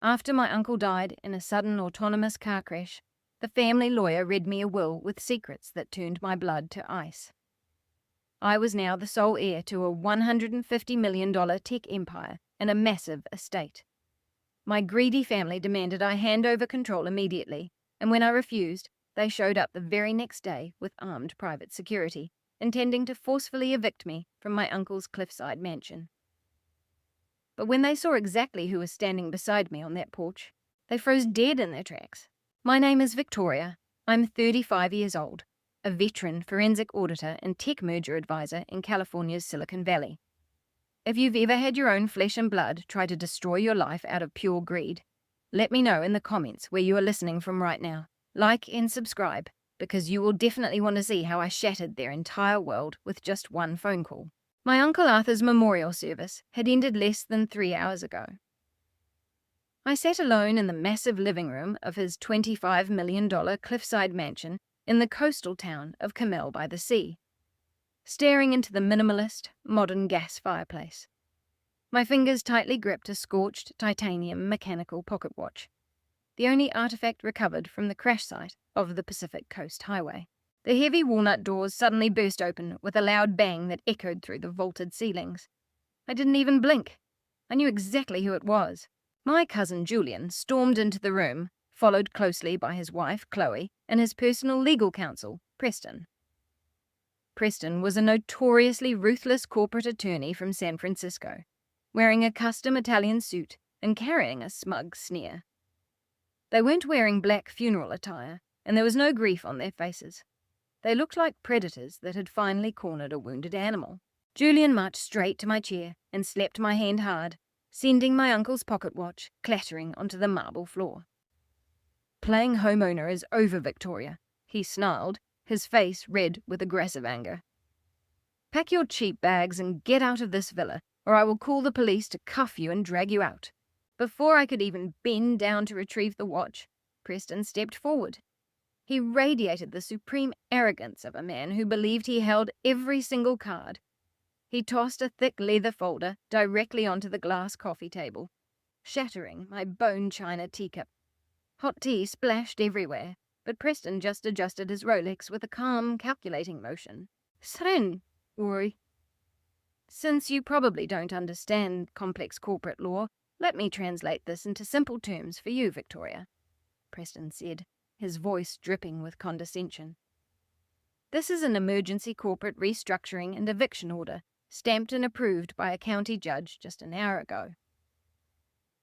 After my uncle died in a sudden autonomous car crash, the family lawyer read me a will with secrets that turned my blood to ice. I was now the sole heir to a $150 million tech empire and a massive estate. My greedy family demanded I hand over control immediately, and when I refused, they showed up the very next day with armed private security, intending to forcefully evict me from my uncle's cliffside mansion. But when they saw exactly who was standing beside me on that porch, they froze dead in their tracks. My name is Victoria. I'm 35 years old, a veteran forensic auditor and tech merger advisor in California's Silicon Valley. If you've ever had your own flesh and blood try to destroy your life out of pure greed, let me know in the comments where you are listening from right now. Like and subscribe, because you will definitely want to see how I shattered their entire world with just one phone call. My Uncle Arthur's memorial service had ended less than 3 hours ago. I sat alone in the massive living room of his $25 million cliffside mansion in the coastal town of Carmel by the sea, staring into the minimalist, modern gas fireplace. My fingers tightly gripped a scorched titanium mechanical pocket watch, the only artifact recovered from the crash site of the Pacific Coast Highway. The heavy walnut doors suddenly burst open with a loud bang that echoed through the vaulted ceilings. I didn't even blink. I knew exactly who it was. My cousin Julian stormed into the room, followed closely by his wife, Chloe, and his personal legal counsel, Preston. Preston was a notoriously ruthless corporate attorney from San Francisco, wearing a custom Italian suit and carrying a smug sneer. They weren't wearing black funeral attire, and there was no grief on their faces. They looked like predators that had finally cornered a wounded animal. Julian marched straight to my chair and slapped my hand hard, sending my uncle's pocket watch clattering onto the marble floor. "Playing homeowner is over, Victoria," he snarled, his face red with aggressive anger. "Pack your cheap bags and get out of this villa, or I will call the police to cuff you and drag you out." Before I could even bend down to retrieve the watch, Preston stepped forward. He radiated the supreme arrogance of a man who believed he held every single card. He tossed a thick leather folder directly onto the glass coffee table, shattering my bone china teacup. Hot tea splashed everywhere, but Preston just adjusted his Rolex with a calm, calculating motion. "Sren, Uri." Since you probably don't understand complex corporate law, let me translate this into simple terms for you, Victoria, Preston said, his voice dripping with condescension. "This is an emergency corporate restructuring and eviction order, stamped and approved by a county judge just an hour ago.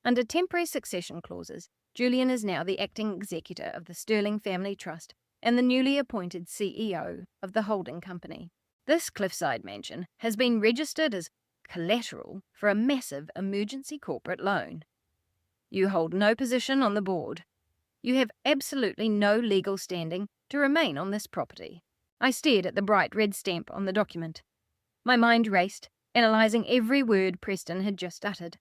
Under temporary succession clauses, Julian is now the acting executor of the Sterling Family Trust and the newly appointed CEO of the holding company. This cliffside mansion has been registered as collateral for a massive emergency corporate loan. You hold no position on the board. You have absolutely no legal standing to remain on this property." I stared at the bright red stamp on the document. My mind raced, analysing every word Preston had just uttered.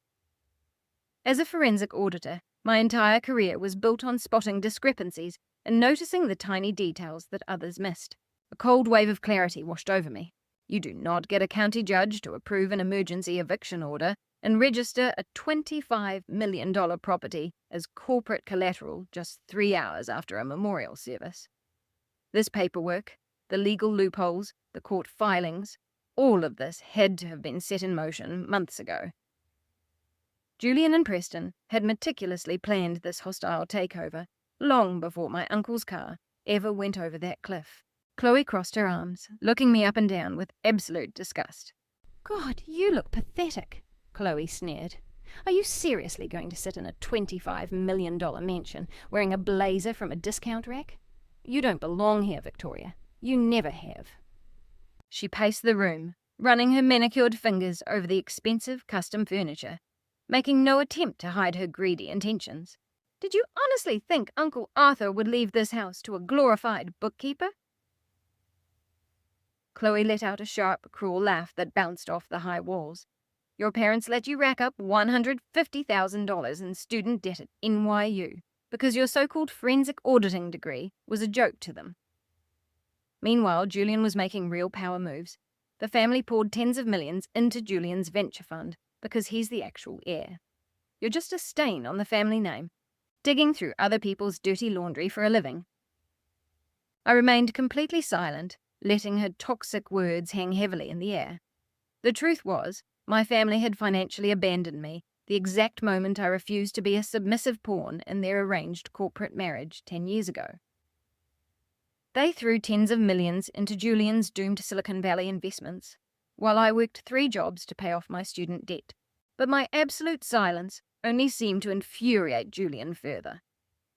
As a forensic auditor, my entire career was built on spotting discrepancies and noticing the tiny details that others missed. A cold wave of clarity washed over me. You do not get a county judge to approve an emergency eviction order and register a $25 million property as corporate collateral just 3 hours after a memorial service. This paperwork, the legal loopholes, the court filings, all of this had to have been set in motion months ago. Julian and Preston had meticulously planned this hostile takeover long before my uncle's car ever went over that cliff. Chloe crossed her arms, looking me up and down with absolute disgust. "God, you look pathetic," Chloe sneered. "Are you seriously going to sit in a $25 million mansion wearing a blazer from a discount rack? You don't belong here, Victoria. You never have." She paced the room, running her manicured fingers over the expensive custom furniture, making no attempt to hide her greedy intentions. "Did you honestly think Uncle Arthur would leave this house to a glorified bookkeeper?" Chloe let out a sharp, cruel laugh that bounced off the high walls. "Your parents let you rack up $150,000 in student debt at NYU because your so-called forensic auditing degree was a joke to them." Meanwhile, Julian was making real power moves. The family poured tens of millions into Julian's venture fund because he's the actual heir. You're just a stain on the family name, digging through other people's dirty laundry for a living." I remained completely silent, letting her toxic words hang heavily in the air. The truth was, my family had financially abandoned me the exact moment I refused to be a submissive pawn in their arranged corporate marriage 10 years ago. They threw tens of millions into Julian's doomed Silicon Valley investments, while I worked 3 jobs to pay off my student debt. But my absolute silence only seemed to infuriate Julian further.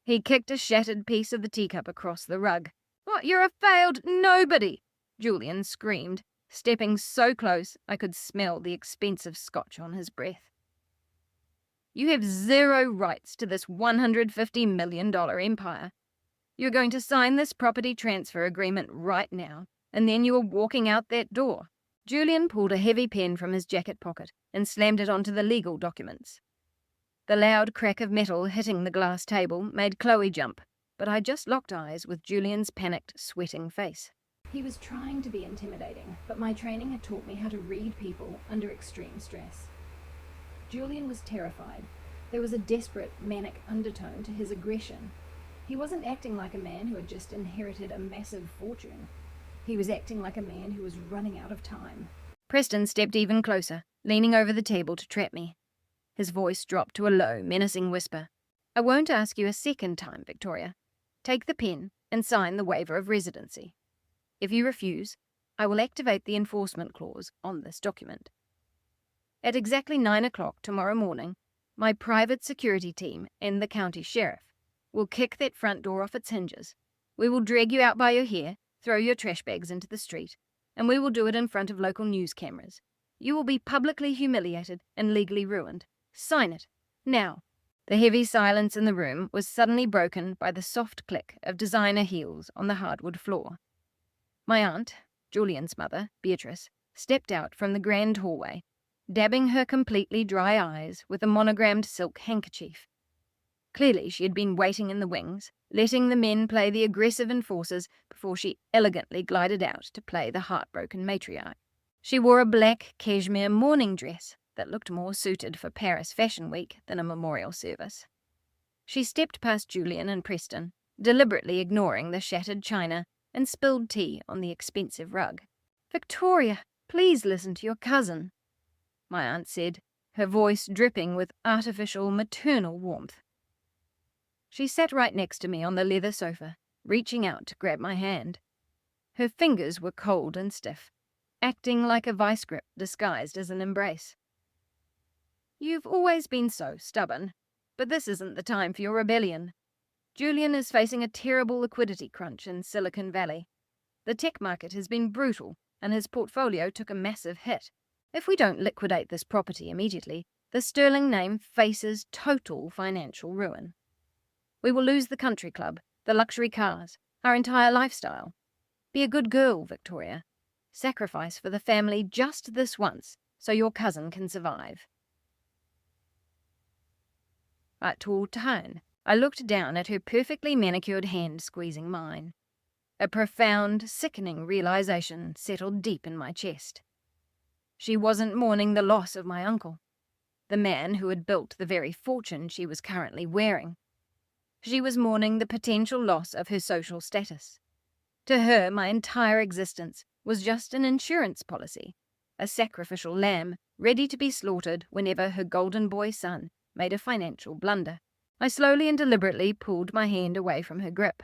He kicked a shattered piece of the teacup across the rug. "What, you're a failed nobody!" Julian screamed, stepping so close I could smell the expensive scotch on his breath. "You have 0 rights to this $150 million empire. You're going to sign this property transfer agreement right now, and then you are walking out that door." Julian pulled a heavy pen from his jacket pocket and slammed it onto the legal documents. The loud crack of metal hitting the glass table made Chloe jump, but I just locked eyes with Julian's panicked, sweating face. He was trying to be intimidating, but my training had taught me how to read people under extreme stress. Julian was terrified. There was a desperate, manic undertone to his aggression. He wasn't acting like a man who had just inherited a massive fortune. He was acting like a man who was running out of time. Preston stepped even closer, leaning over the table to trap me. His voice dropped to a low, menacing whisper. "I won't ask you a second time, Victoria. Take the pen and sign the waiver of residency. If you refuse, I will activate the enforcement clause on this document. At exactly 9 o'clock tomorrow morning, my private security team and the county sheriff will kick that front door off its hinges. We will drag you out by your hair, throw your trash bags into the street, and we will do it in front of local news cameras. You will be publicly humiliated and legally ruined. Sign it, now." The heavy silence in the room was suddenly broken by the soft click of designer heels on the hardwood floor. My aunt, Julian's mother, Beatrice, stepped out from the grand hallway, dabbing her completely dry eyes with a monogrammed silk handkerchief. Clearly she had been waiting in the wings, letting the men play the aggressive enforcers before she elegantly glided out to play the heartbroken matriarch. She wore a black cashmere morning dress that looked more suited for Paris Fashion Week than a memorial service. She stepped past Julian and Preston, deliberately ignoring the shattered china and spilled tea on the expensive rug. "Victoria, please listen to your cousin," my aunt said, her voice dripping with artificial maternal warmth. She sat right next to me on the leather sofa, reaching out to grab my hand. Her fingers were cold and stiff, acting like a vice grip disguised as an embrace. "You've always been so stubborn, but this isn't the time for your rebellion. Julian is facing a terrible liquidity crunch in Silicon Valley. The tech market has been brutal, and his portfolio took a massive hit. If we don't liquidate this property immediately, the sterling name faces total financial ruin. We will lose the country club, the luxury cars, our entire lifestyle. Be a good girl, Victoria. Sacrifice for the family just this once, so your cousin can survive." At tall time, I looked down at her perfectly manicured hand squeezing mine. A profound, sickening realization settled deep in my chest. She wasn't mourning the loss of my uncle, the man who had built the very fortune she was currently wearing. She was mourning the potential loss of her social status. To her, my entire existence was just an insurance policy, a sacrificial lamb ready to be slaughtered whenever her golden boy son made a financial blunder. I slowly and deliberately pulled my hand away from her grip.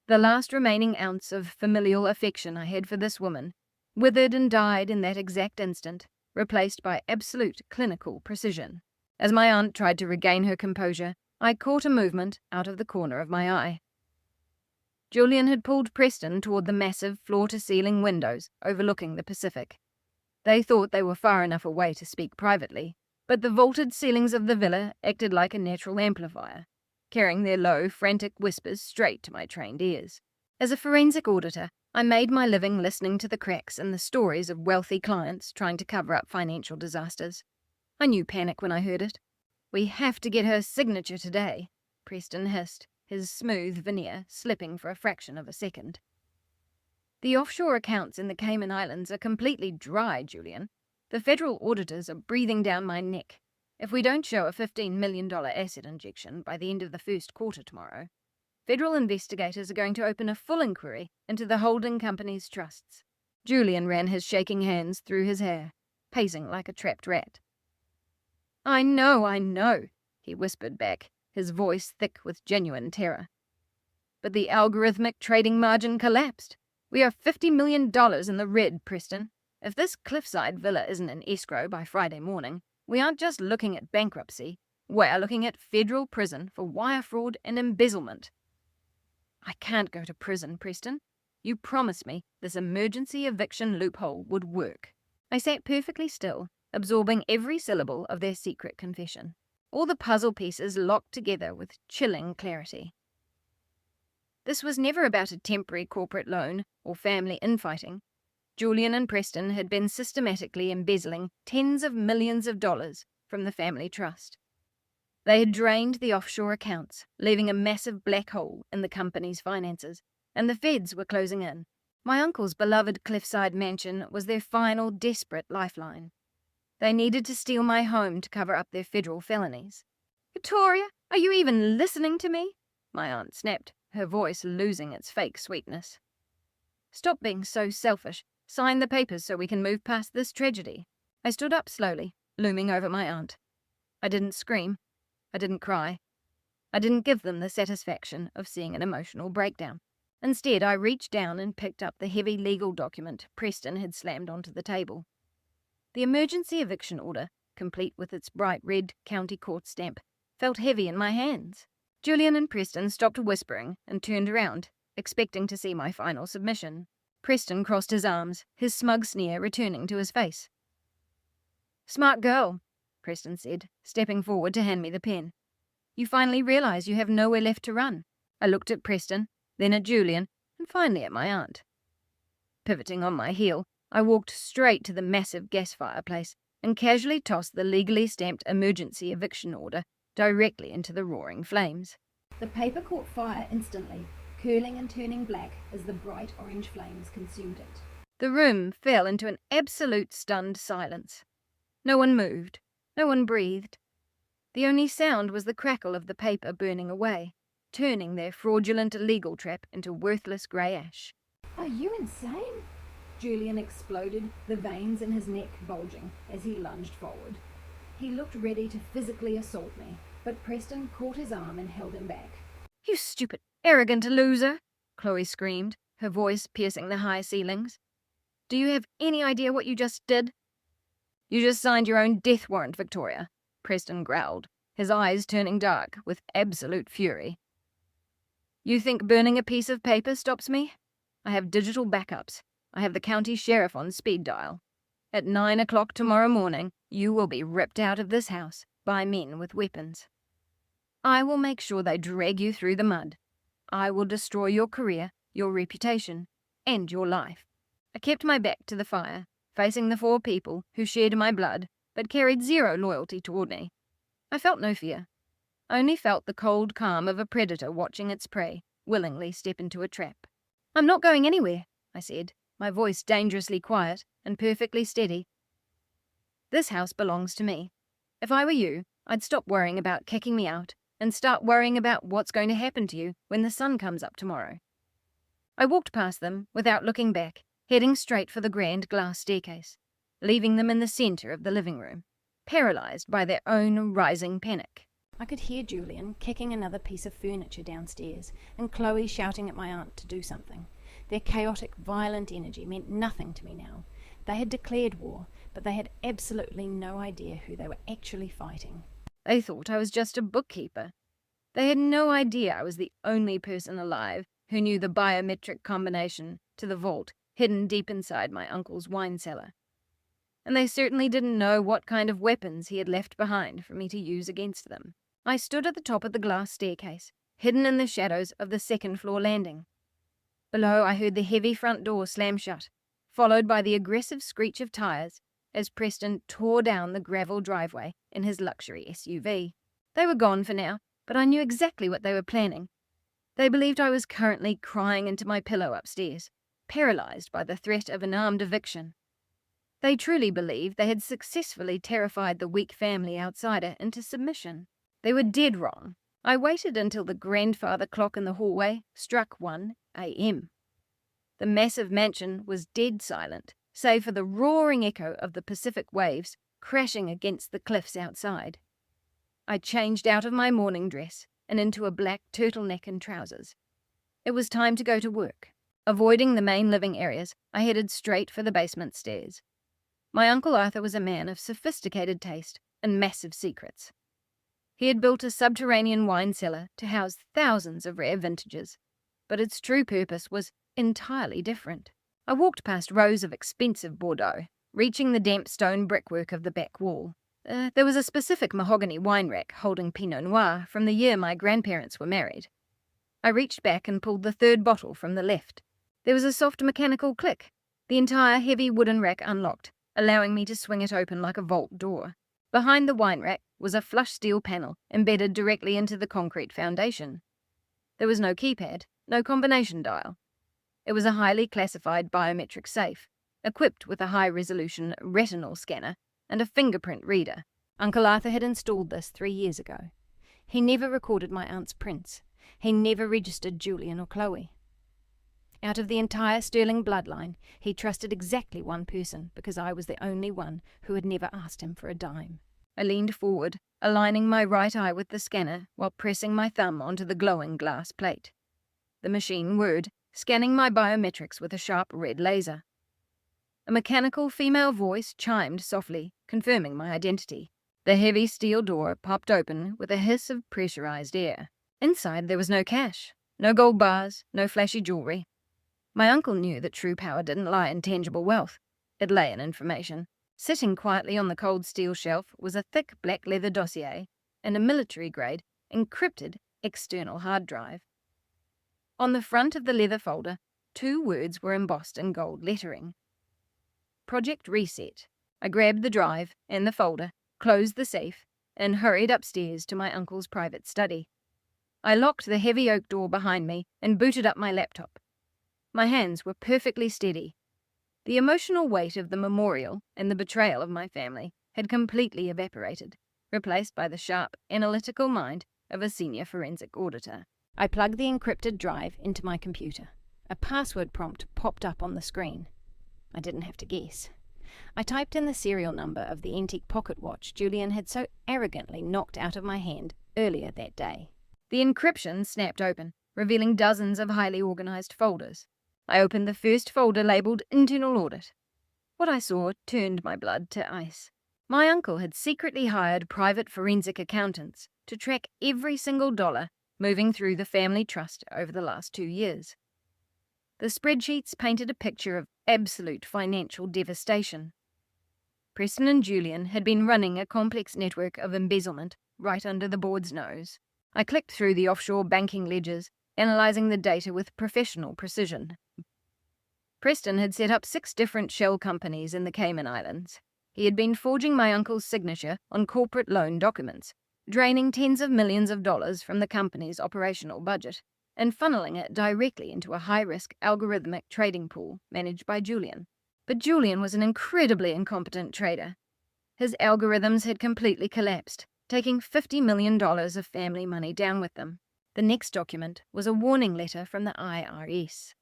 The last remaining ounce of familial affection I had for this woman withered and died in that exact instant, replaced by absolute clinical precision. As my aunt tried to regain her composure, I caught a movement out of the corner of my eye. Julian had pulled Preston toward the massive floor-to-ceiling windows overlooking the Pacific. They thought they were far enough away to speak privately, but the vaulted ceilings of the villa acted like a natural amplifier, carrying their low, frantic whispers straight to my trained ears. As a forensic auditor, I made my living listening to the cracks in the stories of wealthy clients trying to cover up financial disasters. I knew panic when I heard it. "We have to get her signature today," Preston hissed, his smooth veneer slipping for a fraction of a second. "The offshore accounts in the Cayman Islands are completely dry, Julian. The federal auditors are breathing down my neck. If we don't show a $15 million asset injection by the end of the first quarter tomorrow, federal investigators are going to open a full inquiry into the holding company's trusts. Julian ran his shaking hands through his hair, pacing like a trapped rat. I know, he whispered back, his voice thick with genuine terror. But the algorithmic trading margin collapsed. We are $50 million in the red, Preston. If this cliffside villa isn't in escrow by Friday morning, we aren't just looking at bankruptcy, we're looking at federal prison for wire fraud and embezzlement. I can't go to prison, Preston. You promised me this emergency eviction loophole would work. I sat perfectly still, absorbing every syllable of their secret confession, all the puzzle pieces locked together with chilling clarity. This was never about a temporary corporate loan or family infighting. Julian and Preston had been systematically embezzling tens of millions of dollars from the family trust. They had drained the offshore accounts, leaving a massive black hole in the company's finances, and the feds were closing in. My uncle's beloved cliffside mansion was their final desperate lifeline. They needed to steal my home to cover up their federal felonies. Victoria, are you even listening to me? My aunt snapped, her voice losing its fake sweetness. Stop being so selfish. Sign the papers so we can move past this tragedy. I stood up slowly, looming over my aunt. I didn't scream. I didn't cry. I didn't give them the satisfaction of seeing an emotional breakdown. Instead, I reached down and picked up the heavy legal document Preston had slammed onto the table. The emergency eviction order, complete with its bright red county court stamp, felt heavy in my hands. Julian and Preston stopped whispering and turned around, expecting to see my final submission. Preston crossed his arms, his smug sneer returning to his face. Smart girl, Preston said, stepping forward to hand me the pen. You finally realize you have nowhere left to run. I looked at Preston, then at Julian, and finally at my aunt. Pivoting on my heel, I walked straight to the massive gas fireplace and casually tossed the legally stamped emergency eviction order directly into the roaring flames. The paper caught fire instantly, curling and turning black as the bright orange flames consumed it. The room fell into an absolute stunned silence. No one moved. No one breathed. The only sound was the crackle of the paper burning away, turning their fraudulent illegal trap into worthless grey ash. Are you insane? Julian exploded, the veins in his neck bulging as he lunged forward. He looked ready to physically assault me, but Preston caught his arm and held him back. You stupid, arrogant loser, Chloe screamed, her voice piercing the high ceilings. Do you have any idea what you just did? You just signed your own death warrant, Victoria, Preston growled, his eyes turning dark with absolute fury. You think burning a piece of paper stops me? I have digital backups. I have the county sheriff on speed dial. At 9 o'clock tomorrow morning, you will be ripped out of this house by men with weapons. I will make sure they drag you through the mud. I will destroy your career, your reputation, and your life. I kept my back to the fire, facing the 4 people who shared my blood but carried zero loyalty toward me. I felt no fear. I only felt the cold calm of a predator watching its prey willingly step into a trap. I'm not going anywhere, I said, my voice dangerously quiet and perfectly steady. This house belongs to me. If I were you, I'd stop worrying about kicking me out and start worrying about what's going to happen to you when the sun comes up tomorrow. I walked past them without looking back, heading straight for the grand glass staircase, leaving them in the center of the living room, paralyzed by their own rising panic. I could hear Julian kicking another piece of furniture downstairs and Chloe shouting at my aunt to do something. Their chaotic, violent energy meant nothing to me now. They had declared war, but they had absolutely no idea who they were actually fighting. They thought I was just a bookkeeper. They had no idea I was the only person alive who knew the biometric combination to the vault hidden deep inside my uncle's wine cellar. And they certainly didn't know what kind of weapons he had left behind for me to use against them. I stood at the top of the glass staircase, hidden in the shadows of the second-floor landing. Below, I heard the heavy front door slam shut, followed by the aggressive screech of tires as Preston tore down the gravel driveway in his luxury SUV. They were gone for now, but I knew exactly what they were planning. They believed I was currently crying into my pillow upstairs, paralyzed by the threat of an armed eviction. They truly believed they had successfully terrified the weak family outsider into submission. They were dead wrong. I waited until the grandfather clock in the hallway struck 1 a.m. The massive mansion was dead silent, save for the roaring echo of the Pacific waves crashing against the cliffs outside. I changed out of my morning dress and into a black turtleneck and trousers. It was time to go to work. Avoiding the main living areas, I headed straight for the basement stairs. My Uncle Arthur was a man of sophisticated taste and massive secrets. He had built a subterranean wine cellar to house thousands of rare vintages, but its true purpose was entirely different. I walked past rows of expensive Bordeaux, reaching the damp stone brickwork of the back wall. There was a specific mahogany wine rack holding Pinot Noir from the year my grandparents were married. I reached back and pulled the third bottle from the left. There was a soft mechanical click. The entire heavy wooden rack unlocked, allowing me to swing it open like a vault door. Behind the wine rack was a flush steel panel embedded directly into the concrete foundation. There was no keypad, no combination dial. It was a highly classified biometric safe, equipped with a high-resolution retinal scanner and a fingerprint reader. Uncle Arthur had installed this 3 years ago. He never recorded my aunt's prints. He never registered Julian or Chloe. Out of the entire Sterling bloodline, he trusted exactly one person because I was the only one who had never asked him for a dime. I leaned forward, aligning my right eye with the scanner while pressing my thumb onto the glowing glass plate. The machine whirred, scanning my biometrics with a sharp red laser. A mechanical female voice chimed softly, confirming my identity. The heavy steel door popped open with a hiss of pressurized air. Inside there was no cash, no gold bars, no flashy jewelry. My uncle knew that true power didn't lie in tangible wealth. It lay in information. Sitting quietly on the cold steel shelf was a thick black leather dossier and a military-grade, encrypted external hard drive. On the front of the leather folder, 2 words were embossed in gold lettering. Project Reset. I grabbed the drive and the folder, closed the safe, and hurried upstairs to my uncle's private study. I locked the heavy oak door behind me and booted up my laptop. My hands were perfectly steady. The emotional weight of the memorial and the betrayal of my family had completely evaporated, replaced by the sharp, analytical mind of a senior forensic auditor. I plugged the encrypted drive into my computer. A password prompt popped up on the screen. I didn't have to guess. I typed in the serial number of the antique pocket watch Julian had so arrogantly knocked out of my hand earlier that day. The encryption snapped open, revealing dozens of highly organized folders. I opened the first folder labeled Internal Audit. What I saw turned my blood to ice. My uncle had secretly hired private forensic accountants to track every single dollar moving through the family trust over the last 2 years. The spreadsheets painted a picture of absolute financial devastation. Preston and Julian had been running a complex network of embezzlement right under the board's nose. I clicked through the offshore banking ledgers, analyzing the data with professional precision. Preston had set up 6 different shell companies in the Cayman Islands. He had been forging my uncle's signature on corporate loan documents, draining tens of millions of dollars from the company's operational budget, and funneling it directly into a high-risk algorithmic trading pool managed by Julian. But Julian was an incredibly incompetent trader. His algorithms had completely collapsed, taking $50 million of family money down with them. The next document was a warning letter from the IRS.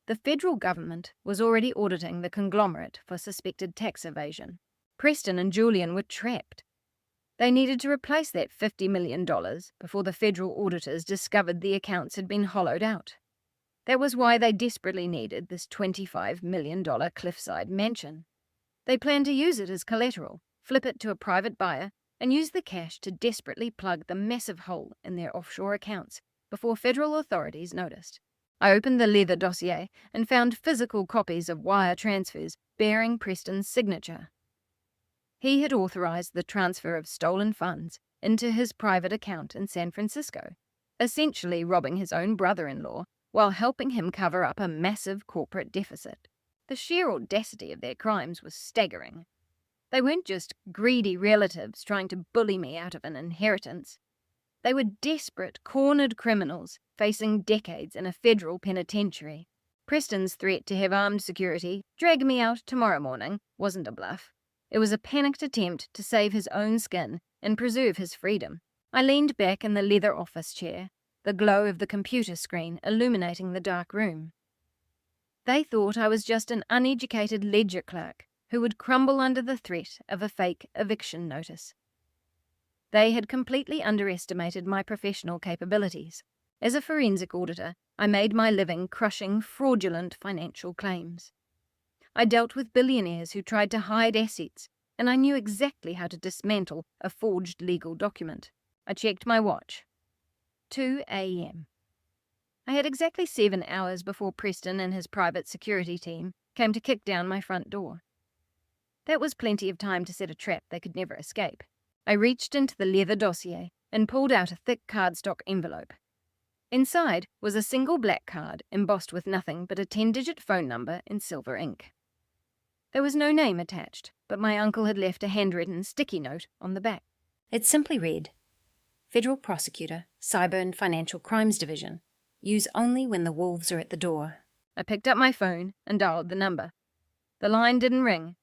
The federal government was already auditing the conglomerate for suspected tax evasion. Preston and Julian were trapped. They needed to replace that $50 million before the federal auditors discovered the accounts had been hollowed out. That was why they desperately needed this $25 million cliffside mansion. They planned to use it as collateral, flip it to a private buyer, and use the cash to desperately plug the massive hole in their offshore accounts before federal authorities noticed. I opened the leather dossier and found physical copies of wire transfers bearing Preston's signature. He had authorized the transfer of stolen funds into his private account in San Francisco, essentially robbing his own brother-in-law while helping him cover up a massive corporate deficit. The sheer audacity of their crimes was staggering. They weren't just greedy relatives trying to bully me out of an inheritance. They were desperate, cornered criminals facing decades in a federal penitentiary. Preston's threat to have armed security drag me out tomorrow morning wasn't a bluff. It was a panicked attempt to save his own skin and preserve his freedom. I leaned back in the leather office chair, the glow of the computer screen illuminating the dark room. They thought I was just an uneducated ledger clerk who would crumble under the threat of a fake eviction notice. They had completely underestimated my professional capabilities. As a forensic auditor, I made my living crushing fraudulent financial claims. I dealt with billionaires who tried to hide assets, and I knew exactly how to dismantle a forged legal document. I checked my watch. 2 a.m. I had exactly 7 hours before Preston and his private security team came to kick down my front door. That was plenty of time to set a trap they could never escape. I reached into the leather dossier and pulled out a thick cardstock envelope. Inside was a single black card embossed with nothing but a 10-digit phone number in silver ink. There was no name attached, but my uncle had left a handwritten sticky note on the back. It simply read, Federal Prosecutor, Cyber and Financial Crimes Division. Use only when the wolves are at the door. I picked up my phone and dialed the number. The line didn't ring.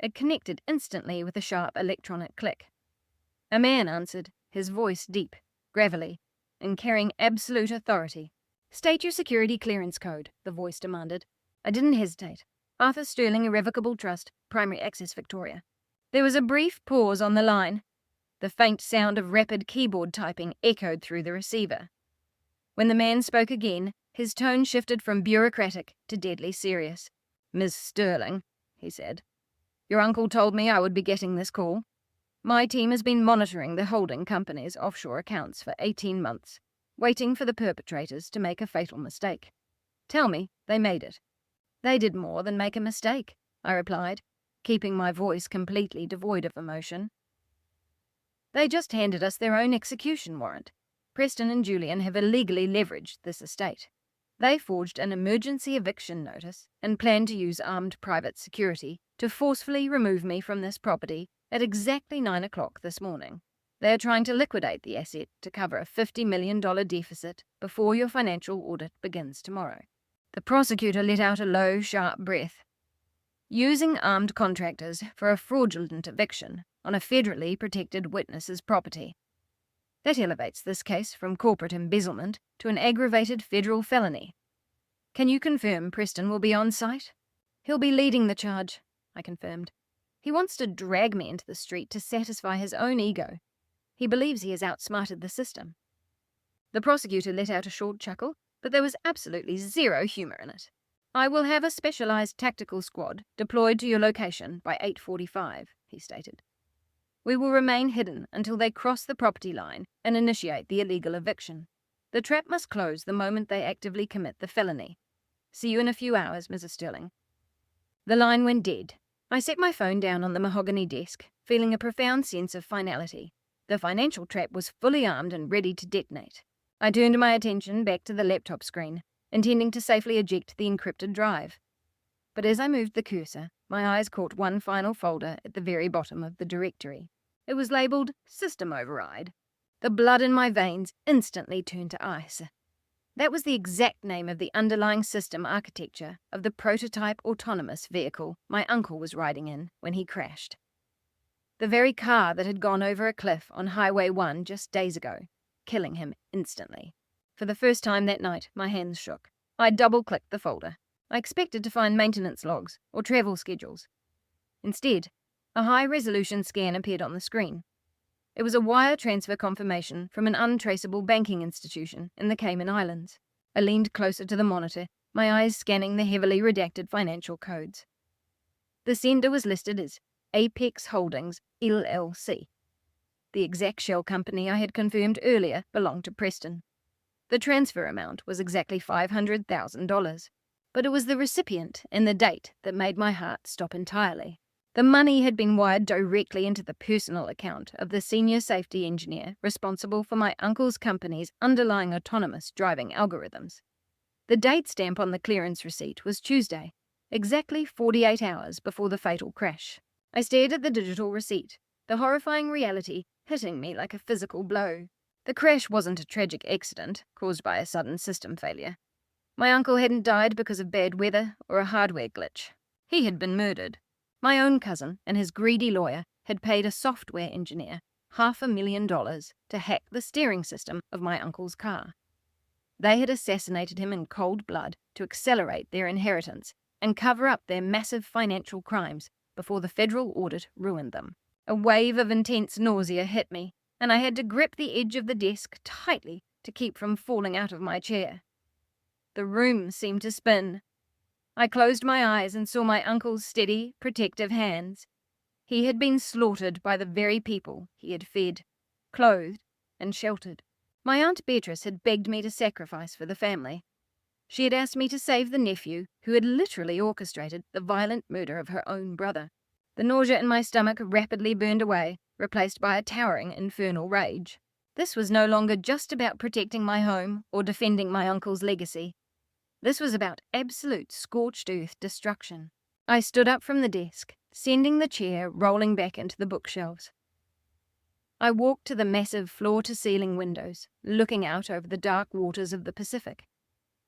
It connected instantly with a sharp electronic click. A man answered, his voice deep, gravelly, and carrying absolute authority. State your security clearance code, the voice demanded. I didn't hesitate. Arthur Sterling Irrevocable Trust, Primary Access Victoria. There was a brief pause on the line. The faint sound of rapid keyboard typing echoed through the receiver. When the man spoke again, his tone shifted from bureaucratic to deadly serious. Ms. Sterling, he said, your uncle told me I would be getting this call. My team has been monitoring the holding company's offshore accounts for 18 months, waiting for the perpetrators to make a fatal mistake. Tell me they made it. They did more than make a mistake, I replied, keeping my voice completely devoid of emotion. They just handed us their own execution warrant. Preston and Julian have illegally leveraged this estate. They forged an emergency eviction notice and plan to use armed private security to forcefully remove me from this property at exactly 9 o'clock this morning. They are trying to liquidate the asset to cover a $50 million deficit before your financial audit begins tomorrow. The prosecutor let out a low, sharp breath. Using armed contractors for a fraudulent eviction on a federally protected witness's property. That elevates this case from corporate embezzlement to an aggravated federal felony. Can you confirm Preston will be on site? He'll be leading the charge, I confirmed. He wants to drag me into the street to satisfy his own ego. He believes he has outsmarted the system. The prosecutor let out a short chuckle, but there was absolutely zero humour in it. I will have a specialised tactical squad deployed to your location by 8:45, he stated. We will remain hidden until they cross the property line and initiate the illegal eviction. The trap must close the moment they actively commit the felony. See you in a few hours, Mrs. Sterling. The line went dead. I set my phone down on the mahogany desk, feeling a profound sense of finality. The financial trap was fully armed and ready to detonate. I turned my attention back to the laptop screen, intending to safely eject the encrypted drive. But as I moved the cursor, my eyes caught one final folder at the very bottom of the directory. It was labelled System Override. The blood in my veins instantly turned to ice. That was the exact name of the underlying system architecture of the prototype autonomous vehicle my uncle was riding in when he crashed. The very car that had gone over a cliff on Highway 1 just days ago, killing him instantly. For the first time that night, my hands shook. I double-clicked the folder. I expected to find maintenance logs or travel schedules. Instead, a high-resolution scan appeared on the screen. It was a wire transfer confirmation from an untraceable banking institution in the Cayman Islands. I leaned closer to the monitor, my eyes scanning the heavily redacted financial codes. The sender was listed as Apex Holdings, LLC. The exact shell company I had confirmed earlier belonged to Preston. The transfer amount was exactly $500,000, but it was the recipient and the date that made my heart stop entirely. The money had been wired directly into the personal account of the senior safety engineer responsible for my uncle's company's underlying autonomous driving algorithms. The date stamp on the clearance receipt was Tuesday, exactly 48 hours before the fatal crash. I stared at the digital receipt, the horrifying reality hitting me like a physical blow. The crash wasn't a tragic accident caused by a sudden system failure. My uncle hadn't died because of bad weather or a hardware glitch. He had been murdered. My own cousin and his greedy lawyer had paid a software engineer $500,000 to hack the steering system of my uncle's car. They had assassinated him in cold blood to accelerate their inheritance and cover up their massive financial crimes before the federal audit ruined them. A wave of intense nausea hit me, and I had to grip the edge of the desk tightly to keep from falling out of my chair. The room seemed to spin. I closed my eyes and saw my uncle's steady, protective hands. He had been slaughtered by the very people he had fed, clothed, and sheltered. My Aunt Beatrice had begged me to sacrifice for the family. She had asked me to save the nephew who had literally orchestrated the violent murder of her own brother. The nausea in my stomach rapidly burned away, replaced by a towering infernal rage. This was no longer just about protecting my home or defending my uncle's legacy. This was about absolute scorched earth destruction. I stood up from the desk, sending the chair rolling back into the bookshelves. I walked to the massive floor-to-ceiling windows, looking out over the dark waters of the Pacific.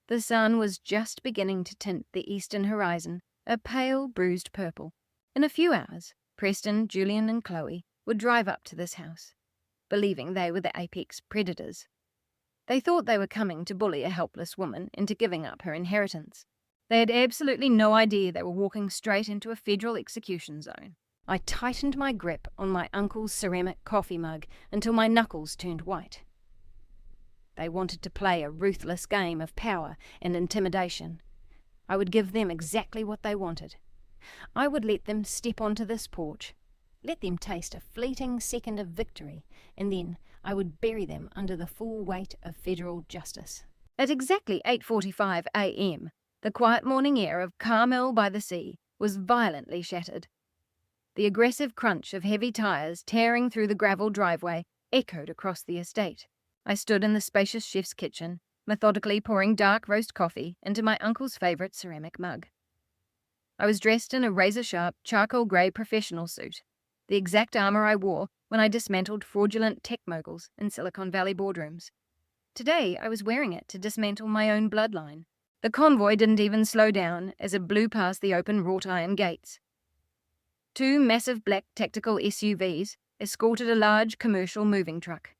The sun was just beginning to tint the eastern horizon a pale, bruised purple. In a few hours, Preston, Julian, and Chloe would drive up to this house, believing they were the apex predators. They thought they were coming to bully a helpless woman into giving up her inheritance. They had absolutely no idea they were walking straight into a federal execution zone. I tightened my grip on my uncle's ceramic coffee mug until my knuckles turned white. They wanted to play a ruthless game of power and intimidation. I would give them exactly what they wanted. I would let them step onto this porch, let them taste a fleeting second of victory, and then I would bury them under the full weight of federal justice. At exactly 8:45 a.m., the quiet morning air of Carmel by the sea was violently shattered. The aggressive crunch of heavy tires tearing through the gravel driveway echoed across the estate. I stood in the spacious chef's kitchen, methodically pouring dark roast coffee into my uncle's favourite ceramic mug. I was dressed in a razor-sharp, charcoal-grey professional suit, the exact armour I wore when I dismantled fraudulent tech moguls in Silicon Valley boardrooms. Today I was wearing it to dismantle my own bloodline. The convoy didn't even slow down as it blew past the open wrought-iron gates. Two massive black tactical SUVs escorted a large commercial moving truck.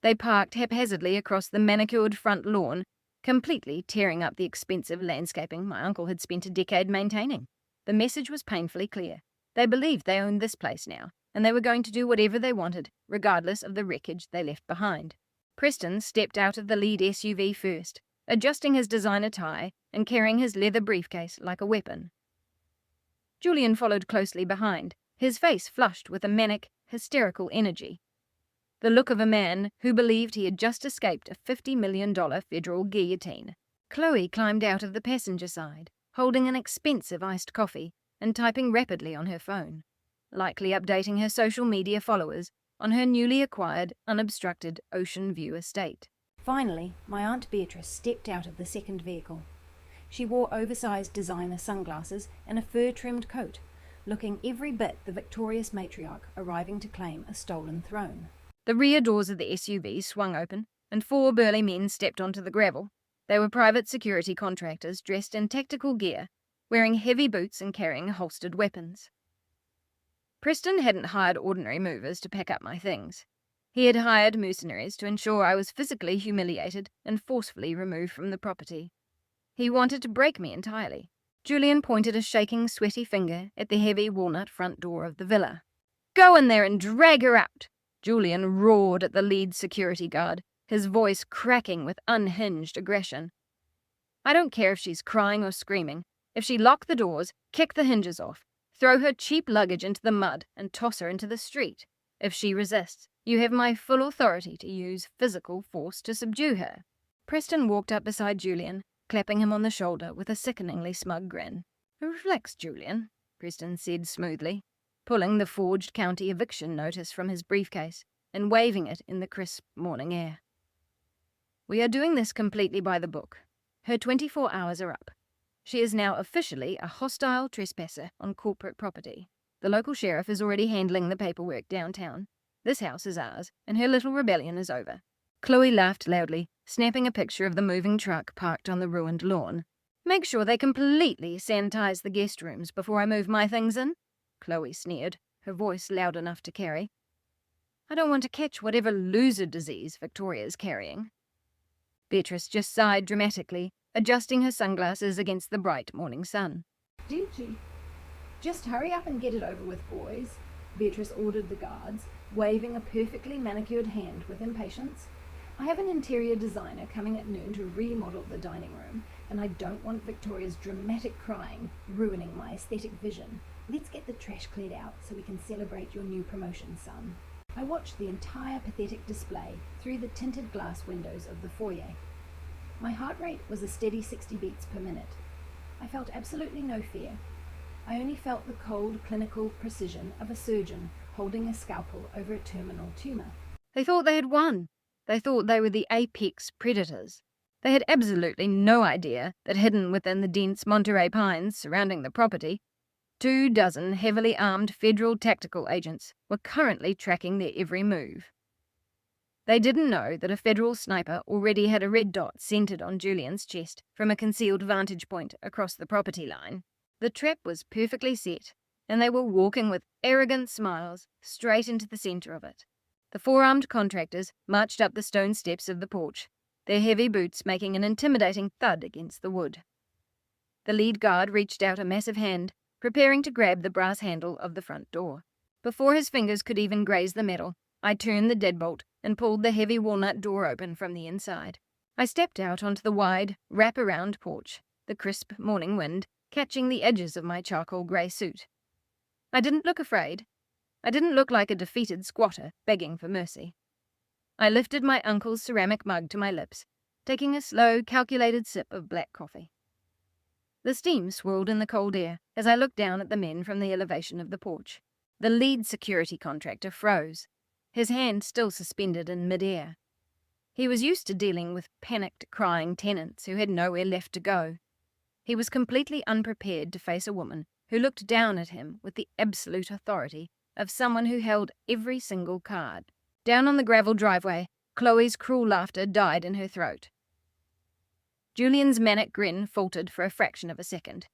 They parked haphazardly across the manicured front lawn, completely tearing up the expensive landscaping my uncle had spent a decade maintaining. The message was painfully clear. They believed they owned this place now, and they were going to do whatever they wanted, regardless of the wreckage they left behind. Preston stepped out of the lead SUV first, adjusting his designer tie and carrying his leather briefcase like a weapon. Julian followed closely behind, his face flushed with a manic, hysterical energy. The look of a man who believed he had just escaped a $50 million federal guillotine. Chloe climbed out of the passenger side, holding an expensive iced coffee and typing rapidly on her phone, likely updating her social media followers on her newly acquired, unobstructed Ocean View estate. Finally, my Aunt Beatrice stepped out of the second vehicle. She wore oversized designer sunglasses and a fur-trimmed coat, looking every bit the victorious matriarch arriving to claim a stolen throne. The rear doors of the SUV swung open, and 4 burly men stepped onto the gravel. They were private security contractors dressed in tactical gear, wearing heavy boots and carrying holstered weapons. Preston hadn't hired ordinary movers to pack up my things. He had hired mercenaries to ensure I was physically humiliated and forcefully removed from the property. He wanted to break me entirely. Julian pointed a shaking, sweaty finger at the heavy walnut front door of the villa. "Go in there and drag her out!" Julian roared at the lead security guard, his voice cracking with unhinged aggression. "I don't care if she's crying or screaming. If she lock the doors, kick the hinges off, throw her cheap luggage into the mud and toss her into the street. If she resists, you have my full authority to use physical force to subdue her." Preston walked up beside Julian, clapping him on the shoulder with a sickeningly smug grin. "Relax, Julian," Preston said smoothly, pulling the forged county eviction notice from his briefcase and waving it in the crisp morning air. "We are doing this completely by the book. Her 24 hours are up. She is now officially a hostile trespasser on corporate property. The local sheriff is already handling the paperwork downtown. This house is ours, and her little rebellion is over." Chloe laughed loudly, snapping a picture of the moving truck parked on the ruined lawn. "Make sure they completely sanitize the guest rooms before I move my things in," Chloe sneered, her voice loud enough to carry. "I don't want to catch whatever loser disease Victoria's carrying." Beatrice just sighed dramatically, adjusting her sunglasses against the bright morning sun. "Did you? Just hurry up and get it over with, boys," Beatrice ordered the guards, waving a perfectly manicured hand with impatience. "I have an interior designer coming at noon to remodel the dining room, and I don't want Victoria's dramatic crying ruining my aesthetic vision. Let's get the trash cleared out so we can celebrate your new promotion, son." I watched the entire pathetic display through the tinted glass windows of the foyer. My heart rate was a steady 60 beats per minute. I felt absolutely no fear. I only felt the cold, clinical precision of a surgeon holding a scalpel over a terminal tumor. They thought they had won. They thought they were the apex predators. They had absolutely no idea that hidden within the dense Monterey pines surrounding the property, 24 heavily armed federal tactical agents were currently tracking their every move. They didn't know that a federal sniper already had a red dot centered on Julian's chest from a concealed vantage point across the property line. The trap was perfectly set, and they were walking with arrogant smiles straight into the center of it. The 4-armed contractors marched up the stone steps of the porch, their heavy boots making an intimidating thud against the wood. The lead guard reached out a massive hand, preparing to grab the brass handle of the front door. Before his fingers could even graze the metal, I turned the deadbolt and pulled the heavy walnut door open from the inside. I stepped out onto the wide, wrap-around porch, the crisp morning wind catching the edges of my charcoal grey suit. I didn't look afraid. I didn't look like a defeated squatter begging for mercy. I lifted my uncle's ceramic mug to my lips, taking a slow, calculated sip of black coffee. The steam swirled in the cold air as I looked down at the men from the elevation of the porch. The lead security contractor froze, his hand still suspended in mid-air. He was used to dealing with panicked, crying tenants who had nowhere left to go. He was completely unprepared to face a woman who looked down at him with the absolute authority of someone who held every single card. Down on the gravel driveway, Chloe's cruel laughter died in her throat. Julian's manic grin faltered for a fraction of a second.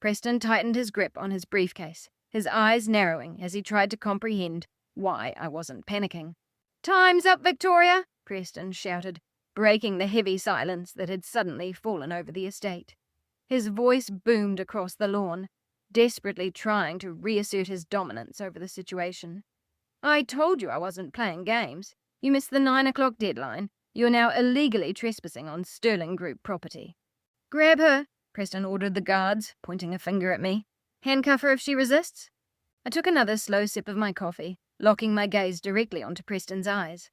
Preston tightened his grip on his briefcase, his eyes narrowing as he tried to comprehend why I wasn't panicking. "Time's up, Victoria!" Preston shouted, breaking the heavy silence that had suddenly fallen over the estate. His voice boomed across the lawn, desperately trying to reassert his dominance over the situation. "I told you I wasn't playing games. You missed the 9 o'clock deadline. You're now illegally trespassing on Sterling Group property." "Grab her," Preston ordered the guards, pointing a finger at me. "Handcuff her if she resists." I took another slow sip of my coffee, locking my gaze directly onto Preston's eyes.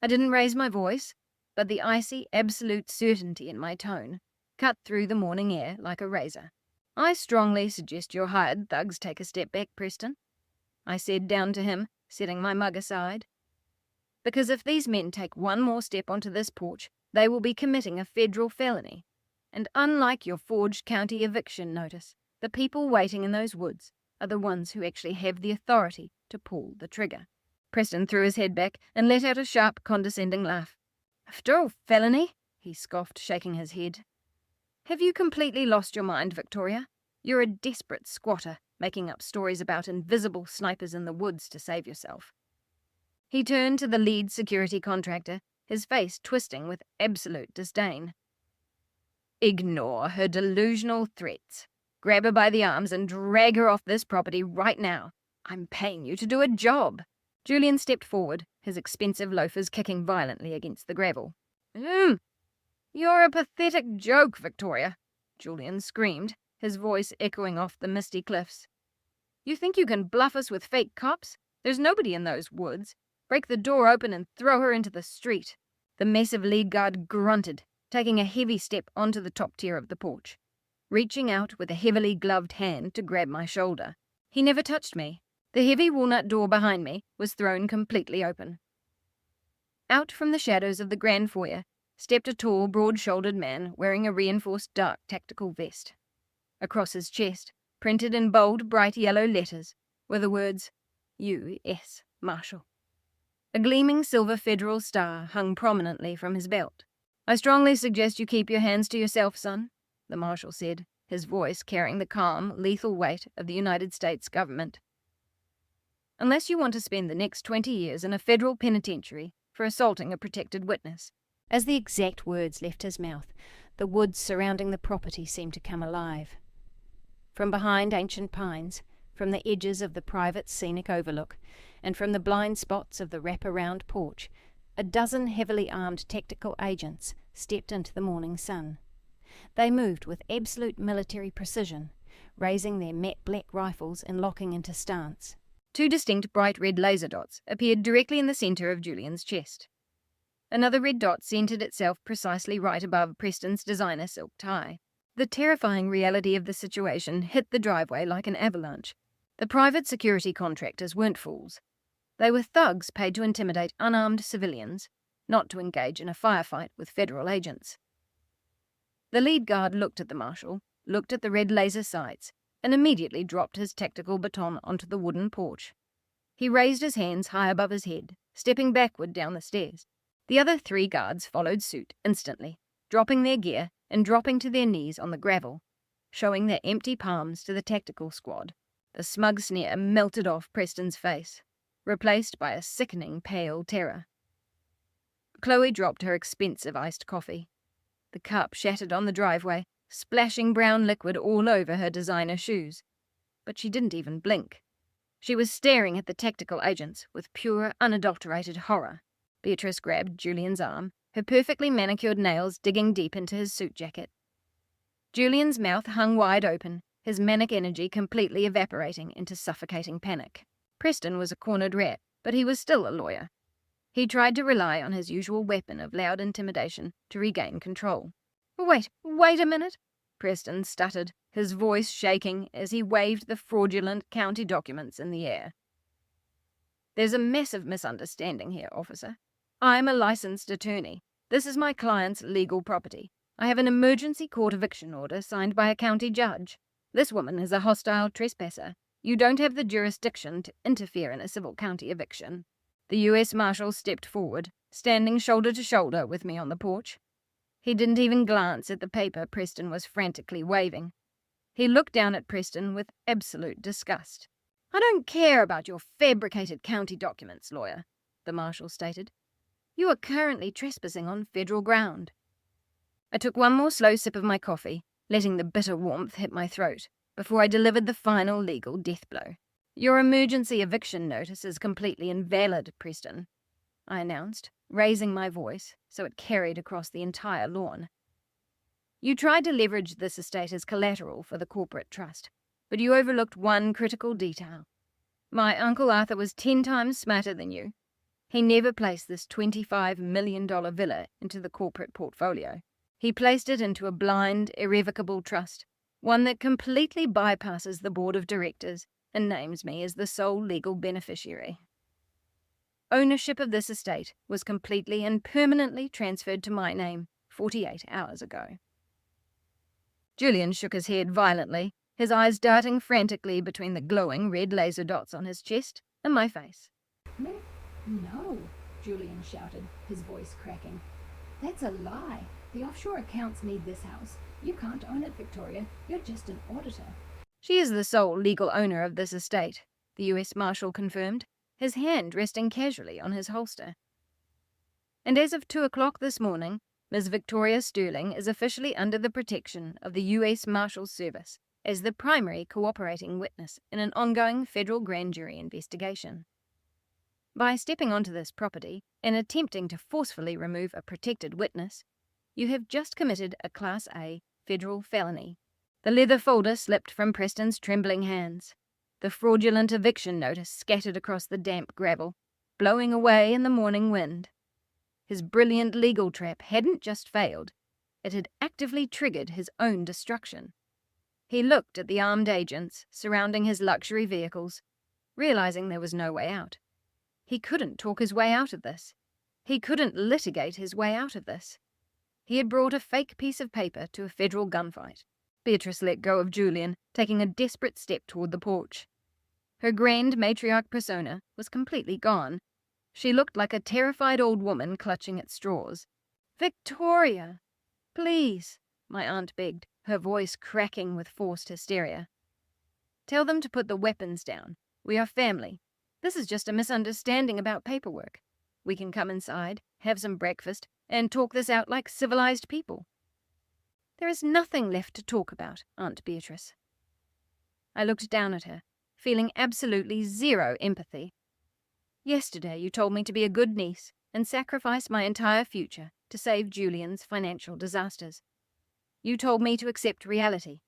I didn't raise my voice, but the icy, absolute certainty in my tone cut through the morning air like a razor. "I strongly suggest your hired thugs take a step back, Preston," I said down to him, setting my mug aside. "Because if these men take one more step onto this porch, they will be committing a federal felony. And unlike your forged county eviction notice, the people waiting in those woods are the ones who actually have the authority to pull the trigger." Preston threw his head back and let out a sharp, condescending laugh. "A federal felony?" he scoffed, shaking his head. "Have you completely lost your mind, Victoria? You're a desperate squatter, making up stories about invisible snipers in the woods to save yourself." He turned to the lead security contractor, his face twisting with absolute disdain. "Ignore her delusional threats. Grab her by the arms and drag her off this property right now. I'm paying you to do a job." Julian stepped forward, his expensive loafers kicking violently against the gravel. "You're a pathetic joke, Victoria," Julian screamed, his voice echoing off the misty cliffs. "You think you can bluff us with fake cops? There's nobody in those woods. Break the door open and throw her into the street." The massive lead guard grunted, taking a heavy step onto the top tier of the porch, reaching out with a heavily gloved hand to grab my shoulder. He never touched me. The heavy walnut door behind me was thrown completely open. Out from the shadows of the grand foyer stepped a tall, broad-shouldered man wearing a reinforced dark tactical vest. Across his chest, printed in bold, bright yellow letters, were the words, U.S. Marshal. A gleaming silver federal star hung prominently from his belt. "I strongly suggest you keep your hands to yourself, son," the marshal said, his voice carrying the calm, lethal weight of the United States government. "Unless you want to spend the next 20 years in a federal penitentiary for assaulting a protected witness." As the exact words left his mouth, the woods surrounding the property seemed to come alive. From behind ancient pines, from the edges of the private scenic overlook, and from the blind spots of the wrap-around porch, a dozen heavily armed tactical agents stepped into the morning sun. They moved with absolute military precision, raising their matte black rifles and locking into stance. 2 distinct bright red laser dots appeared directly in the centre of Julian's chest. Another red dot centered itself precisely right above Preston's designer silk tie. The terrifying reality of the situation hit the driveway like an avalanche. The private security contractors weren't fools. They were thugs paid to intimidate unarmed civilians, not to engage in a firefight with federal agents. The lead guard looked at the marshal, looked at the red laser sights, and immediately dropped his tactical baton onto the wooden porch. He raised his hands high above his head, stepping backward down the stairs. The other 3 guards followed suit instantly, dropping their gear and dropping to their knees on the gravel, showing their empty palms to the tactical squad. The smug sneer melted off Preston's face, replaced by a sickening pale terror. Chloe dropped her expensive iced coffee. The cup shattered on the driveway, splashing brown liquid all over her designer shoes. But she didn't even blink. She was staring at the tactical agents with pure, unadulterated horror. Beatrice grabbed Julian's arm, her perfectly manicured nails digging deep into his suit jacket. Julian's mouth hung wide open, his manic energy completely evaporating into suffocating panic. Preston was a cornered rat, but he was still a lawyer. He tried to rely on his usual weapon of loud intimidation to regain control. Wait a minute," Preston stuttered, his voice shaking as he waved the fraudulent county documents in the air. "There's a massive misunderstanding here, officer. I'm a licensed attorney. This is my client's legal property. I have an emergency court eviction order signed by a county judge. This woman is a hostile trespasser. You don't have the jurisdiction to interfere in a civil county eviction." The U.S. Marshal stepped forward, standing shoulder to shoulder with me on the porch. He didn't even glance at the paper Preston was frantically waving. He looked down at Preston with absolute disgust. "I don't care about your fabricated county documents, lawyer," the marshal stated. "You are currently trespassing on federal ground." I took one more slow sip of my coffee, letting the bitter warmth hit my throat, before I delivered the final legal death blow. "Your emergency eviction notice is completely invalid, Preston," I announced, raising my voice so it carried across the entire lawn. "You tried to leverage this estate as collateral for the corporate trust, but you overlooked one critical detail. My Uncle Arthur was 10 times smarter than you. He never placed this $25 million villa into the corporate portfolio. He placed it into a blind, irrevocable trust, one that completely bypasses the board of directors and names me as the sole legal beneficiary. Ownership of this estate was completely and permanently transferred to my name 48 hours ago." Julian shook his head violently, his eyes darting frantically between the glowing red laser dots on his chest and my face. No, Julian shouted, his voice cracking. "That's a lie. The offshore accounts need this house. You can't own it, Victoria. You're just an auditor." "She is the sole legal owner of this estate," the U.S. Marshal confirmed, his hand resting casually on his holster. "And as of 2 o'clock this morning, Ms. Victoria Sterling is officially under the protection of the U.S. Marshal's Service as the primary cooperating witness in an ongoing federal grand jury investigation. By stepping onto this property and attempting to forcefully remove a protected witness, you have just committed a Class A federal felony." The leather folder slipped from Preston's trembling hands. The fraudulent eviction notice scattered across the damp gravel, blowing away in the morning wind. His brilliant legal trap hadn't just failed, it had actively triggered his own destruction. He looked at the armed agents surrounding his luxury vehicles, realizing there was no way out. He couldn't talk his way out of this. He couldn't litigate his way out of this. He had brought a fake piece of paper to a federal gunfight. Beatrice let go of Julian, taking a desperate step toward the porch. Her grand matriarch persona was completely gone. She looked like a terrified old woman clutching at straws. Victoria, please, my aunt begged, her voice cracking with forced hysteria. Tell them to put the weapons down. We are family. This is just a misunderstanding about paperwork. We can come inside, have some breakfast, and talk this out like civilized people. There is nothing left to talk about, Aunt Beatrice. I looked down at her, feeling absolutely zero empathy. Yesterday you told me to be a good niece and sacrifice my entire future to save Julian's financial disasters. You told me to accept reality.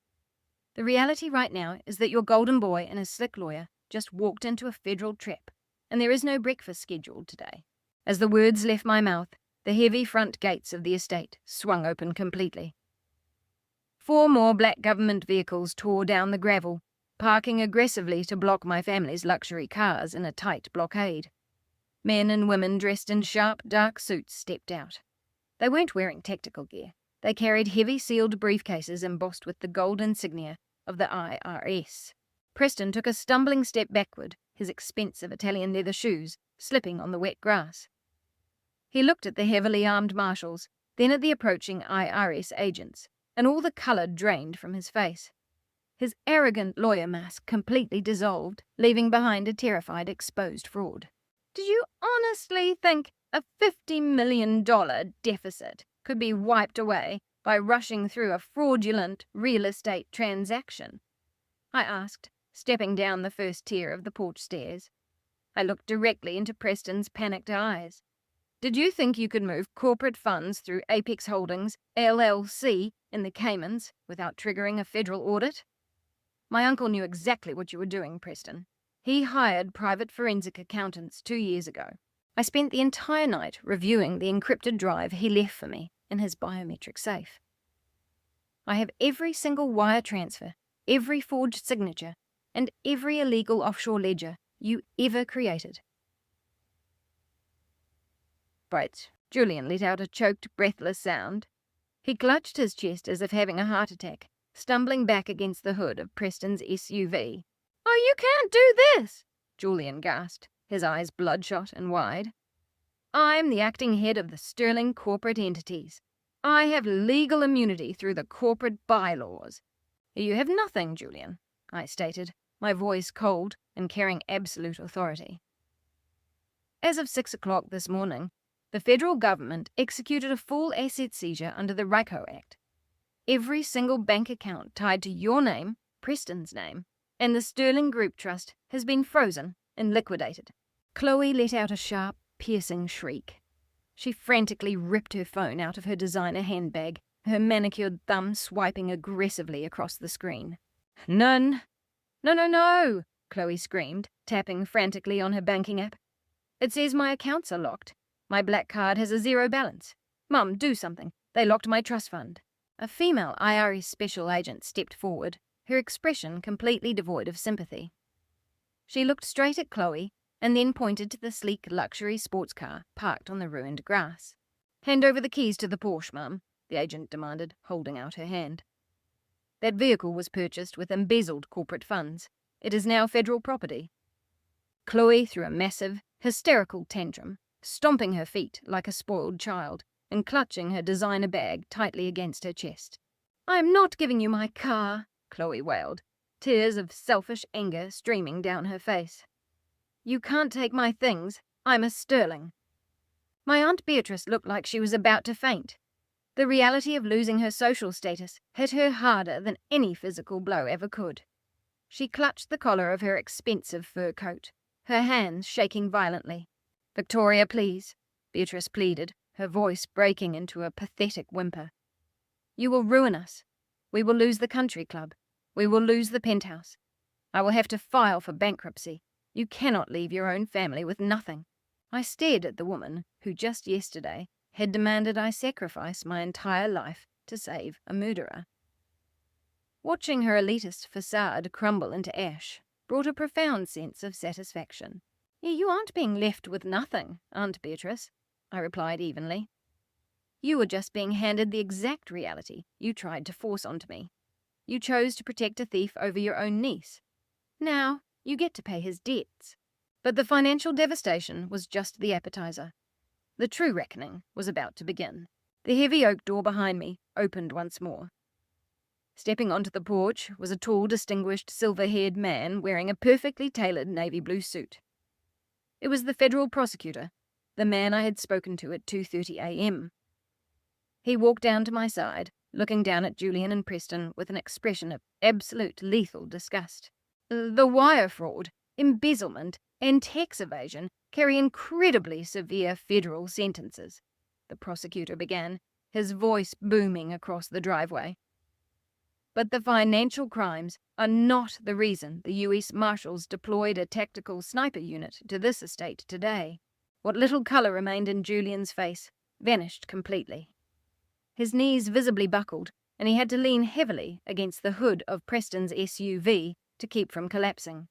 The reality right now is that your golden boy and his slick lawyer just walked into a federal trap, and there is no breakfast scheduled today. As the words left my mouth, the heavy front gates of the estate swung open completely. 4 more black government vehicles tore down the gravel, parking aggressively to block my family's luxury cars in a tight blockade. Men and women dressed in sharp, dark suits stepped out. They weren't wearing tactical gear. They carried heavy sealed briefcases embossed with the gold insignia of the IRS. Preston took a stumbling step backward, his expensive Italian leather shoes slipping on the wet grass. He looked at the heavily armed marshals, then at the approaching IRS agents, and all the colour drained from his face. His arrogant lawyer mask completely dissolved, leaving behind a terrified, exposed fraud. Did you honestly think a $50 million deficit could be wiped away by rushing through a fraudulent real estate transaction? I asked, stepping down the first tier of the porch stairs. I looked directly into Preston's panicked eyes. Did you think you could move corporate funds through Apex Holdings, LLC, in the Caymans without triggering a federal audit? My uncle knew exactly what you were doing, Preston. He hired private forensic accountants 2 years ago. I spent the entire night reviewing the encrypted drive he left for me in his biometric safe. I have every single wire transfer, every forged signature, and every illegal offshore ledger you ever created. Right. Julian let out a choked, breathless sound. He clutched his chest as if having a heart attack, stumbling back against the hood of Preston's SUV. "Oh, you can't do this!" Julian gasped, his eyes bloodshot and wide. "I'm the acting head of the Sterling corporate entities. I have legal immunity through the corporate bylaws." "You have nothing, Julian," I stated, my voice cold and carrying absolute authority. As of 6 o'clock this morning, the federal government executed a full asset seizure under the RICO Act. Every single bank account tied to your name, Preston's name, and the Sterling Group Trust has been frozen and liquidated. Chloe let out a sharp, piercing shriek. She frantically ripped her phone out of her designer handbag, her manicured thumb swiping aggressively across the screen. "None. No, Chloe screamed, tapping frantically on her banking app. "It says my accounts are locked. My black card has a zero balance. Mum, do something. They locked my trust fund." A female IRS special agent stepped forward, her expression completely devoid of sympathy. She looked straight at Chloe and then pointed to the sleek luxury sports car parked on the ruined grass. "Hand over the keys to the Porsche, Mum," the agent demanded, holding out her hand. "That vehicle was purchased with embezzled corporate funds. It is now federal property." Chloe threw a massive, hysterical tantrum, stomping her feet like a spoiled child and clutching her designer bag tightly against her chest. "I am not giving you my car," Chloe wailed, tears of selfish anger streaming down her face. "You can't take my things. I'm a Sterling." My Aunt Beatrice looked like she was about to faint. The reality of losing her social status hit her harder than any physical blow ever could. She clutched the collar of her expensive fur coat, her hands shaking violently. "Victoria, please," Beatrice pleaded, her voice breaking into a pathetic whimper. "You will ruin us. We will lose the country club. We will lose the penthouse. I will have to file for bankruptcy. You cannot leave your own family with nothing." I stared at the woman who just yesterday had demanded I sacrifice my entire life to save a murderer. Watching her elitist facade crumble into ash brought a profound sense of satisfaction. "You aren't being left with nothing, Aunt Beatrice," I replied evenly. "You were just being handed the exact reality you tried to force onto me. You chose to protect a thief over your own niece. Now you get to pay his debts." But the financial devastation was just the appetizer. The true reckoning was about to begin. The heavy oak door behind me opened once more. Stepping onto the porch was a tall, distinguished, silver-haired man wearing a perfectly tailored navy blue suit. It was the federal prosecutor, the man I had spoken to at 2:30 a.m. He walked down to my side, looking down at Julian and Preston with an expression of absolute lethal disgust. The wire fraud, embezzlement, and tax evasion carry incredibly severe federal sentences, the prosecutor began, his voice booming across the driveway. But the financial crimes are not the reason the US Marshals deployed a tactical sniper unit to this estate today. What little colour remained in Julian's face vanished completely. His knees visibly buckled, and he had to lean heavily against the hood of Preston's SUV to keep from collapsing.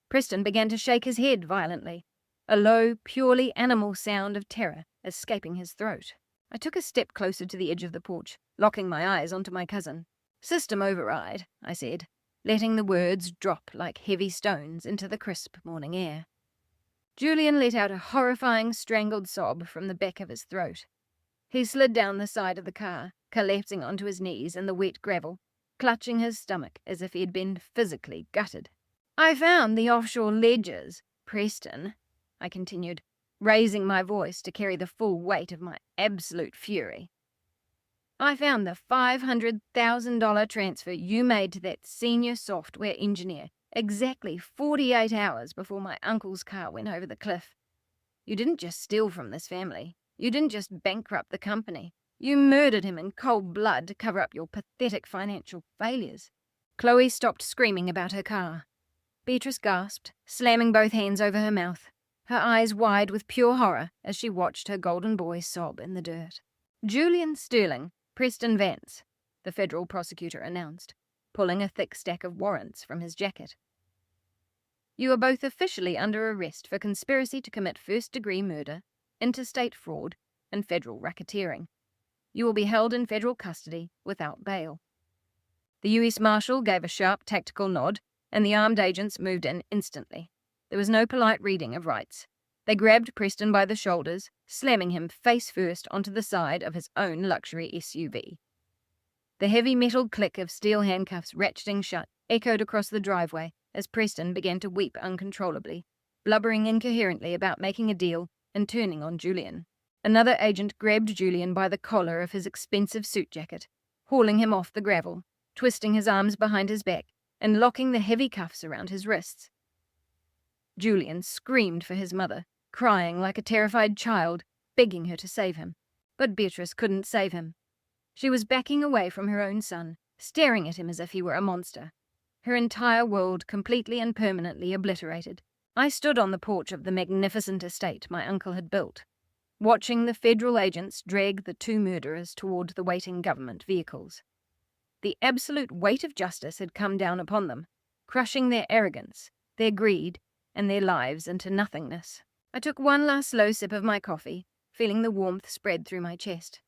Preston began to shake his head violently, a low, purely animal sound of terror escaping his throat. I took a step closer to the edge of the porch, locking my eyes onto my cousin. "System override," I said, letting the words drop like heavy stones into the crisp morning air. Julian let out a horrifying strangled sob from the back of his throat. He slid down the side of the car, collapsing onto his knees in the wet gravel, clutching his stomach as if he had been physically gutted. "I found the offshore ledgers, Preston," I continued, raising my voice to carry the full weight of my absolute fury. "I found the $500,000 transfer you made to that senior software engineer exactly 48 hours before my uncle's car went over the cliff. You didn't just steal from this family. You didn't just bankrupt the company. You murdered him in cold blood to cover up your pathetic financial failures." Chloe stopped screaming about her car. Beatrice gasped, slamming both hands over her mouth, her eyes wide with pure horror as she watched her golden boy sob in the dirt. "Julian Sterling, Preston Vance," the federal prosecutor announced, pulling a thick stack of warrants from his jacket. "You are both officially under arrest for conspiracy to commit first-degree murder, interstate fraud, and federal racketeering. You will be held in federal custody without bail." The US Marshal gave a sharp tactical nod, and the armed agents moved in instantly. There was no polite reading of rights. They grabbed Preston by the shoulders, slamming him face first onto the side of his own luxury SUV. The heavy metal click of steel handcuffs ratcheting shut echoed across the driveway as Preston began to weep uncontrollably, blubbering incoherently about making a deal and turning on Julian. Another agent grabbed Julian by the collar of his expensive suit jacket, hauling him off the gravel, twisting his arms behind his back, and locking the heavy cuffs around his wrists. Julian screamed for his mother, crying like a terrified child, begging her to save him. But Beatrice couldn't save him. She was backing away from her own son, staring at him as if he were a monster, her entire world completely and permanently obliterated. I stood on the porch of the magnificent estate my uncle had built, watching the federal agents drag the two murderers toward the waiting government vehicles. The absolute weight of justice had come down upon them, crushing their arrogance, their greed, and their lives into nothingness. I took one last slow sip of my coffee, feeling the warmth spread through my chest.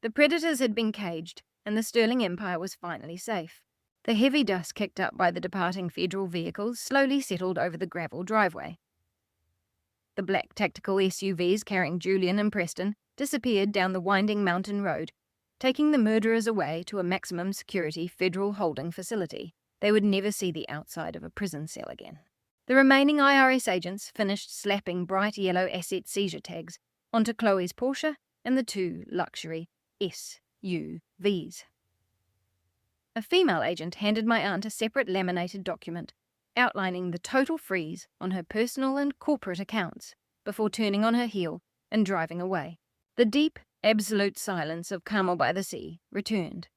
The predators had been caged, and the Sterling Empire was finally safe. The heavy dust kicked up by the departing federal vehicles slowly settled over the gravel driveway. The black tactical SUVs carrying Julian and Preston disappeared down the winding mountain road, taking the murderers away to a maximum security federal holding facility. They would never see the outside of a prison cell again. The remaining IRS agents finished slapping bright yellow asset seizure tags onto Chloe's Porsche and the two luxury SUVs. A female agent handed my aunt a separate laminated document outlining the total freeze on her personal and corporate accounts before turning on her heel and driving away. The deep, absolute silence of Carmel by the Sea returned.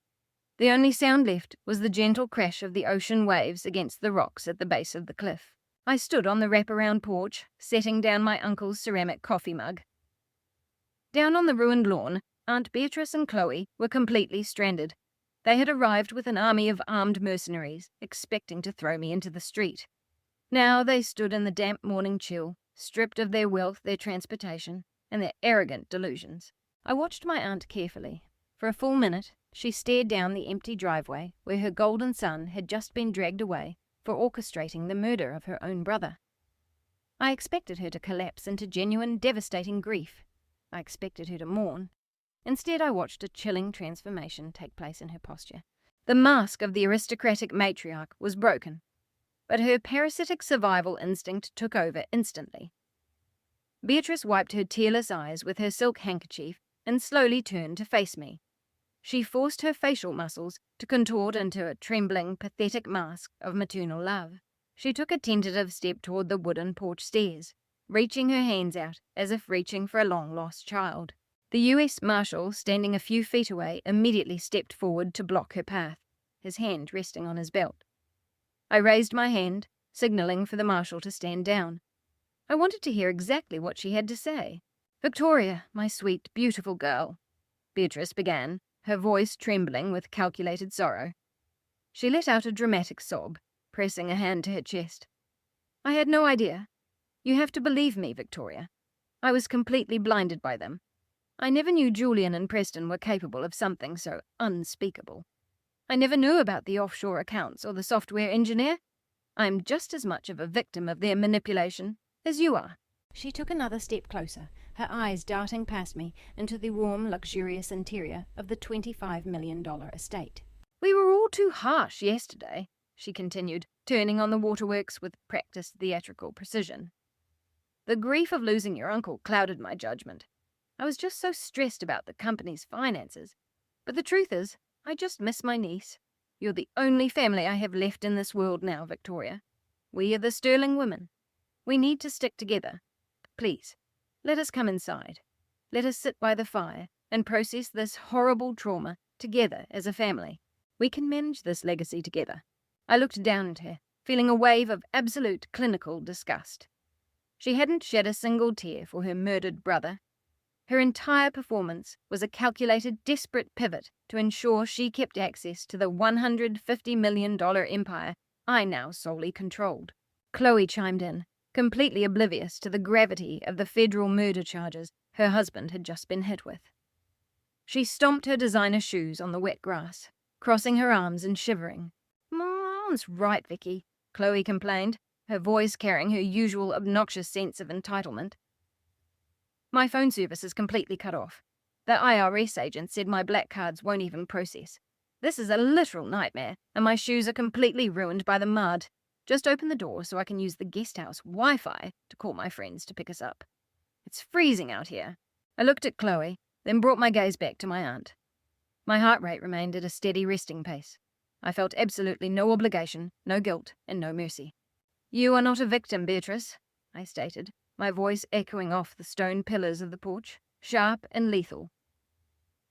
The only sound left was the gentle crash of the ocean waves against the rocks at the base of the cliff. I stood on the wraparound porch, setting down my uncle's ceramic coffee mug. Down on the ruined lawn, Aunt Beatrice and Chloe were completely stranded. They had arrived with an army of armed mercenaries, expecting to throw me into the street. Now they stood in the damp morning chill, stripped of their wealth, their transportation, and their arrogant delusions. I watched my aunt carefully. For a full minute, she stared down the empty driveway where her golden son had just been dragged away for orchestrating the murder of her own brother. I expected her to collapse into genuine, devastating grief. I expected her to mourn. Instead, I watched a chilling transformation take place in her posture. The mask of the aristocratic matriarch was broken, but her parasitic survival instinct took over instantly. Beatrice wiped her tearless eyes with her silk handkerchief and slowly turned to face me. She forced her facial muscles to contort into a trembling, pathetic mask of maternal love. She took a tentative step toward the wooden porch stairs, reaching her hands out as if reaching for a long-lost child. The U.S. Marshal, standing a few feet away, immediately stepped forward to block her path, his hand resting on his belt. I raised my hand, signaling for the Marshal to stand down. I wanted to hear exactly what she had to say. "Victoria, my sweet, beautiful girl," Beatrice began, her voice trembling with calculated sorrow. She let out a dramatic sob, pressing a hand to her chest. "I had no idea. You have to believe me, Victoria. I was completely blinded by them. I never knew Julian and Preston were capable of something so unspeakable. I never knew about the offshore accounts or the software engineer. I'm just as much of a victim of their manipulation as you are." She took another step closer, her eyes darting past me into the warm, luxurious interior of the $25 million estate. "We were all too harsh yesterday," she continued, turning on the waterworks with practiced theatrical precision. "The grief of losing your uncle clouded my judgment. I was just so stressed about the company's finances. But the truth is, I just miss my niece. You're the only family I have left in this world now, Victoria. We are the Sterling women. We need to stick together. Please, let us come inside. Let us sit by the fire and process this horrible trauma together as a family. We can manage this legacy together." I looked down at her, feeling a wave of absolute clinical disgust. She hadn't shed a single tear for her murdered brother. Her entire performance was a calculated, desperate pivot to ensure she kept access to the $150 million empire I now solely controlled. Chloe chimed in, completely oblivious to the gravity of the federal murder charges her husband had just been hit with. She stomped her designer shoes on the wet grass, crossing her arms and shivering. "Mom's right, Vicky," Chloe complained, her voice carrying her usual obnoxious sense of entitlement. "My phone service is completely cut off. The IRS agent said my black cards won't even process. This is a literal nightmare, and my shoes are completely ruined by the mud. Just open the door so I can use the guest house Wi-Fi to call my friends to pick us up. It's freezing out here." I looked at Chloe, then brought my gaze back to my aunt. My heart rate remained at a steady resting pace. I felt absolutely no obligation, no guilt, and no mercy. "You are not a victim, Beatrice," I stated, my voice echoing off the stone pillars of the porch, sharp and lethal.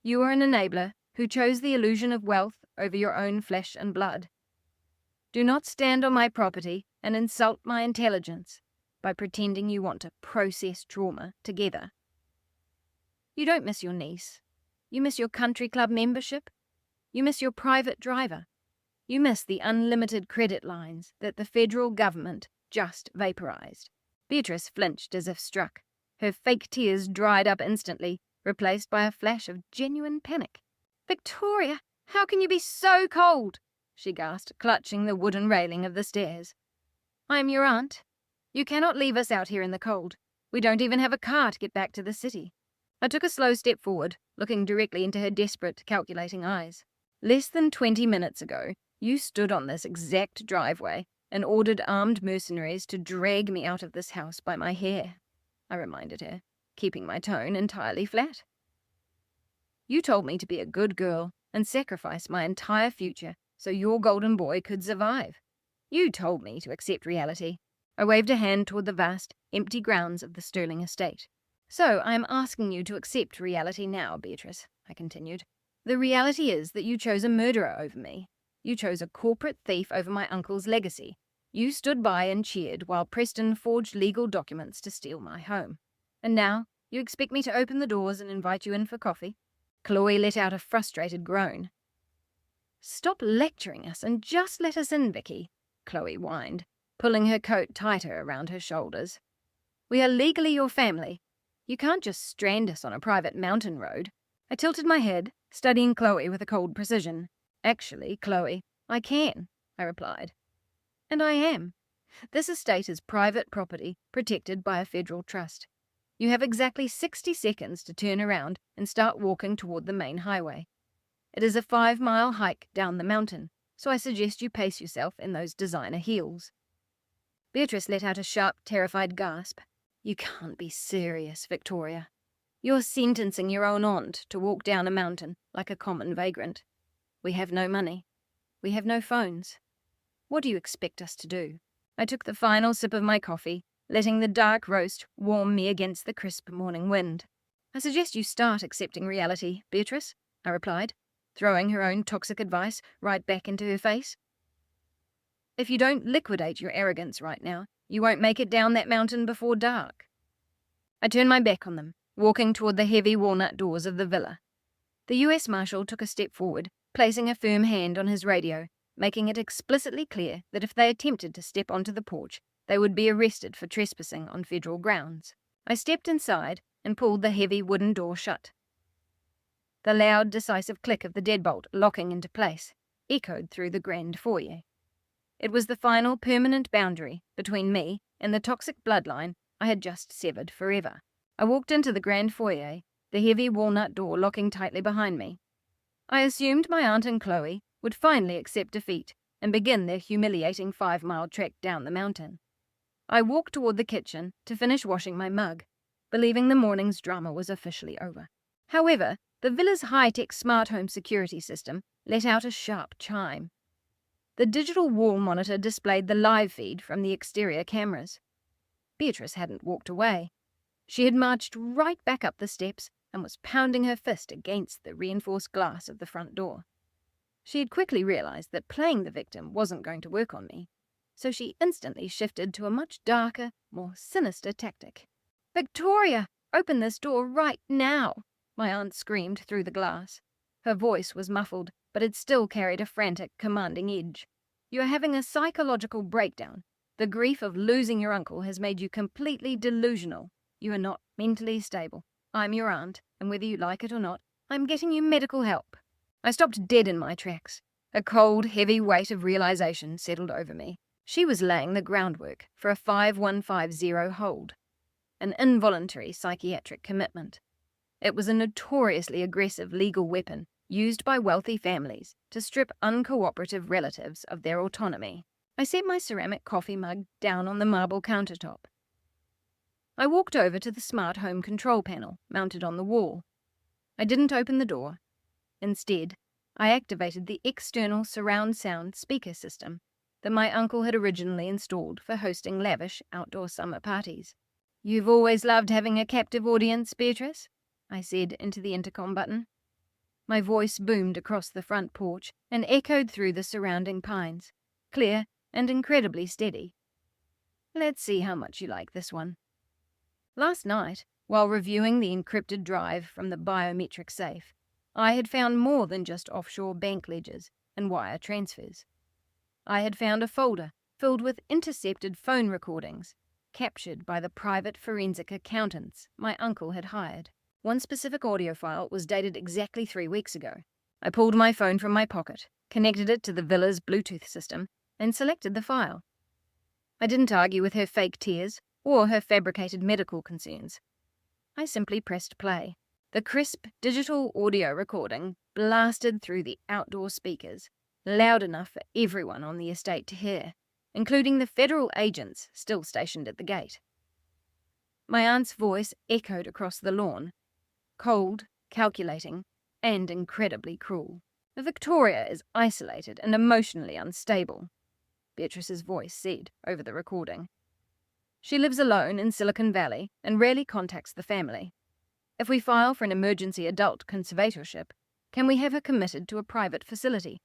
"You are an enabler who chose the illusion of wealth over your own flesh and blood. Do not stand on my property and insult my intelligence by pretending you want to process trauma together. You don't miss your niece. You miss your country club membership. You miss your private driver. You miss the unlimited credit lines that the federal government just vaporized." Beatrice flinched as if struck. Her fake tears dried up instantly, replaced by a flash of genuine panic. "Victoria, how can you be so cold?" she gasped, clutching the wooden railing of the stairs. "I am your aunt. You cannot leave us out here in the cold. We don't even have a car to get back to the city." I took a slow step forward, looking directly into her desperate, calculating eyes. "Less than 20 minutes ago, you stood on this exact driveway and ordered armed mercenaries to drag me out of this house by my hair," I reminded her, keeping my tone entirely flat. "You told me to be a good girl and sacrifice my entire future so your golden boy could survive. You told me to accept reality." I waved a hand toward the vast, empty grounds of the Sterling estate. "So I am asking you to accept reality now, Beatrice," I continued. "The reality is that you chose a murderer over me. You chose a corporate thief over my uncle's legacy. You stood by and cheered while Preston forged legal documents to steal my home. And now you expect me to open the doors and invite you in for coffee?" Chloe let out a frustrated groan. "Stop lecturing us and just let us in, Vicky," Chloe whined, pulling her coat tighter around her shoulders. "We are legally your family. You can't just strand us on a private mountain road." I tilted my head, studying Chloe with a cold precision. "Actually, Chloe, I can," I replied. "And I am. This estate is private property protected by a federal trust. You have exactly 60 seconds to turn around and start walking toward the main highway. It is a 5-mile hike down the mountain, so I suggest you pace yourself in those designer heels." Beatrice let out a sharp, terrified gasp. "You can't be serious, Victoria. You're sentencing your own aunt to walk down a mountain like a common vagrant. We have no money. We have no phones. What do you expect us to do?" I took the final sip of my coffee, letting the dark roast warm me against the crisp morning wind. "I suggest you start accepting reality, Beatrice," I replied, throwing her own toxic advice right back into her face. "If you don't liquidate your arrogance right now, you won't make it down that mountain before dark." I turned my back on them, walking toward the heavy walnut doors of the villa. The U.S. Marshal took a step forward, placing a firm hand on his radio, making it explicitly clear that if they attempted to step onto the porch, they would be arrested for trespassing on federal grounds. I stepped inside and pulled the heavy wooden door shut. The loud, decisive click of the deadbolt locking into place echoed through the grand foyer. It was the final permanent boundary between me and the toxic bloodline I had just severed forever. I walked into the grand foyer, the heavy walnut door locking tightly behind me. I assumed my aunt and Chloe would finally accept defeat and begin their humiliating 5-mile trek down the mountain. I walked toward the kitchen to finish washing my mug, believing the morning's drama was officially over. However, the villa's high-tech smart home security system let out a sharp chime. The digital wall monitor displayed the live feed from the exterior cameras. Beatrice hadn't walked away. She had marched right back up the steps and was pounding her fist against the reinforced glass of the front door. She had quickly realized that playing the victim wasn't going to work on me, so she instantly shifted to a much darker, more sinister tactic. "Victoria, open this door right now!" my aunt screamed through the glass. Her voice was muffled, but it still carried a frantic, commanding edge. "You are having a psychological breakdown. The grief of losing your uncle has made you completely delusional. You are not mentally stable. I'm your aunt, and whether you like it or not, I'm getting you medical help." I stopped dead in my tracks. A cold, heavy weight of realization settled over me. She was laying the groundwork for a 5150 hold, an involuntary psychiatric commitment. It was a notoriously aggressive legal weapon used by wealthy families to strip uncooperative relatives of their autonomy. I set my ceramic coffee mug down on the marble countertop. I walked over to the smart home control panel mounted on the wall. I didn't open the door. Instead, I activated the external surround sound speaker system that my uncle had originally installed for hosting lavish outdoor summer parties. "You've always loved having a captive audience, Beatrice," I said into the intercom button. My voice boomed across the front porch and echoed through the surrounding pines, clear and incredibly steady. "Let's see how much you like this one." Last night, while reviewing the encrypted drive from the biometric safe, I had found more than just offshore bank ledgers and wire transfers. I had found a folder filled with intercepted phone recordings, captured by the private forensic accountants my uncle had hired. One specific audio file was dated exactly 3 weeks ago. I pulled my phone from my pocket, connected it to the villa's Bluetooth system, and selected the file. I didn't argue with her fake tears or her fabricated medical concerns. I simply pressed play. The crisp digital audio recording blasted through the outdoor speakers, loud enough for everyone on the estate to hear, including the federal agents still stationed at the gate. My aunt's voice echoed across the lawn, cold, calculating, and incredibly cruel. "Victoria is isolated and emotionally unstable," Beatrice's voice said over the recording. "She lives alone in Silicon Valley and rarely contacts the family. If we file for an emergency adult conservatorship, can we have her committed to a private facility?"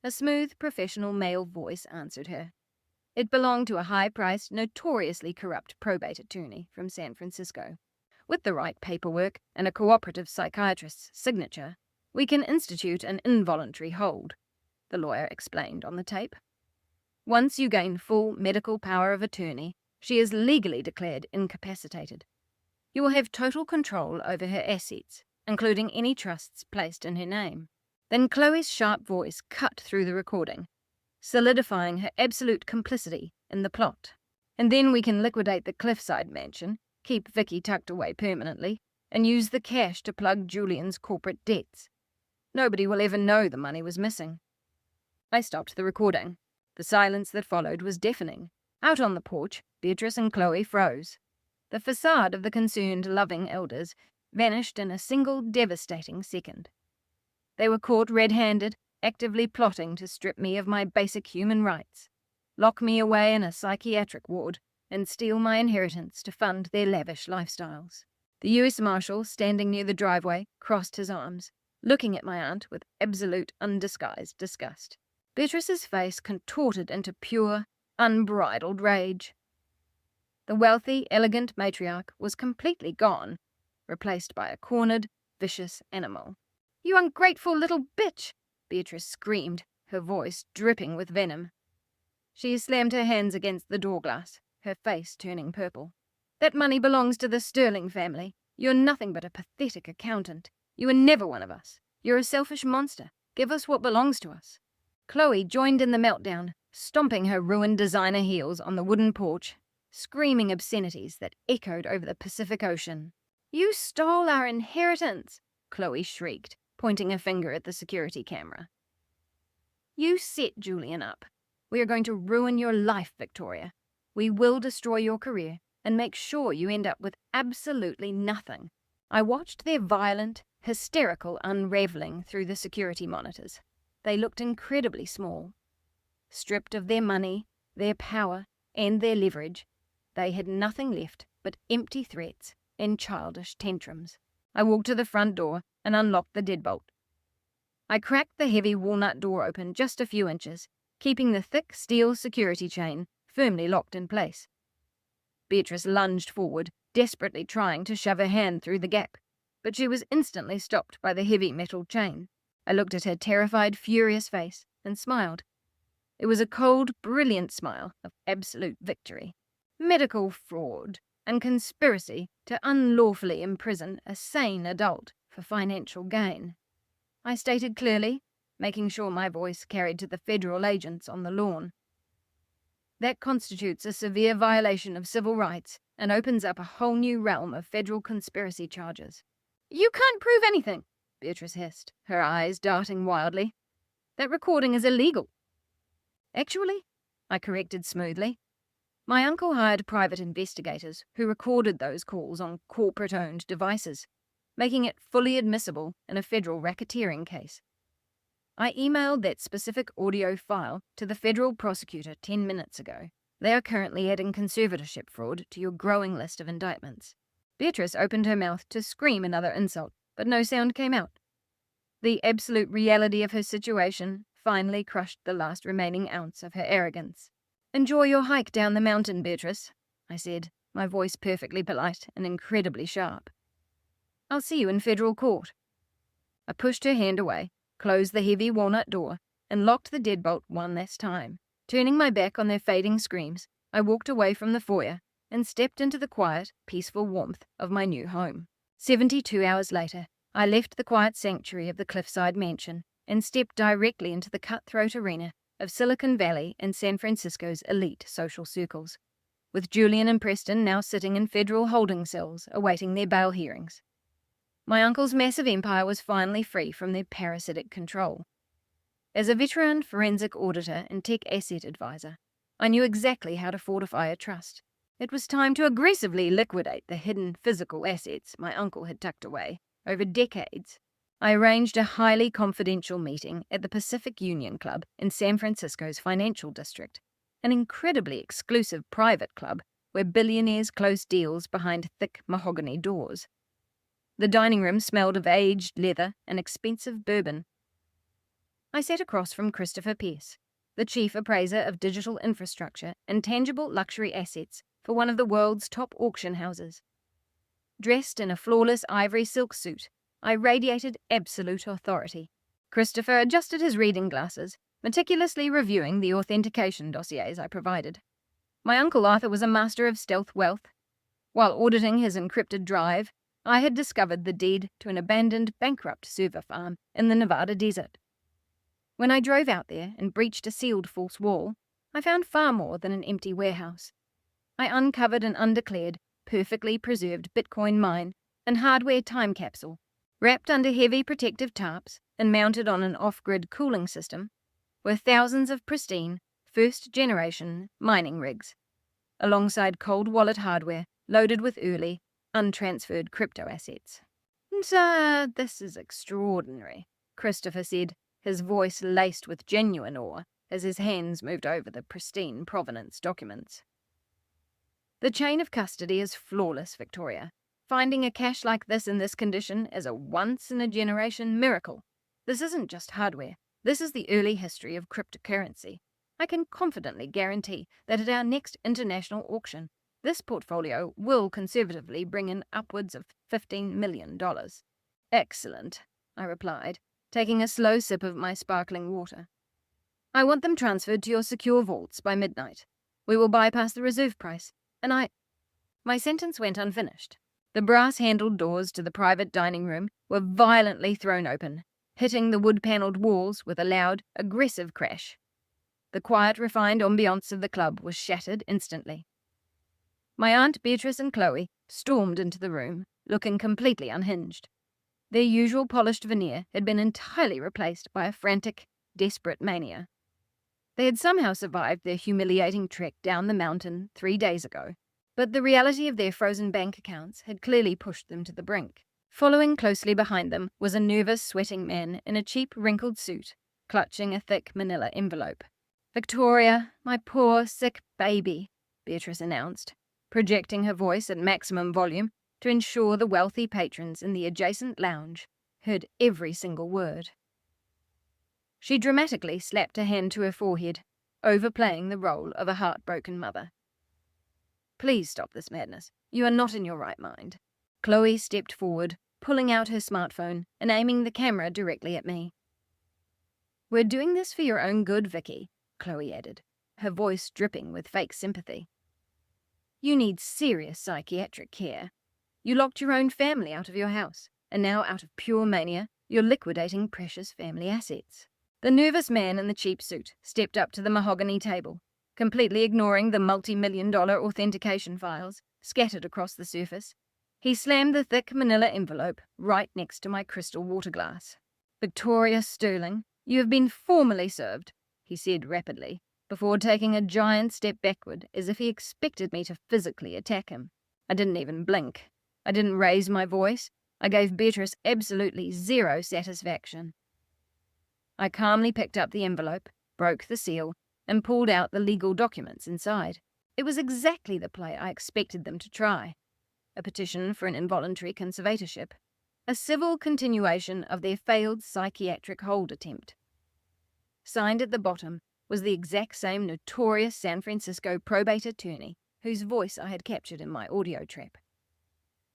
A smooth, professional male voice answered her. It belonged to a high-priced, notoriously corrupt probate attorney from San Francisco. "With the right paperwork and a cooperative psychiatrist's signature, we can institute an involuntary hold," the lawyer explained on the tape. "Once you gain full medical power of attorney, she is legally declared incapacitated. You will have total control over her assets, including any trusts placed in her name." Then Chloe's sharp voice cut through the recording, solidifying her absolute complicity in the plot. "And then we can liquidate the cliffside mansion keep Vicky tucked away permanently, and use the cash to plug Julian's corporate debts. Nobody will ever know the money was missing. I stopped the recording. The silence that followed was deafening. Out on the porch, Beatrice and Chloe froze. The facade of the concerned, loving elders vanished in a single devastating second. They were caught red-handed, actively plotting to strip me of my basic human rights, lock me away in a psychiatric ward, and steal my inheritance to fund their lavish lifestyles. The US Marshal, standing near the driveway, crossed his arms, looking at my aunt with absolute undisguised disgust. Beatrice's face contorted into pure, unbridled rage. The wealthy, elegant matriarch was completely gone, replaced by a cornered, vicious animal. "You ungrateful little bitch!" Beatrice screamed, her voice dripping with venom. She slammed her hands against the door glass, her face turning purple. "That money belongs to the Sterling family. You're nothing but a pathetic accountant. You were never one of us. You're a selfish monster. Give us what belongs to us." Chloe joined in the meltdown, stomping her ruined designer heels on the wooden porch, screaming obscenities that echoed over the Pacific Ocean. "You stole our inheritance!" Chloe shrieked, pointing a finger at the security camera. "You set Julian up. We are going to ruin your life, Victoria. We will destroy your career and make sure you end up with absolutely nothing." I watched their violent, hysterical unraveling through the security monitors. They looked incredibly small. Stripped of their money, their power, and their leverage, they had nothing left but empty threats and childish tantrums. I walked to the front door and unlocked the deadbolt. I cracked the heavy walnut door open just a few inches, keeping the thick steel security chain firmly locked in place. Beatrice lunged forward, desperately trying to shove her hand through the gap, but she was instantly stopped by the heavy metal chain. I looked at her terrified, furious face and smiled. It was a cold, brilliant smile of absolute victory. Medical fraud and conspiracy to unlawfully imprison a sane adult for financial gain. I stated clearly, making sure my voice carried to the federal agents on the lawn. That constitutes a severe violation of civil rights and opens up a whole new realm of federal conspiracy charges. "You can't prove anything," Beatrice hissed, her eyes darting wildly. "That recording is illegal." "Actually," I corrected smoothly, "my uncle hired private investigators who recorded those calls on corporate-owned devices, making it fully admissible in a federal racketeering case. I emailed that specific audio file to the federal prosecutor 10 minutes ago. They are currently adding conservatorship fraud to your growing list of indictments." Beatrice opened her mouth to scream another insult, but no sound came out. The absolute reality of her situation finally crushed the last remaining ounce of her arrogance. "Enjoy your hike down the mountain, Beatrice," I said, my voice perfectly polite and incredibly sharp. "I'll see you in federal court." I pushed her hand away, closed the heavy walnut door, and locked the deadbolt one last time. Turning my back on their fading screams, I walked away from the foyer and stepped into the quiet, peaceful warmth of my new home. 72 hours later, I left the quiet sanctuary of the cliffside mansion and stepped directly into the cutthroat arena of Silicon Valley and San Francisco's elite social circles, with Julian and Preston now sitting in federal holding cells awaiting their bail hearings. My uncle's massive empire was finally free from their parasitic control. As a veteran forensic auditor and tech asset advisor, I knew exactly how to fortify a trust. It was time to aggressively liquidate the hidden physical assets my uncle had tucked away over decades. I arranged a highly confidential meeting at the Pacific Union Club in San Francisco's financial district, an incredibly exclusive private club where billionaires closed deals behind thick mahogany doors. The dining room smelled of aged leather and expensive bourbon. I sat across from Christopher Pierce, the chief appraiser of digital infrastructure and tangible luxury assets for one of the world's top auction houses. Dressed in a flawless ivory silk suit, I radiated absolute authority. Christopher adjusted his reading glasses, meticulously reviewing the authentication dossiers I provided. My Uncle Arthur was a master of stealth wealth. While auditing his encrypted drive, I had discovered the deed to an abandoned, bankrupt server farm in the Nevada desert. When I drove out there and breached a sealed false wall, I found far more than an empty warehouse. I uncovered and undeclared perfectly preserved Bitcoin mine and hardware time capsule, wrapped under heavy protective tarps and mounted on an off-grid cooling system, were thousands of pristine, first-generation mining rigs, alongside cold wallet hardware loaded with early, untransferred crypto assets. "Sir, this is extraordinary," Christopher said, his voice laced with genuine awe as his hands moved over the pristine provenance documents. "The chain of custody is flawless, Victoria. Finding a cache like this in this condition is a once-in-a-generation miracle. This isn't just hardware. This is the early history of cryptocurrency. I can confidently guarantee that at our next international auction, this portfolio will conservatively bring in upwards of $15 million. "Excellent," I replied, taking a slow sip of my sparkling water. "I want them transferred to your secure vaults by midnight. We will bypass the reserve price, and My sentence went unfinished. The brass-handled doors to the private dining room were violently thrown open, hitting the wood-panelled walls with a loud, aggressive crash. The quiet, refined ambiance of the club was shattered instantly. My Aunt Beatrice and Chloe stormed into the room, looking completely unhinged. Their usual polished veneer had been entirely replaced by a frantic, desperate mania. They had somehow survived their humiliating trek down the mountain 3 days ago, but the reality of their frozen bank accounts had clearly pushed them to the brink. Following closely behind them was a nervous, sweating man in a cheap, wrinkled suit, clutching a thick manila envelope. "Victoria, my poor, sick baby," Beatrice announced, projecting her voice at maximum volume to ensure the wealthy patrons in the adjacent lounge heard every single word. She dramatically slapped a hand to her forehead, overplaying the role of a heartbroken mother. "Please stop this madness. You are not in your right mind." Chloe stepped forward, pulling out her smartphone and aiming the camera directly at me. "We're doing this for your own good, Vicky," Chloe added, her voice dripping with fake sympathy. "You need serious psychiatric care. You locked your own family out of your house, and now out of pure mania, you're liquidating precious family assets." The nervous man in the cheap suit stepped up to the mahogany table, completely ignoring the multi-million-dollar authentication files scattered across the surface. He slammed the thick manila envelope right next to my crystal water glass. "Victoria Sterling, you have been formally served," he said rapidly, before taking a giant step backward as if he expected me to physically attack him. I didn't even blink. I didn't raise my voice. I gave Beatrice absolutely zero satisfaction. I calmly picked up the envelope, broke the seal, and pulled out the legal documents inside. It was exactly the play I expected them to try. A petition for an involuntary conservatorship. A civil continuation of their failed psychiatric hold attempt. Signed at the bottom was the exact same notorious San Francisco probate attorney whose voice I had captured in my audio trap.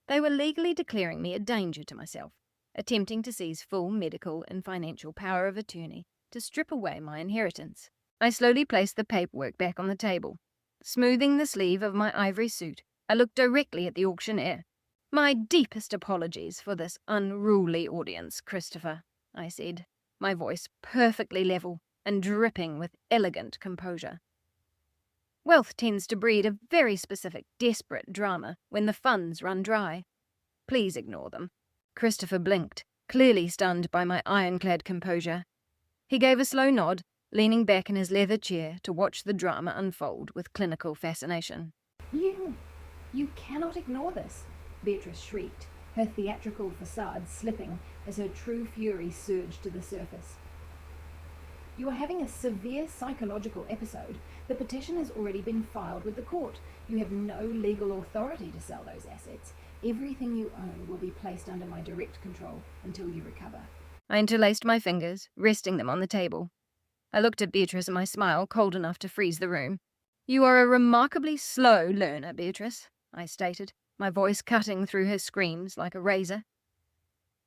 They were legally declaring me a danger to myself, attempting to seize full medical and financial power of attorney to strip away my inheritance. I slowly placed the paperwork back on the table. Smoothing the sleeve of my ivory suit, I looked directly at the auctioneer. "My deepest apologies for this unruly audience, Christopher," I said, my voice perfectly level and dripping with elegant composure. "Wealth tends to breed a very specific, desperate drama when the funds run dry. Please ignore them." Christopher blinked, clearly stunned by my ironclad composure. He gave a slow nod, leaning back in his leather chair to watch the drama unfold with clinical fascination. You cannot ignore this," Beatrice shrieked, her theatrical facade slipping as her true fury surged to the surface. "You are having a severe psychological episode. The petition has already been filed with the court. You have no legal authority to sell those assets. Everything you own will be placed under my direct control until you recover." I interlaced my fingers, resting them on the table. I looked at Beatrice and my smile cold enough to freeze the room. "You are a remarkably slow learner, Beatrice," I stated, my voice cutting through her screams like a razor.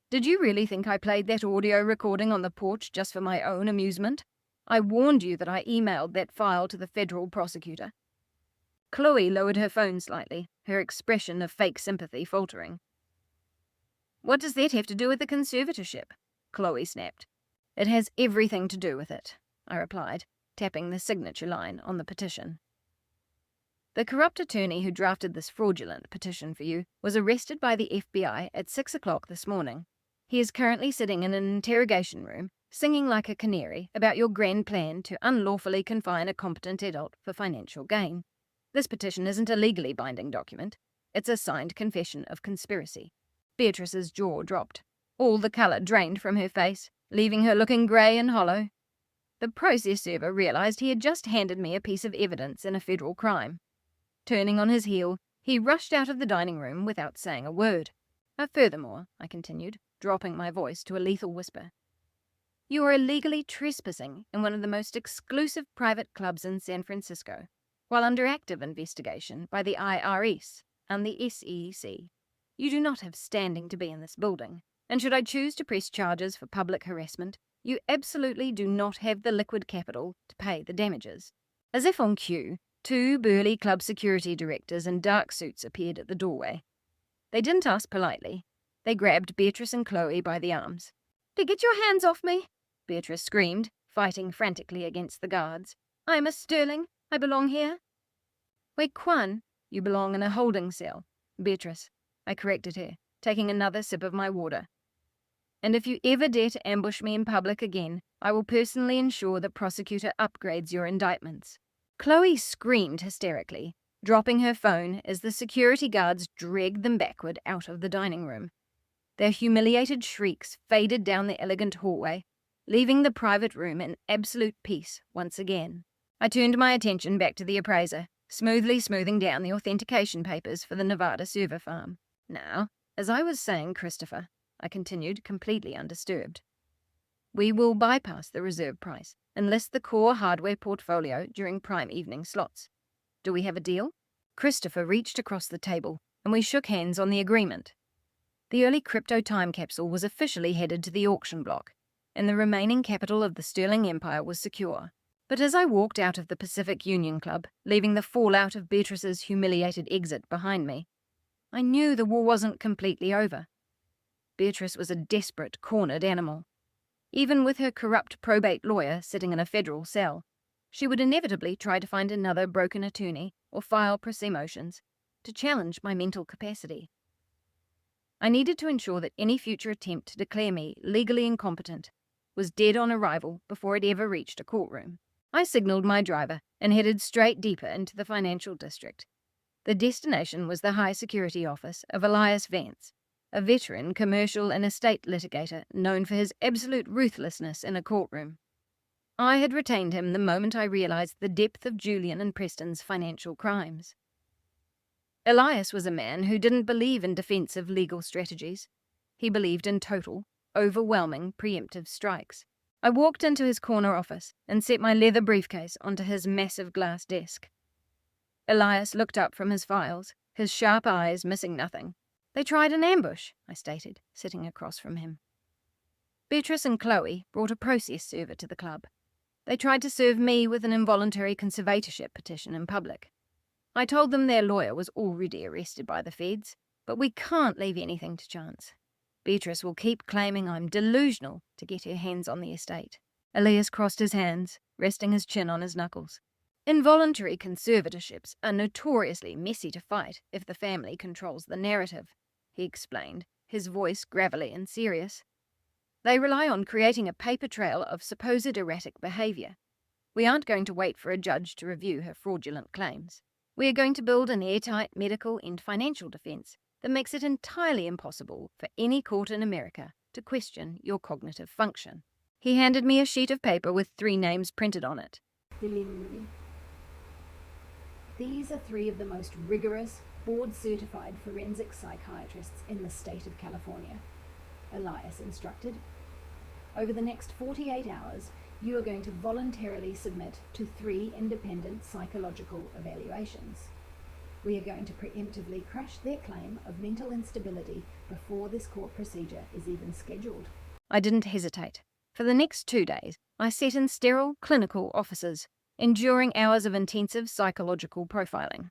"Did you really think I played that audio recording on the porch just for my own amusement? I warned you that I emailed that file to the federal prosecutor." Chloe lowered her phone slightly, her expression of fake sympathy faltering. "What does that have to do with the conservatorship?" Chloe snapped. "It has everything to do with it," I replied, tapping the signature line on the petition. The corrupt attorney who drafted this fraudulent petition for you was arrested by the FBI at 6 o'clock this morning. He is currently sitting in an interrogation room, singing like a canary about your grand plan to unlawfully confine a competent adult for financial gain. This petition isn't a legally binding document. It's a signed confession of conspiracy. Beatrice's jaw dropped. All the colour drained from her face, leaving her looking grey and hollow. The process server realised he had just handed me a piece of evidence in a federal crime. Turning on his heel, he rushed out of the dining room without saying a word. Furthermore, I continued, dropping my voice to a lethal whisper, you are illegally trespassing in one of the most exclusive private clubs in San Francisco, while under active investigation by the IRS and the SEC. You do not have standing to be in this building, and should I choose to press charges for public harassment, you absolutely do not have the liquid capital to pay the damages. As if on cue, 2 burly club security directors in dark suits appeared at the doorway. They didn't ask politely. They grabbed Beatrice and Chloe by the arms. "Get your hands off me!" Beatrice screamed, fighting frantically against the guards. "I am a Sterling. I belong here." "Wait, Kwan, you belong in a holding cell." "Beatrice," I corrected her, taking another sip of my water. "And if you ever dare to ambush me in public again, I will personally ensure the prosecutor upgrades your indictments." Chloe screamed hysterically, dropping her phone as the security guards dragged them backward out of the dining room. Their humiliated shrieks faded down the elegant hallway, leaving the private room in absolute peace once again. I turned my attention back to the appraiser, smoothly smoothing down the authentication papers for the Nevada server farm. "Now, as I was saying, Christopher," I continued, completely undisturbed, "we will bypass the reserve price and list the core hardware portfolio during prime evening slots. Do we have a deal?" Christopher reached across the table, and we shook hands on the agreement. The early crypto time capsule was officially headed to the auction block, and the remaining capital of the Sterling Empire was secure. But as I walked out of the Pacific Union Club, leaving the fallout of Beatrice's humiliated exit behind me, I knew the war wasn't completely over. Beatrice was a desperate, cornered animal. Even with her corrupt probate lawyer sitting in a federal cell, she would inevitably try to find another broken attorney or file press motions to challenge my mental capacity. I needed to ensure that any future attempt to declare me legally incompetent was dead on arrival before it ever reached a courtroom. I signaled my driver and headed straight deeper into the financial district. The destination was the high security office of Elias Vance, a veteran commercial and estate litigator known for his absolute ruthlessness in a courtroom. I had retained him the moment I realized the depth of Julian and Preston's financial crimes. Elias was a man who didn't believe in defensive legal strategies. He believed in total, overwhelming preemptive strikes. I walked into his corner office and set my leather briefcase onto his massive glass desk. Elias looked up from his files, his sharp eyes missing nothing. "They tried an ambush," I stated, sitting across from him. "Beatrice and Chloe brought a process server to the club. They tried to serve me with an involuntary conservatorship petition in public. I told them their lawyer was already arrested by the feds, but we can't leave anything to chance. Beatrice will keep claiming I'm delusional to get her hands on the estate." Elias crossed his hands, resting his chin on his knuckles. "Involuntary conservatorships are notoriously messy to fight if the family controls the narrative," he explained, his voice gravelly and serious. "They rely on creating a paper trail of supposed erratic behaviour. We aren't going to wait for a judge to review her fraudulent claims. We are going to build an airtight medical and financial defence that makes it entirely impossible for any court in America to question your cognitive function." He handed me a sheet of paper with 3 names printed on it. These are 3 of the most rigorous, board-certified forensic psychiatrists in the state of California, Elias instructed. Over the next 48 hours, you are going to voluntarily submit to 3 independent psychological evaluations. We are going to preemptively crush their claim of mental instability before this court procedure is even scheduled. I didn't hesitate. For the next 2 days, I sat in sterile clinical offices, enduring hours of intensive psychological profiling.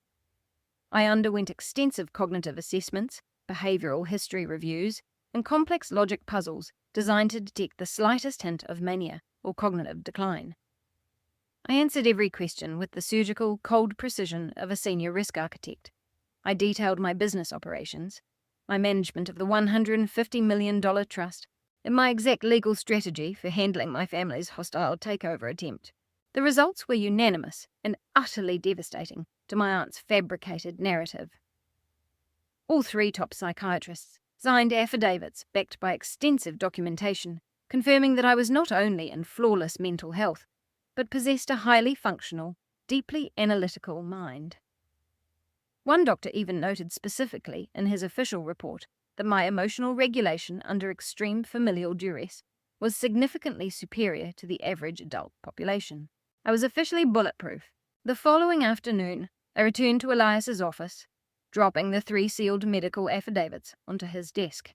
I underwent extensive cognitive assessments, behavioural history reviews, and complex logic puzzles designed to detect the slightest hint of mania or cognitive decline. I answered every question with the surgical, cold precision of a senior risk architect. I detailed my business operations, my management of the $150 million trust, and my exact legal strategy for handling my family's hostile takeover attempt. The results were unanimous and utterly devastating to my aunt's fabricated narrative. All three top psychiatrists signed affidavits backed by extensive documentation, confirming that I was not only in flawless mental health, but possessed a highly functional, deeply analytical mind. One doctor even noted specifically in his official report that my emotional regulation under extreme familial duress was significantly superior to the average adult population. I was officially bulletproof. The following afternoon, I returned to Elias's office, dropping the 3 sealed medical affidavits onto his desk.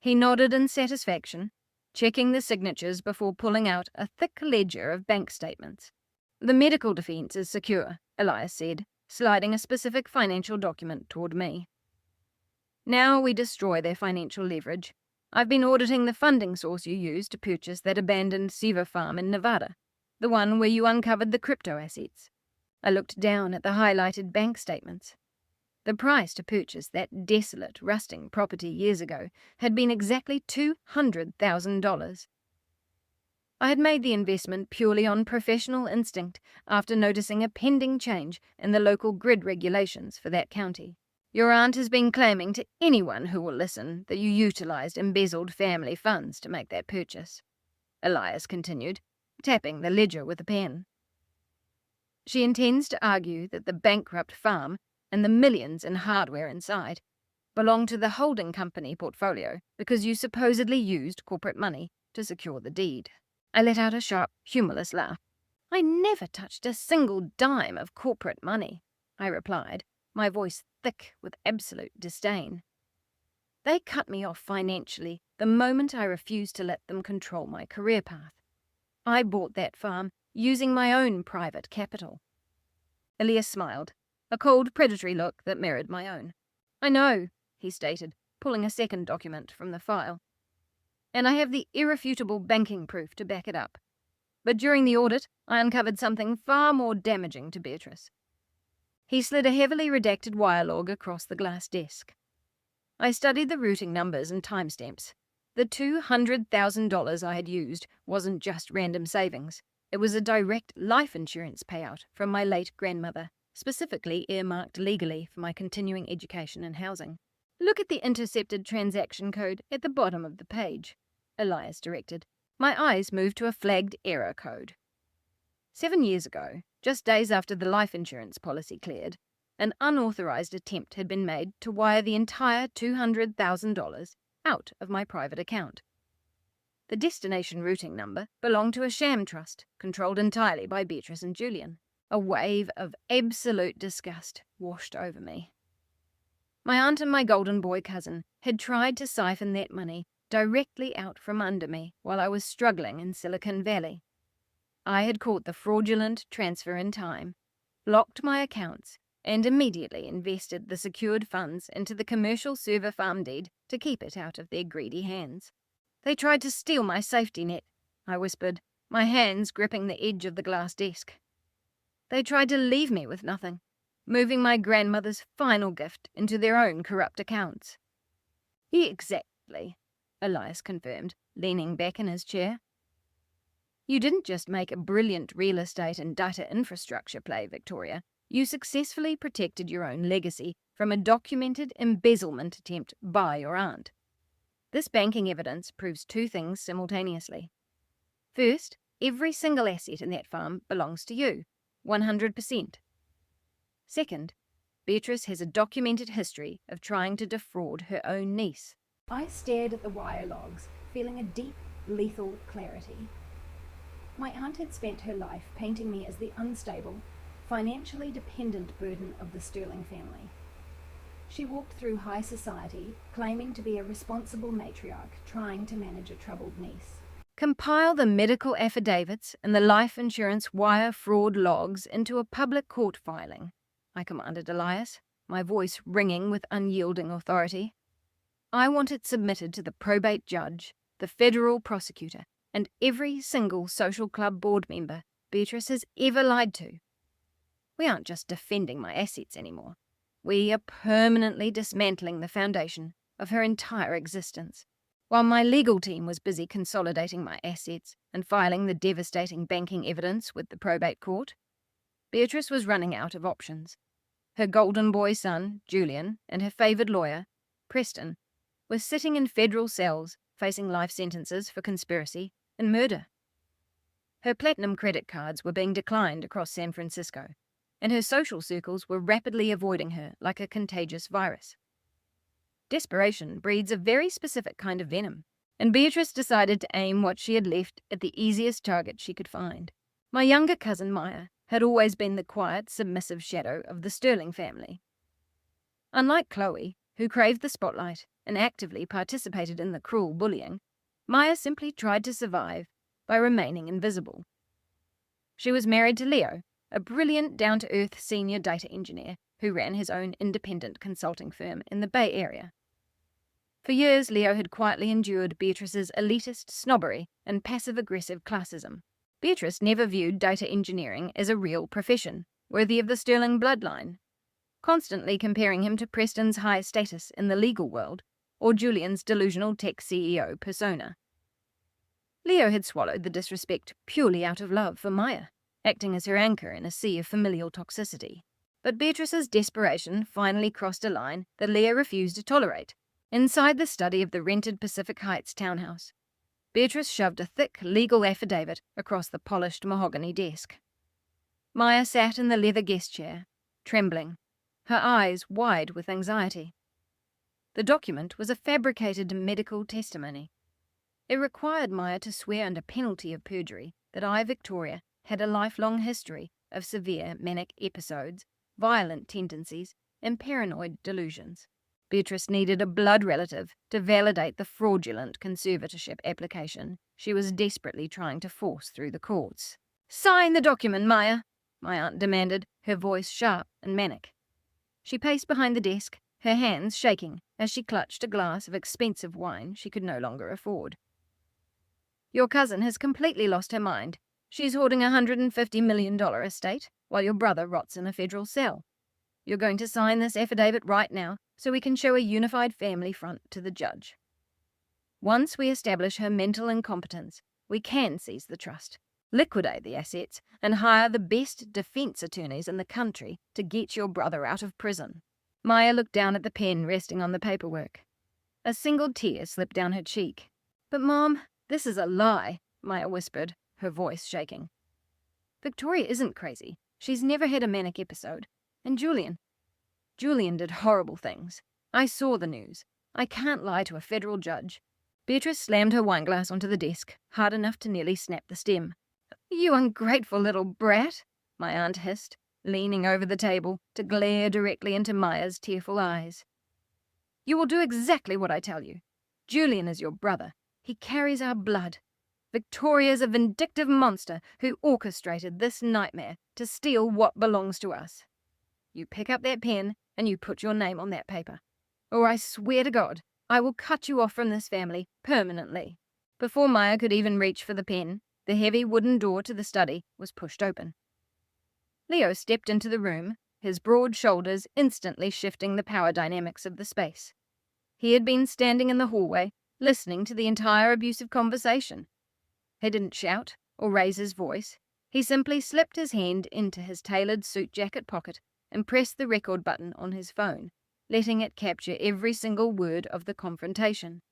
He nodded in satisfaction, checking the signatures before pulling out a thick ledger of bank statements. "The medical defense is secure," Elias said, sliding a specific financial document toward me. "Now we destroy their financial leverage. I've been auditing the funding source you used to purchase that abandoned Sever farm in Nevada, the one where you uncovered the crypto assets." I looked down at the highlighted bank statements. The price to purchase that desolate, rusting property years ago had been exactly $200,000. I had made the investment purely on professional instinct after noticing a pending change in the local grid regulations for that county. "Your aunt has been claiming to anyone who will listen that you utilized embezzled family funds to make that purchase," Elias continued, tapping the ledger with a pen. "She intends to argue that the bankrupt farm and the millions in hardware inside belong to the holding company portfolio because you supposedly used corporate money to secure the deed." I let out a sharp, humorless laugh. "I never touched a single dime of corporate money," I replied, my voice thick with absolute disdain. "They cut me off financially the moment I refused to let them control my career path. I bought that farm using my own private capital." Elias smiled, a cold, predatory look that mirrored my own. "I know," he stated, pulling a second document from the file. "And I have the irrefutable banking proof to back it up. But during the audit, I uncovered something far more damaging to Beatrice." He slid a heavily redacted wire log across the glass desk. I studied the routing numbers and timestamps. The $200,000 I had used wasn't just random savings. It was a direct life insurance payout from my late grandmother, specifically earmarked legally for my continuing education and housing. "Look at the intercepted transaction code at the bottom of the page," Elias directed. My eyes moved to a flagged error code. 7 years ago, just days after the life insurance policy cleared, an unauthorized attempt had been made to wire the entire $200,000 out of my private account. The destination routing number belonged to a sham trust controlled entirely by Beatrice and Julian. A wave of absolute disgust washed over me. My aunt and my golden boy cousin had tried to siphon that money directly out from under me while I was struggling in Silicon Valley. I had caught the fraudulent transfer in time, blocked my accounts, and immediately invested the secured funds into the commercial server farm deed to keep it out of their greedy hands. "They tried to steal my safety net," I whispered, my hands gripping the edge of the glass desk. "They tried to leave me with nothing, moving my grandmother's final gift into their own corrupt accounts." "Exactly," Elias confirmed, leaning back in his chair. "You didn't just make a brilliant real estate and data infrastructure play, Victoria. You successfully protected your own legacy from a documented embezzlement attempt by your aunt. This banking evidence proves 2 things simultaneously. First, every single asset in that farm belongs to you, 100%. Second, Beatrice has a documented history of trying to defraud her own niece." I stared at the wire logs, feeling a deep, lethal clarity. My aunt had spent her life painting me as the unstable, financially dependent burden of the Sterling family. She walked through high society, claiming to be a responsible matriarch trying to manage a troubled niece. "Compile the medical affidavits and the life insurance wire fraud logs into a public court filing," I commanded Elias, my voice ringing with unyielding authority. "I want it submitted to the probate judge, the federal prosecutor, and every single social club board member Beatrice has ever lied to. We aren't just defending my assets anymore. We are permanently dismantling the foundation of her entire existence. While my legal team was busy consolidating my assets and filing the devastating banking evidence with the probate court, Beatrice was running out of options. Her golden boy son, Julian, and her favoured lawyer, Preston, were sitting in federal cells facing life sentences for conspiracy and murder. Her platinum credit cards were being declined across San Francisco, and her social circles were rapidly avoiding her like a contagious virus. Desperation breeds a very specific kind of venom, and Beatrice decided to aim what she had left at the easiest target she could find. My younger cousin Maya had always been the quiet, submissive shadow of the Sterling family. Unlike Chloe, who craved the spotlight and actively participated in the cruel bullying, Maya simply tried to survive by remaining invisible. She was married to Leo, a brilliant, down-to-earth senior data engineer who ran his own independent consulting firm in the Bay Area. For years, Leo had quietly endured Beatrice's elitist snobbery and passive-aggressive classism. Beatrice never viewed data engineering as a real profession, worthy of the Sterling bloodline, constantly comparing him to Preston's high status in the legal world or Julian's delusional tech CEO persona. Leo had swallowed the disrespect purely out of love for Maya, acting as her anchor in a sea of familial toxicity. But Beatrice's desperation finally crossed a line that Leo refused to tolerate. Inside the study of the rented Pacific Heights townhouse, Beatrice shoved a thick legal affidavit across the polished mahogany desk. Maya sat in the leather guest chair, trembling, her eyes wide with anxiety. The document was a fabricated medical testimony. It required Maya to swear under penalty of perjury that I, Victoria, had a lifelong history of severe manic episodes, violent tendencies, and paranoid delusions. Beatrice needed a blood relative to validate the fraudulent conservatorship application she was desperately trying to force through the courts. "Sign the document, Maya," my aunt demanded, her voice sharp and manic. She paced behind the desk, her hands shaking as she clutched a glass of expensive wine she could no longer afford. "Your cousin has completely lost her mind. She's hoarding a $150 million estate while your brother rots in a federal cell. You're going to sign this affidavit right now so we can show a unified family front to the judge. Once we establish her mental incompetence, we can seize the trust, liquidate the assets, and hire the best defense attorneys in the country to get your brother out of prison." Maya looked down at the pen resting on the paperwork. A single tear slipped down her cheek. "But Mom, this is a lie," Maya whispered, her voice shaking. "Victoria isn't crazy. She's never had a manic episode. And Julian did horrible things. I saw the news. I can't lie to a federal judge." Beatrice slammed her wineglass onto the desk, hard enough to nearly snap the stem. "You ungrateful little brat," my aunt hissed, leaning over the table to glare directly into Maya's tearful eyes. "You will do exactly what I tell you. Julian is your brother. He carries our blood. Victoria's a vindictive monster who orchestrated this nightmare to steal what belongs to us. You pick up that pen and you put your name on that paper, or I swear to God, I will cut you off from this family permanently." Before Maya could even reach for the pen, the heavy wooden door to the study was pushed open. Leo stepped into the room, his broad shoulders instantly shifting the power dynamics of the space. He had been standing in the hallway, listening to the entire abusive conversation. He didn't shout or raise his voice. He simply slipped his hand into his tailored suit jacket pocket and pressed the record button on his phone, letting it capture every single word of the confrontation.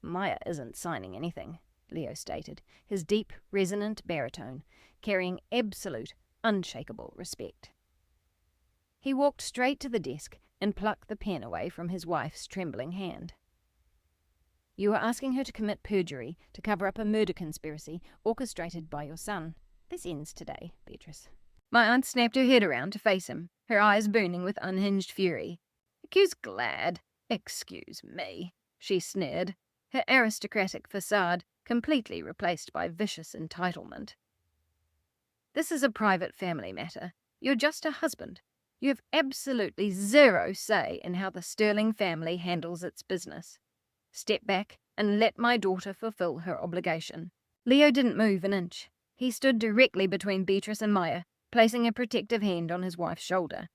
"Maya isn't signing anything," Leo stated, his deep, resonant baritone carrying absolute, unshakable respect. He walked straight to the desk and plucked the pen away from his wife's trembling hand. "You are asking her to commit perjury to cover up a murder conspiracy orchestrated by your son. This ends today, Beatrice." My aunt snapped her head around to face him, her eyes burning with unhinged fury. "Accuse Glad? Excuse me," she sneered, her aristocratic facade completely replaced by vicious entitlement. "This is a private family matter. You're just a husband. You have absolutely zero say in how the Sterling family handles its business. Step back and let my daughter fulfill her obligation." Leo didn't move an inch. He stood directly between Beatrice and Maya, placing a protective hand on his wife's shoulder.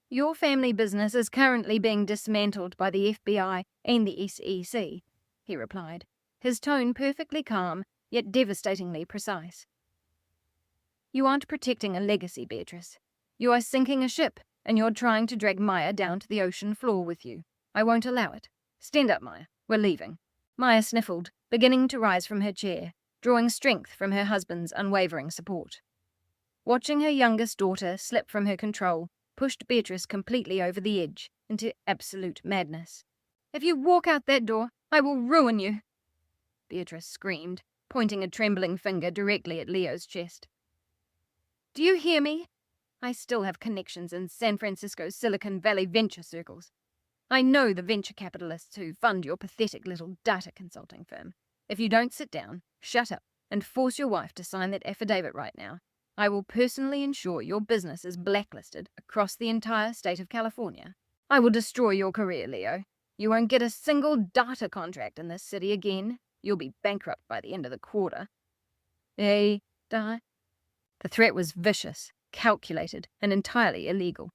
Your family business is currently being dismantled by the FBI and the SEC, he replied, his tone perfectly calm, yet devastatingly precise. You aren't protecting a legacy, Beatrice. You are sinking a ship, and you're trying to drag Maya down to the ocean floor with you. I won't allow it. Stand up, Maya. We're leaving. Maya sniffled, beginning to rise from her chair, drawing strength from her husband's unwavering support. Watching her youngest daughter slip from her control pushed Beatrice completely over the edge into absolute madness. If you walk out that door, I will ruin you, Beatrice screamed, pointing a trembling finger directly at Leo's chest. Do you hear me? I still have connections in San Francisco's Silicon Valley venture circles. I know the venture capitalists who fund your pathetic little data consulting firm. If you don't sit down, shut up, and force your wife to sign that affidavit right now, I will personally ensure your business is blacklisted across the entire state of California. I will destroy your career, Leo. You won't get a single data contract in this city again. You'll be bankrupt by the end of the quarter. Die. The threat was vicious, calculated, and entirely illegal.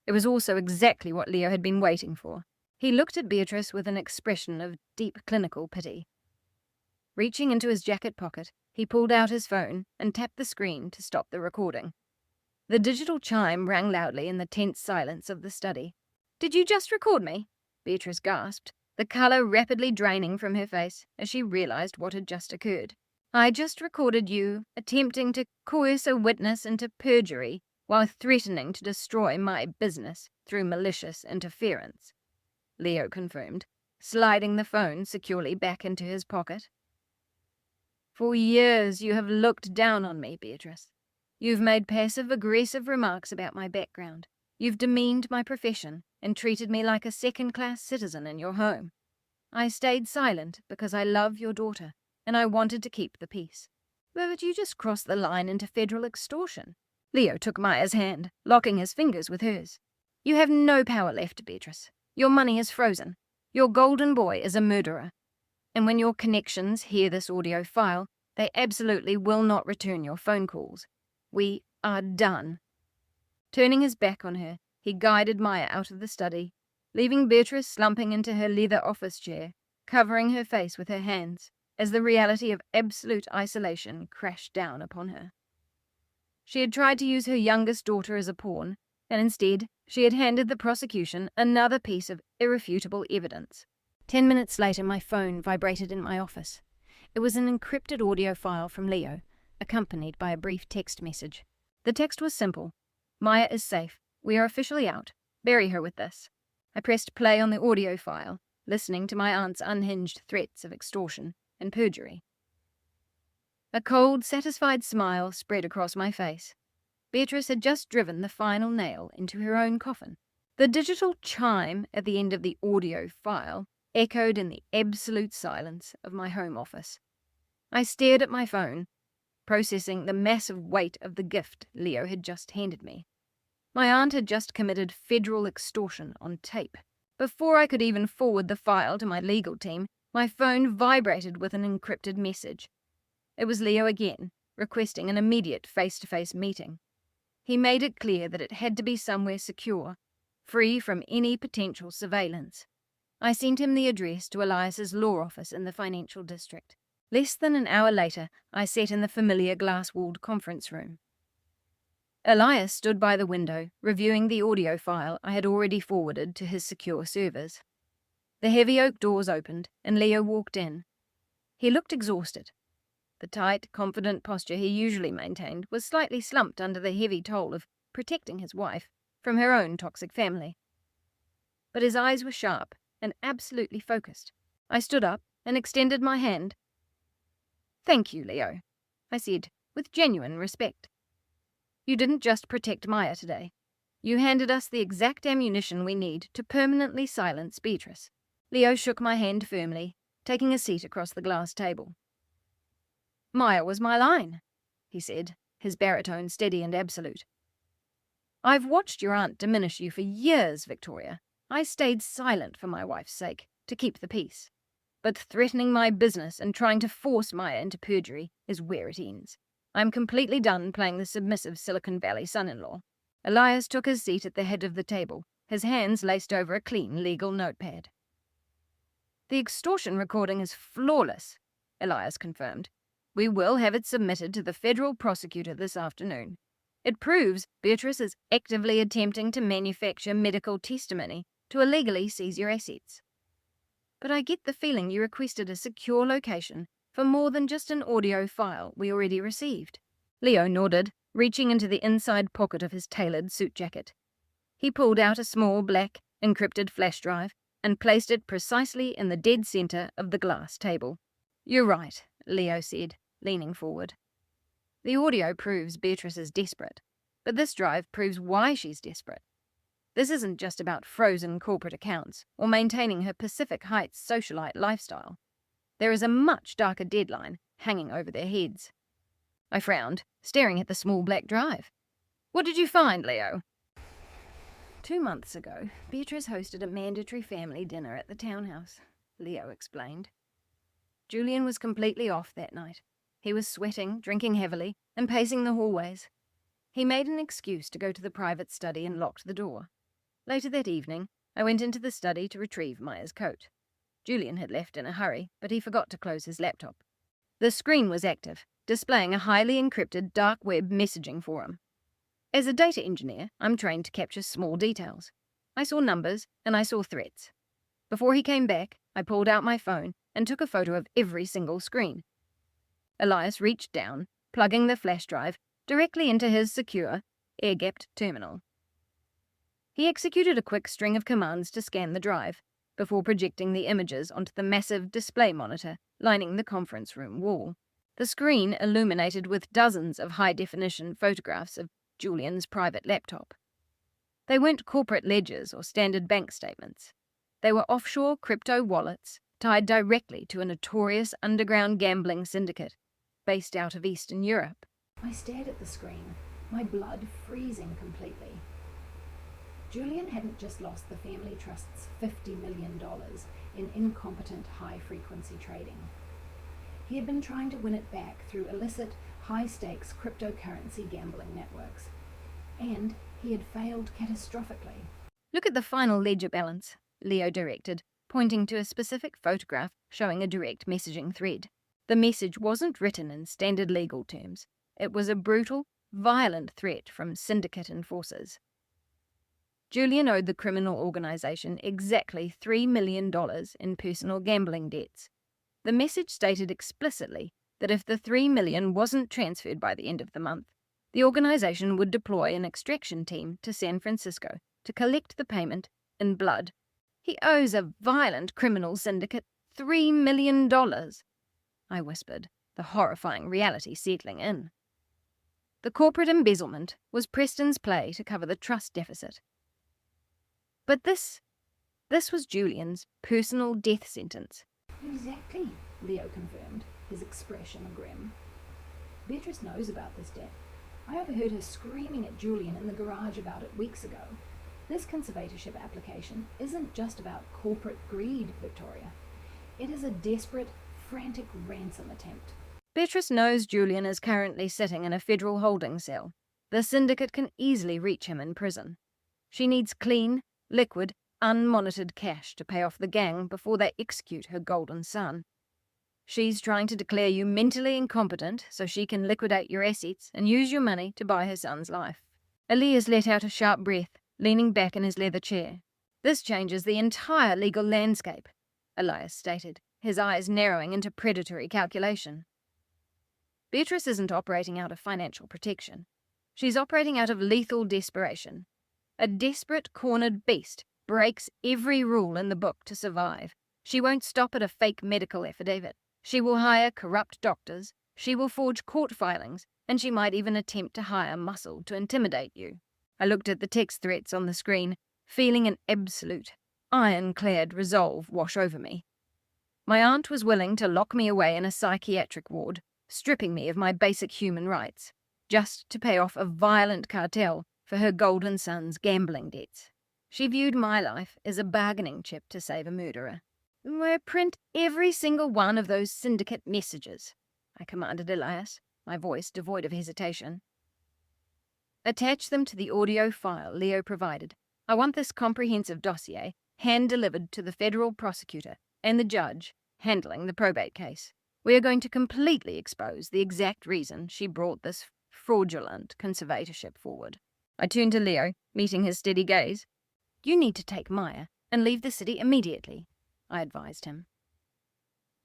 It was also exactly what Leo had been waiting for. He looked at Beatrice with an expression of deep clinical pity. Reaching into his jacket pocket, he pulled out his phone and tapped the screen to stop the recording. The digital chime rang loudly in the tense silence of the study. Did you just record me? Beatrice gasped, the colour rapidly draining from her face as she realised what had just occurred. I just recorded you attempting to coerce a witness into perjury while threatening to destroy my business through malicious interference, Leo confirmed, sliding the phone securely back into his pocket. For years you have looked down on me, Beatrice. You've made passive-aggressive remarks about my background. You've demeaned my profession and treated me like a second-class citizen in your home. I stayed silent because I love your daughter, and I wanted to keep the peace. But you just crossed the line into federal extortion. Leo took Maya's hand, locking his fingers with hers. You have no power left, Beatrice. Your money is frozen. Your golden boy is a murderer. And when your connections hear this audio file, they absolutely will not return your phone calls. We are done. Turning his back on her, he guided Maya out of the study, leaving Beatrice slumping into her leather office chair, covering her face with her hands, as the reality of absolute isolation crashed down upon her. She had tried to use her youngest daughter as a pawn, and instead she had handed the prosecution another piece of irrefutable evidence. 10 minutes later, my phone vibrated in my office. It was an encrypted audio file from Leo, accompanied by a brief text message. The text was simple. Maya is safe. We are officially out. Bury her with this. I pressed play on the audio file, listening to my aunt's unhinged threats of extortion and perjury. A cold, satisfied smile spread across my face. Beatrice had just driven the final nail into her own coffin. The digital chime at the end of the audio file echoed in the absolute silence of my home office. I stared at my phone, processing the massive weight of the gift Leo had just handed me. My aunt had just committed federal extortion on tape. Before I could even forward the file to my legal team, my phone vibrated with an encrypted message. It was Leo again, requesting an immediate face-to-face meeting. He made it clear that it had to be somewhere secure, free from any potential surveillance. I sent him the address to Elias's law office in the financial district. Less than an hour later, I sat in the familiar glass-walled conference room. Elias stood by the window, reviewing the audio file I had already forwarded to his secure servers. The heavy oak doors opened, and Leo walked in. He looked exhausted. The tight, confident posture he usually maintained was slightly slumped under the heavy toll of protecting his wife from her own toxic family. But his eyes were sharp and absolutely focused. I stood up and extended my hand. "Thank you, Leo," I said, with genuine respect. "You didn't just protect Maya today. You handed us the exact ammunition we need to permanently silence Beatrice." Leo shook my hand firmly, taking a seat across the glass table. "Maya was my line," he said, his baritone steady and absolute. "I've watched your aunt diminish you for years, Victoria. I stayed silent for my wife's sake, to keep the peace. but threatening my business and trying to force Maya into perjury is where it ends. I'm completely done playing the submissive Silicon Valley son-in-law." Elias took his seat at the head of the table, his hands laced over a clean legal notepad. "The extortion recording is flawless," Elias confirmed. "We will have it submitted to the federal prosecutor this afternoon. It proves Beatrice is actively attempting to manufacture medical testimony to illegally seize your assets. But I get the feeling you requested a secure location for more than just an audio file we already received." Leo nodded, reaching into the inside pocket of his tailored suit jacket. He pulled out a small black, encrypted flash drive and placed it precisely in the dead center of the glass table. "You're right," Leo said, leaning forward. "The audio proves Beatrice is desperate, but this drive proves why she's desperate. This isn't just about frozen corporate accounts or maintaining her Pacific Heights socialite lifestyle. There is a much darker deadline hanging over their heads." I frowned, staring at the small black drive. "What did you find, Leo?" 2 months ago, Beatrice hosted a mandatory family dinner at the townhouse, Leo explained. Julian was completely off that night. He was sweating, drinking heavily, and pacing the hallways. He made an excuse to go to the private study and locked the door. Later that evening, I went into the study to retrieve Maya's coat. Julian had left in a hurry, but he forgot to close his laptop. The screen was active, displaying a highly encrypted dark web messaging forum. As a data engineer, I'm trained to capture small details. I saw numbers and I saw threats. Before he came back, I pulled out my phone and took a photo of every single screen. Elias reached down, plugging the flash drive directly into his secure, air-gapped terminal. He executed a quick string of commands to scan the drive, before projecting the images onto the massive display monitor lining the conference room wall. The screen illuminated with dozens of high-definition photographs of Julian's private laptop. They weren't corporate ledgers or standard bank statements. They were offshore crypto wallets tied directly to a notorious underground gambling syndicate based out of Eastern Europe. I stared at the screen, my blood freezing completely. Julian hadn't just lost the family trust's $50 million in incompetent high-frequency trading. He had been trying to win it back through illicit, high-stakes cryptocurrency gambling networks. And he had failed catastrophically. "Look at the final ledger balance," Leo directed, pointing to a specific photograph showing a direct messaging thread. The message wasn't written in standard legal terms. It was a brutal, violent threat from syndicate enforcers. Julian owed the criminal organization exactly $3 million in personal gambling debts. The message stated explicitly that if the $3 million wasn't transferred by the end of the month, the organization would deploy an extraction team to San Francisco to collect the payment in blood. He owes a violent criminal syndicate $3 million, I whispered, the horrifying reality settling in. The corporate embezzlement was Preston's play to cover the trust deficit. But this was Julian's personal death sentence. Exactly, Leo confirmed, his expression grim. Beatrice knows about this debt. I overheard her screaming at Julian in the garage about it weeks ago. This conservatorship application isn't just about corporate greed, Victoria. It is a desperate, frantic ransom attempt. Beatrice knows Julian is currently sitting in a federal holding cell. The syndicate can easily reach him in prison. She needs clean, liquid, unmonitored cash to pay off the gang before they execute her golden son. She's trying to declare you mentally incompetent so she can liquidate your assets and use your money to buy her son's life. Elias let out a sharp breath, leaning back in his leather chair. "This changes the entire legal landscape," Elias stated, his eyes narrowing into predatory calculation. Beatrice isn't operating out of financial protection. She's operating out of lethal desperation. A desperate, cornered beast breaks every rule in the book to survive. She won't stop at a fake medical affidavit. She will hire corrupt doctors, she will forge court filings, and she might even attempt to hire muscle to intimidate you. I looked at the text threats on the screen, feeling an absolute, ironclad resolve wash over me. My aunt was willing to lock me away in a psychiatric ward, stripping me of my basic human rights, just to pay off a violent cartel for her golden son's gambling debts. She viewed my life as a bargaining chip to save a murderer. Print every single one of those syndicate messages," I commanded Elias, my voice devoid of hesitation. "Attach them to the audio file Leo provided. I want this comprehensive dossier hand-delivered to the federal prosecutor and the judge handling the probate case. We are going to completely expose the exact reason she brought this fraudulent conservatorship forward." I turned to Leo, meeting his steady gaze. "You need to take Maya and leave the city immediately," I advised him.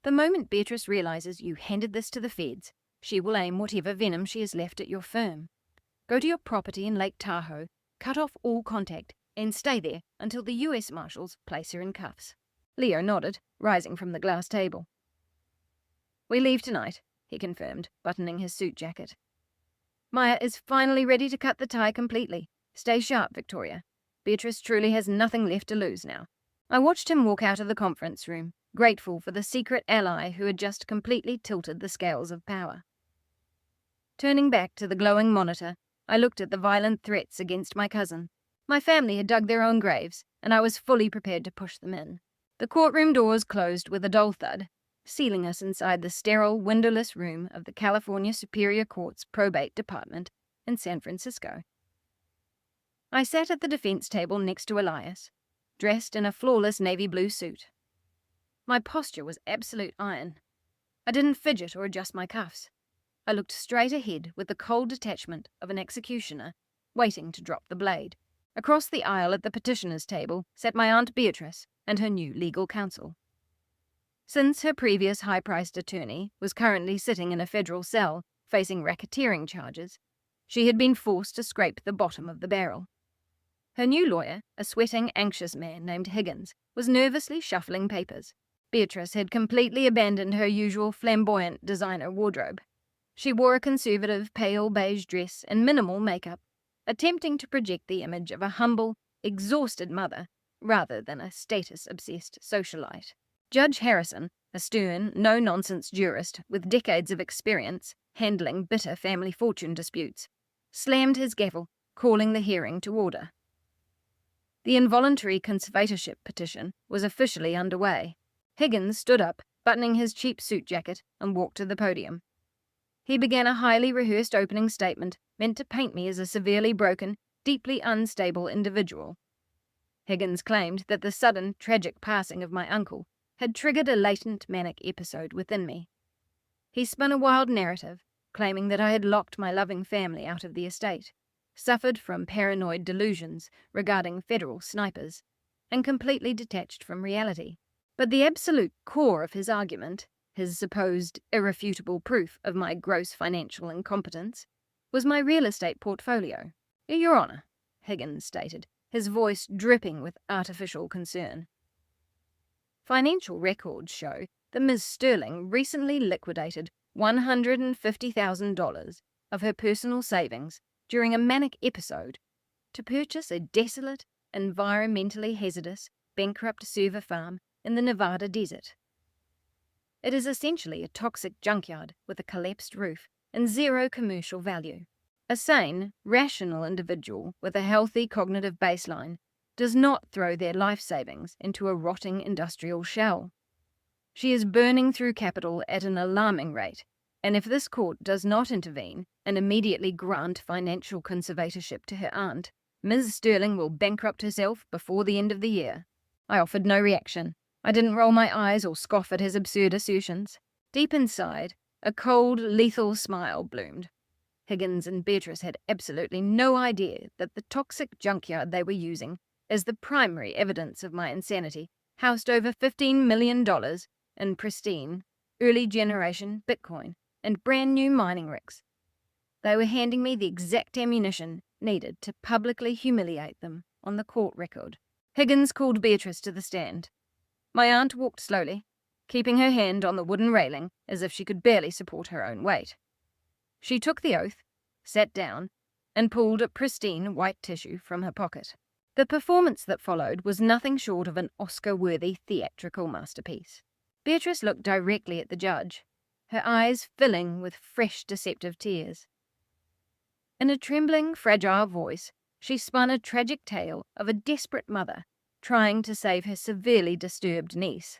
"The moment Beatrice realizes you handed this to the feds, she will aim whatever venom she has left at your firm. Go to your property in Lake Tahoe, cut off all contact, and stay there until the U.S. Marshals place her in cuffs." Leo nodded, rising from the glass table. "We leave tonight," he confirmed, buttoning his suit jacket. "Maya is finally ready to cut the tie completely. Stay sharp, Victoria. Beatrice truly has nothing left to lose now." I watched him walk out of the conference room, grateful for the secret ally who had just completely tilted the scales of power. Turning back to the glowing monitor, I looked at the violent threats against my cousin. My family had dug their own graves, and I was fully prepared to push them in. The courtroom doors closed with a dull thud, sealing us inside the sterile, windowless room of the California Superior Court's probate department in San Francisco. I sat at the defense table next to Elias, dressed in a flawless navy blue suit. My posture was absolute iron. I didn't fidget or adjust my cuffs. I looked straight ahead with the cold detachment of an executioner waiting to drop the blade. Across the aisle at the petitioner's table sat my Aunt Beatrice and her new legal counsel. Since her previous high-priced attorney was currently sitting in a federal cell facing racketeering charges, she had been forced to scrape the bottom of the barrel. Her new lawyer, a sweating, anxious man named Higgins, was nervously shuffling papers. Beatrice had completely abandoned her usual flamboyant designer wardrobe. She wore a conservative, pale beige dress and minimal makeup, attempting to project the image of a humble, exhausted mother rather than a status-obsessed socialite. Judge Harrison, a stern, no-nonsense jurist with decades of experience handling bitter family fortune disputes, slammed his gavel, calling the hearing to order. The involuntary conservatorship petition was officially underway. Higgins stood up, buttoning his cheap suit jacket, and walked to the podium. He began a highly rehearsed opening statement meant to paint me as a severely broken, deeply unstable individual. Higgins claimed that the sudden, tragic passing of my uncle had triggered a latent manic episode within me. He spun a wild narrative, claiming that I had locked my loving family out of the estate, suffered from paranoid delusions regarding federal snipers, and completely detached from reality. But the absolute core of his argument, his supposed irrefutable proof of my gross financial incompetence, was my real estate portfolio. "Your Honor," Higgins stated, his voice dripping with artificial concern. "Financial records show that Ms. Sterling recently liquidated $150,000 of her personal savings during a manic episode to purchase a desolate, environmentally hazardous, bankrupt server farm in the Nevada desert. It is essentially a toxic junkyard with a collapsed roof and zero commercial value. A sane, rational individual with a healthy cognitive baseline does not throw their life savings into a rotting industrial shell. She is burning through capital at an alarming rate, and if this court does not intervene and immediately grant financial conservatorship to her aunt, Ms. Sterling will bankrupt herself before the end of the year." I offered no reaction. I didn't roll my eyes or scoff at his absurd assertions. Deep inside, a cold, lethal smile bloomed. Higgins and Beatrice had absolutely no idea that the toxic junkyard they were using as the primary evidence of my insanity housed over $15 million in pristine, early-generation Bitcoin and brand-new mining rigs. They were handing me the exact ammunition needed to publicly humiliate them on the court record. Higgins called Beatrice to the stand. My aunt walked slowly, keeping her hand on the wooden railing as if she could barely support her own weight. She took the oath, sat down, and pulled a pristine white tissue from her pocket. The performance that followed was nothing short of an Oscar-worthy theatrical masterpiece. Beatrice looked directly at the judge, her eyes filling with fresh deceptive tears. In a trembling, fragile voice, she spun a tragic tale of a desperate mother trying to save her severely disturbed niece.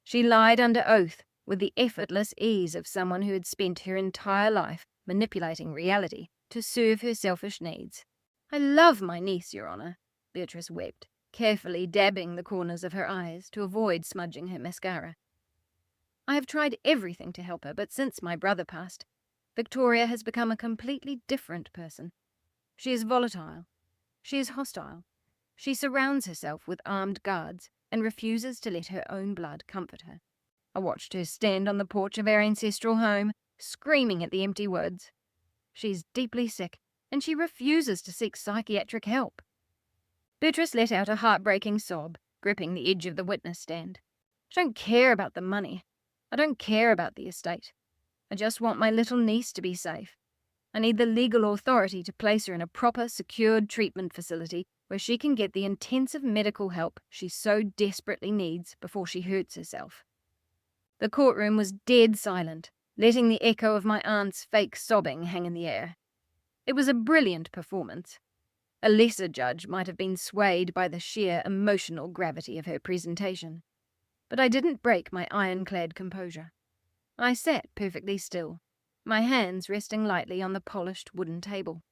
She lied under oath with the effortless ease of someone who had spent her entire life manipulating reality to serve her selfish needs. "I love my niece, Your Honour," Beatrice wept, carefully dabbing the corners of her eyes to avoid smudging her mascara. "I have tried everything to help her, but since my brother passed, Victoria has become a completely different person. She is volatile. She is hostile. She surrounds herself with armed guards and refuses to let her own blood comfort her. I watched her stand on the porch of our ancestral home, screaming at the empty woods. She is deeply sick, and she refuses to seek psychiatric help." Beatrice let out a heartbreaking sob, gripping the edge of the witness stand. "I don't care about the money. I don't care about the estate. I just want my little niece to be safe. I need the legal authority to place her in a proper, secured treatment facility where she can get the intensive medical help she so desperately needs before she hurts herself." The courtroom was dead silent, letting the echo of my aunt's fake sobbing hang in the air. It was a brilliant performance. A lesser judge might have been swayed by the sheer emotional gravity of her presentation. But I didn't break my ironclad composure. I sat perfectly still, my hands resting lightly on the polished wooden table.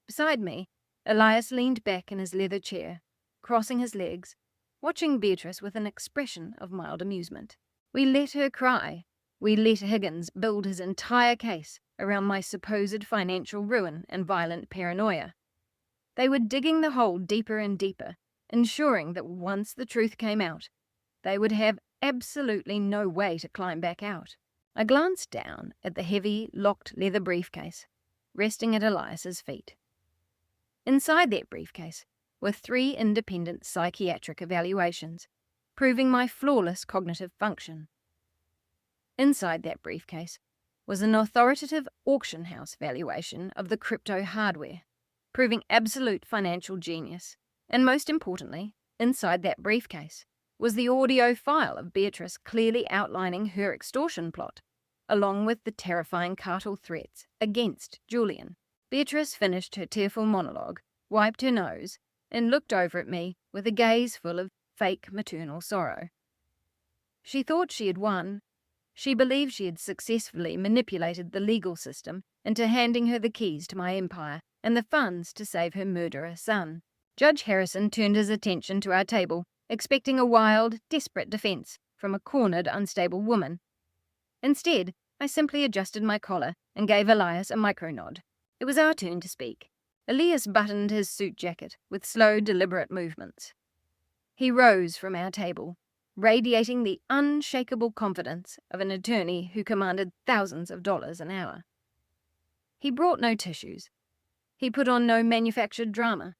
Beside me, Elias leaned back in his leather chair, crossing his legs, watching Beatrice with an expression of mild amusement. We let her cry. We let Higgins build his entire case around my supposed financial ruin and violent paranoia. They were digging the hole deeper and deeper, ensuring that once the truth came out, they would have absolutely no way to climb back out. I glanced down at the heavy, locked leather briefcase, resting at Elias's feet. Inside that briefcase were 3 independent psychiatric evaluations, proving my flawless cognitive function. Inside that briefcase was an authoritative auction house valuation of the crypto hardware, proving absolute financial genius. And most importantly, inside that briefcase was the audio file of Beatrice clearly outlining her extortion plot, along with the terrifying cartel threats against Julian. Beatrice finished her tearful monologue, wiped her nose, and looked over at me with a gaze full of fake maternal sorrow. She thought she had won. She believed she had successfully manipulated the legal system into handing her the keys to my empire and the funds to save her murderer son. Judge Harrison turned his attention to our table, expecting a wild, desperate defense from a cornered, unstable woman. Instead, I simply adjusted my collar and gave Elias a micro-nod. It was our turn to speak. Elias buttoned his suit jacket with slow, deliberate movements. He rose from our table, radiating the unshakable confidence of an attorney who commanded thousands of dollars an hour. He brought no tissues. He put on no manufactured drama.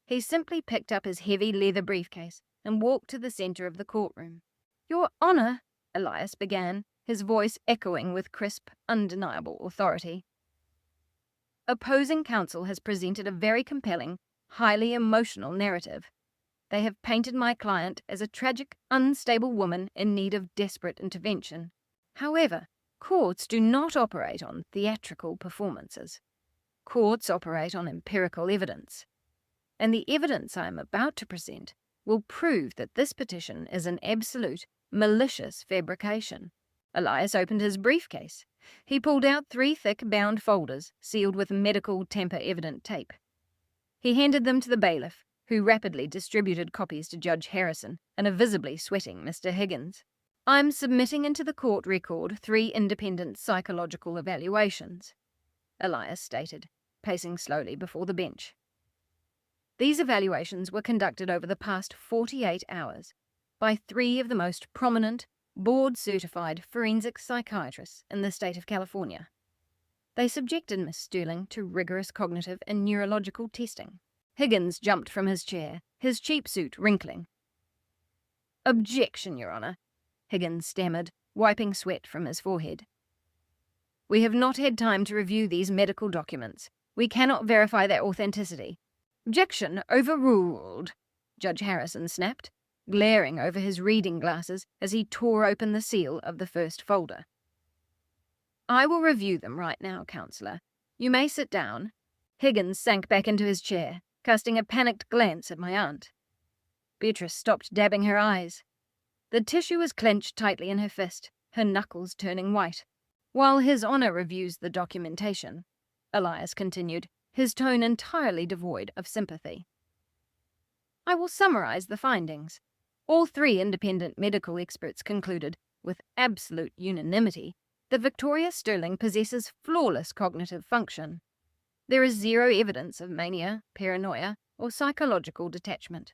He simply picked up his heavy leather briefcase and walked to the center of the courtroom. "Your Honor," Elias began, his voice echoing with crisp, undeniable authority. "Opposing counsel has presented a very compelling, highly emotional narrative. They have painted my client as a tragic, unstable woman in need of desperate intervention. However, courts do not operate on theatrical performances. Courts operate on empirical evidence. And the evidence I am about to present will prove that this petition is an absolute, malicious fabrication." Elias opened his briefcase. He pulled out 3 thick bound folders sealed with medical tamper-evident tape. He handed them to the bailiff, who rapidly distributed copies to Judge Harrison and a visibly sweating Mr. Higgins. "I'm submitting into the court record 3 independent psychological evaluations," Elias stated, pacing slowly before the bench. These evaluations were conducted over the past 48 hours by 3 of the most prominent, board-certified forensic psychiatrists in the state of California. They subjected Miss Sterling to rigorous cognitive and neurological testing. Higgins jumped from his chair, his cheap suit wrinkling. "Objection, Your Honor," Higgins stammered, wiping sweat from his forehead. "We have not had time to review these medical documents. We cannot verify their authenticity." "Objection overruled," Judge Harrison snapped, glaring over his reading glasses as he tore open the seal of the first folder. "I will review them right now, Counselor. You may sit down." Higgins sank back into his chair, casting a panicked glance at my aunt. Beatrice stopped dabbing her eyes. The tissue was clenched tightly in her fist, her knuckles turning white. While His Honor reviews the documentation, Elias continued, his tone entirely devoid of sympathy, I will summarize the findings. All 3 independent medical experts concluded, with absolute unanimity, that Victoria Sterling possesses flawless cognitive function. There is 0 evidence of mania, paranoia, or psychological detachment.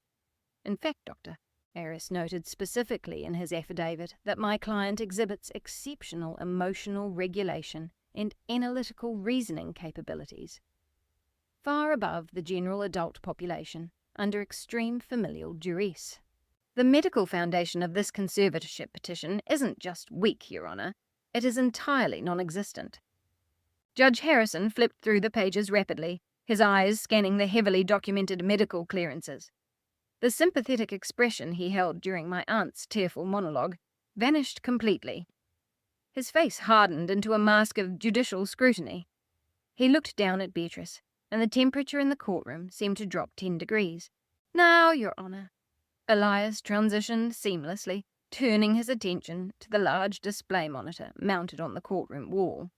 In fact, Dr. Harris noted specifically in his affidavit that my client exhibits exceptional emotional regulation and analytical reasoning capabilities, far above the general adult population under extreme familial duress. The medical foundation of this conservatorship petition isn't just weak, Your Honour, it is entirely non-existent. Judge Harrison flipped through the pages rapidly, his eyes scanning the heavily documented medical clearances. The sympathetic expression he held during my aunt's tearful monologue vanished completely. His face hardened into a mask of judicial scrutiny. He looked down at Beatrice, and the temperature in the courtroom seemed to drop 10 degrees. Now, Your Honour. Elias transitioned seamlessly, turning his attention to the large display monitor mounted on the courtroom wall.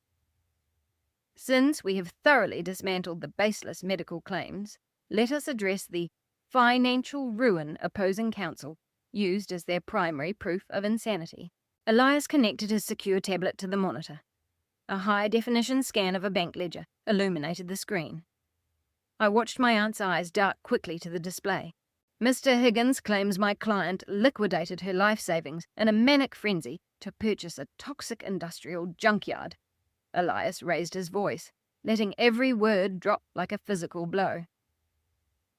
Since we have thoroughly dismantled the baseless medical claims, let us address the financial ruin opposing counsel used as their primary proof of insanity. Elias connected his secure tablet to the monitor. A high-definition scan of a bank ledger illuminated the screen. I watched my aunt's eyes dart quickly to the display. Mr. Higgins claims my client liquidated her life savings in a manic frenzy to purchase a toxic industrial junkyard. Elias raised his voice, letting every word drop like a physical blow.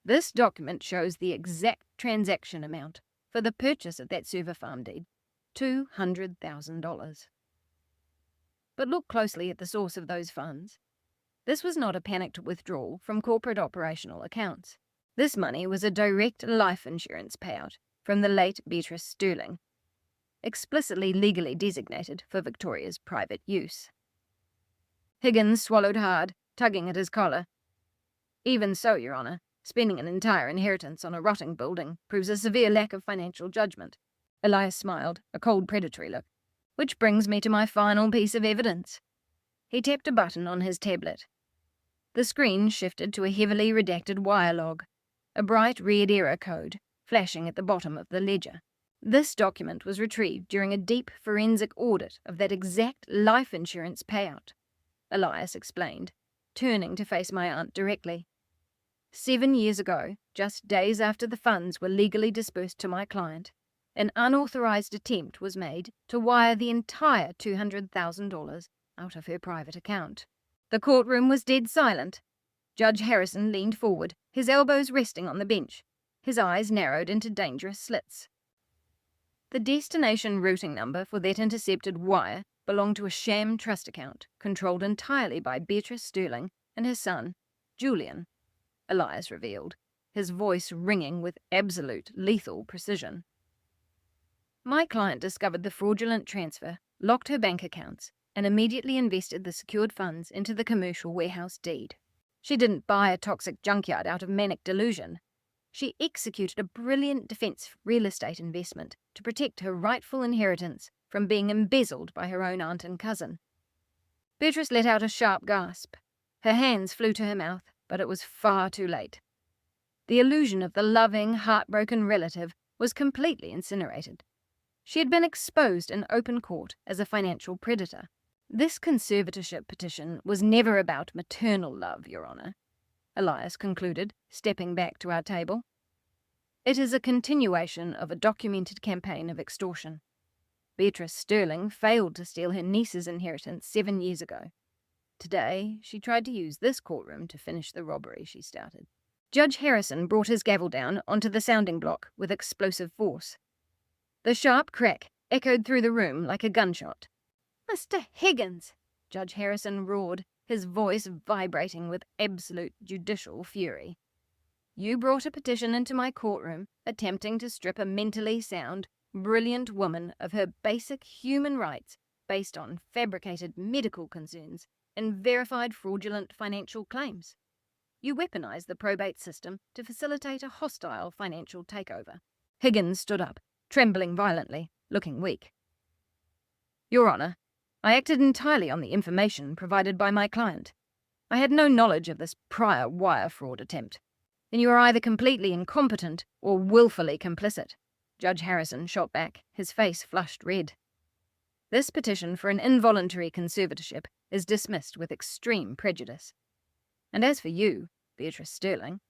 This document shows the exact transaction amount for the purchase of that server farm deed, $200,000. But look closely at the source of those funds. This was not a panicked withdrawal from corporate operational accounts. This money was a direct life insurance payout from the late Beatrice Sterling, explicitly legally designated for Victoria's private use. Higgins swallowed hard, tugging at his collar. Even so, Your Honour, spending an entire inheritance on a rotting building proves a severe lack of financial judgment. Elias smiled, a cold predatory look. Which brings me to my final piece of evidence. He tapped a button on his tablet. The screen shifted to a heavily redacted wire log, a bright red error code flashing at the bottom of the ledger. This document was retrieved during a deep forensic audit of that exact life insurance payout, Elias explained, turning to face my aunt directly. 7 years ago, just days after the funds were legally disbursed to my client, an unauthorized attempt was made to wire the entire $200,000 out of her private account. The courtroom was dead silent. Judge Harrison leaned forward, his elbows resting on the bench, his eyes narrowed into dangerous slits. The destination routing number for that intercepted wire belonged to a sham trust account controlled entirely by Beatrice Sterling and her son, Julian, Elias revealed, his voice ringing with absolute lethal precision. My client discovered the fraudulent transfer, locked her bank accounts, and immediately invested the secured funds into the commercial warehouse deed. She didn't buy a toxic junkyard out of manic delusion. She executed a brilliant defense real estate investment to protect her rightful inheritance from being embezzled by her own aunt and cousin. Beatrice let out a sharp gasp. Her hands flew to her mouth, but it was far too late. The illusion of the loving, heartbroken relative was completely incinerated. She had been exposed in open court as a financial predator. This conservatorship petition was never about maternal love, Your Honour, Elias concluded, stepping back to our table. It is a continuation of a documented campaign of extortion. Beatrice Sterling failed to steal her niece's inheritance 7 years ago. Today, she tried to use this courtroom to finish the robbery she started. Judge Harrison brought his gavel down onto the sounding block with explosive force. The sharp crack echoed through the room like a gunshot. "Mr. Higgins!" Judge Harrison roared, his voice vibrating with absolute judicial fury. "You brought a petition into my courtroom attempting to strip a mentally sound, brilliant woman of her basic human rights based on fabricated medical concerns and verified fraudulent financial claims. You weaponized the probate system to facilitate a hostile financial takeover." Higgins stood up, trembling violently. looking weak. Your Honour, I acted entirely on the information provided by my client. I had no knowledge of this prior wire fraud attempt, and you are either completely incompetent or willfully complicit. Judge Harrison shot back, his face flushed red. This petition for an involuntary conservatorship is dismissed with extreme prejudice. And as for you, Beatrice Sterling,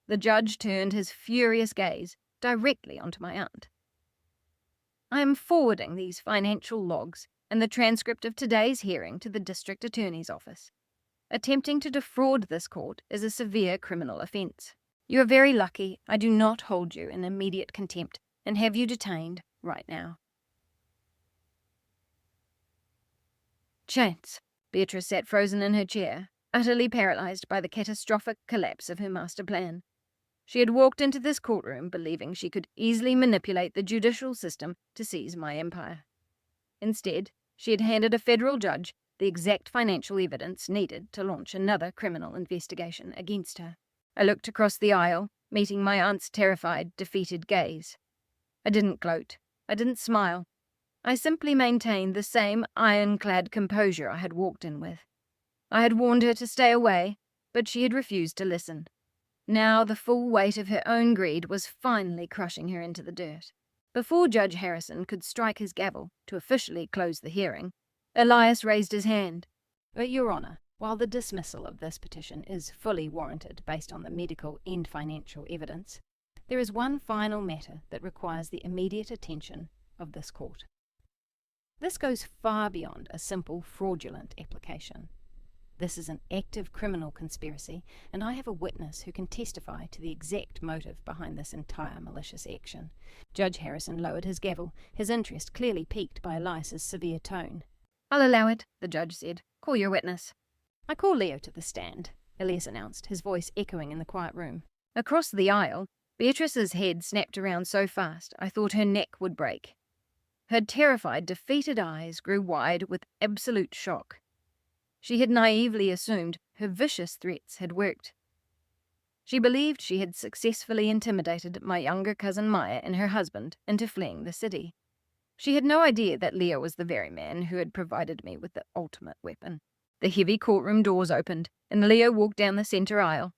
the judge turned his furious gaze directly onto my aunt. I am forwarding these financial logs and the transcript of today's hearing to the District Attorney's office. Attempting to defraud this court is a severe criminal offence. You are very lucky I do not hold you in immediate contempt and have you detained right now. Chance. Beatrice sat frozen in her chair, utterly paralysed by the catastrophic collapse of her master plan. She had walked into this courtroom believing she could easily manipulate the judicial system to seize my empire. Instead, she had handed a federal judge the exact financial evidence needed to launch another criminal investigation against her. I looked across the aisle, meeting my aunt's terrified, defeated gaze. I didn't gloat. I didn't smile. I simply maintained the same ironclad composure I had walked in with. I had warned her to stay away, but she had refused to listen. Now the full weight of her own greed was finally crushing her into the dirt. Before Judge Harrison could strike his gavel to officially close the hearing, Elias raised his hand. But, Your Honour, while the dismissal of this petition is fully warranted based on the medical and financial evidence, there is one final matter that requires the immediate attention of this court. This goes far beyond a simple fraudulent application. This is an active criminal conspiracy, and I have a witness who can testify to the exact motive behind this entire malicious action. Judge Harrison lowered his gavel, his interest clearly piqued by Elias's severe tone. I'll allow it, the judge said. Call your witness. I call Leo to the stand, Elias announced, his voice echoing in the quiet room. Across the aisle, Beatrice's head snapped around so fast I thought her neck would break. Her terrified, defeated eyes grew wide with absolute shock. She had naively assumed her vicious threats had worked. She believed she had successfully intimidated my younger cousin Maya and her husband into fleeing the city. She had no idea that Leo was the very man who had provided me with the ultimate weapon. The heavy courtroom doors opened, and Leo walked down the center aisle.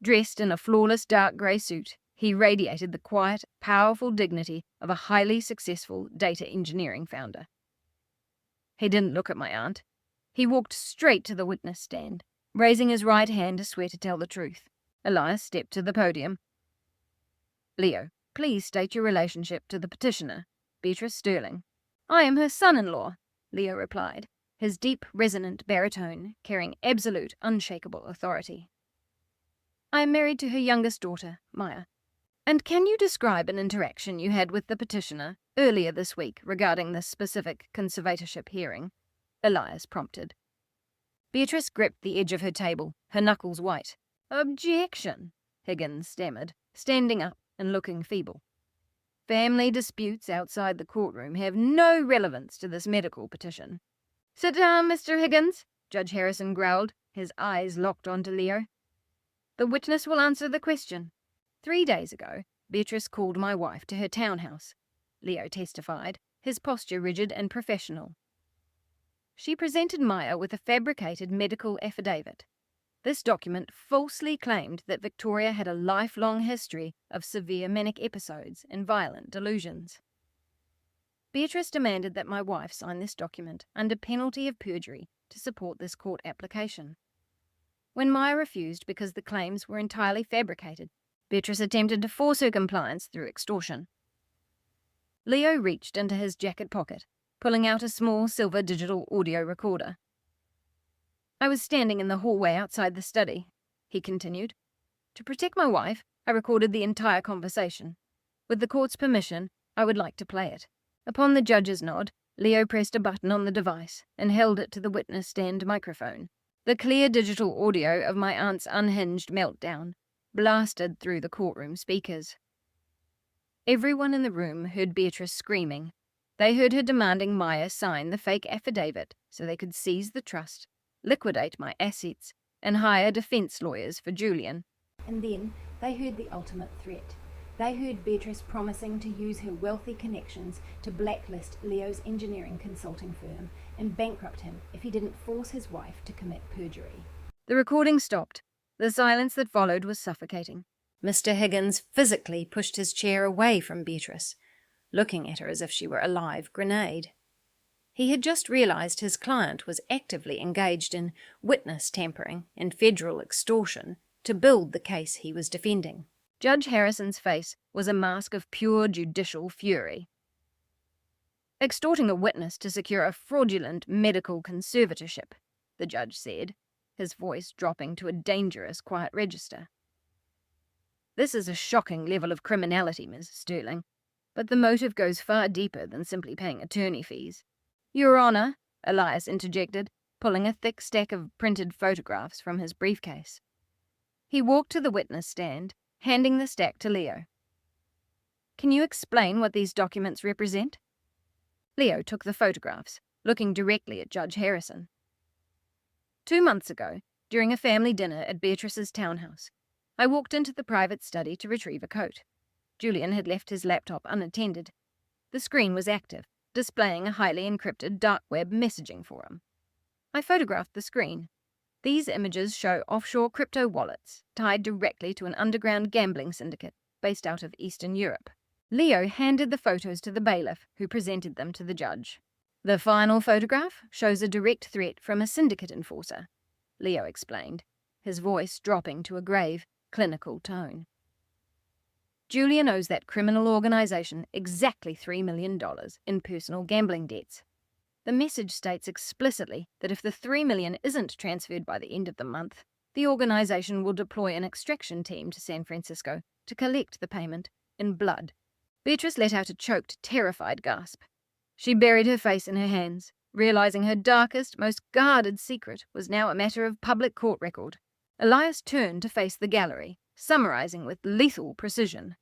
Dressed in a flawless dark grey suit, he radiated the quiet, powerful dignity of a highly successful data engineering founder. He didn't look at my aunt. He walked straight to the witness stand, raising his right hand to swear to tell the truth. Elias stepped to the podium. Leo, please state your relationship to the petitioner, Beatrice Sterling. I am her son-in-law, Leo replied, his deep, resonant baritone carrying absolute, unshakable authority. I am married to her youngest daughter, Maya. And can you describe an interaction you had with the petitioner earlier this week regarding this specific conservatorship hearing? Elias prompted. Beatrice gripped the edge of her table, her knuckles white. Objection, Higgins stammered, standing up and looking feeble. Family disputes outside the courtroom have no relevance to this medical petition. Sit down, Mr. Higgins, Judge Harrison growled, his eyes locked onto Leo. The witness will answer the question. 3 days ago, Beatrice called my wife to her townhouse. Leo testified, his posture rigid and professional. She presented Maya with a fabricated medical affidavit. This document falsely claimed that Victoria had a lifelong history of severe manic episodes and violent delusions. Beatrice demanded that my wife sign this document under penalty of perjury to support this court application. When Maya refused because the claims were entirely fabricated, Beatrice attempted to force her compliance through extortion. Leo reached into his jacket pocket, pulling out a small silver digital audio recorder. I was standing in the hallway outside the study, he continued. To protect my wife, I recorded the entire conversation. With the court's permission, I would like to play it. Upon the judge's nod, Leo pressed a button on the device and held it to the witness stand microphone. The clear digital audio of my aunt's unhinged meltdown blasted through the courtroom speakers. Everyone in the room heard Beatrice screaming. They heard her demanding Maya sign the fake affidavit so they could seize the trust, liquidate my assets, and hire defense lawyers for Julian. And then they heard the ultimate threat. They heard Beatrice promising to use her wealthy connections to blacklist Leo's engineering consulting firm and bankrupt him if he didn't force his wife to commit perjury. The recording stopped. The silence that followed was suffocating. Mr. Higgins physically pushed his chair away from Beatrice, looking at her as if she were a live grenade. He had just realized his client was actively engaged in witness tampering and federal extortion to build the case he was defending. Judge Harrison's face was a mask of pure judicial fury. "Extorting a witness to secure a fraudulent medical conservatorship," the judge said, his voice dropping to a dangerous quiet register. "This is a shocking level of criminality, Ms. Sterling, but the motive goes far deeper than simply paying attorney fees." "Your Honor," Elias interjected, pulling a thick stack of printed photographs from his briefcase. He walked to the witness stand, handing the stack to Leo. "Can you explain what these documents represent?" Leo took the photographs, looking directly at Judge Harrison. 2 months ago, during a family dinner at Beatrice's townhouse, I walked into the private study to retrieve a coat. Julian had left his laptop unattended. The screen was active, displaying a highly encrypted dark web messaging forum. I photographed the screen. These images show offshore crypto wallets tied directly to an underground gambling syndicate based out of Eastern Europe. Leo handed the photos to the bailiff, who presented them to the judge. "The final photograph shows a direct threat from a syndicate enforcer," Leo explained, his voice dropping to a grave, clinical tone. "Julian owes that criminal organization exactly $3 million in personal gambling debts. The message states explicitly that if the $3 million isn't transferred by the end of the month, the organization will deploy an extraction team to San Francisco to collect the payment in blood." Beatrice let out a choked, terrified gasp. She buried her face in her hands, realizing her darkest, most guarded secret was now a matter of public court record. Elias turned to face the gallery, summarizing with lethal precision.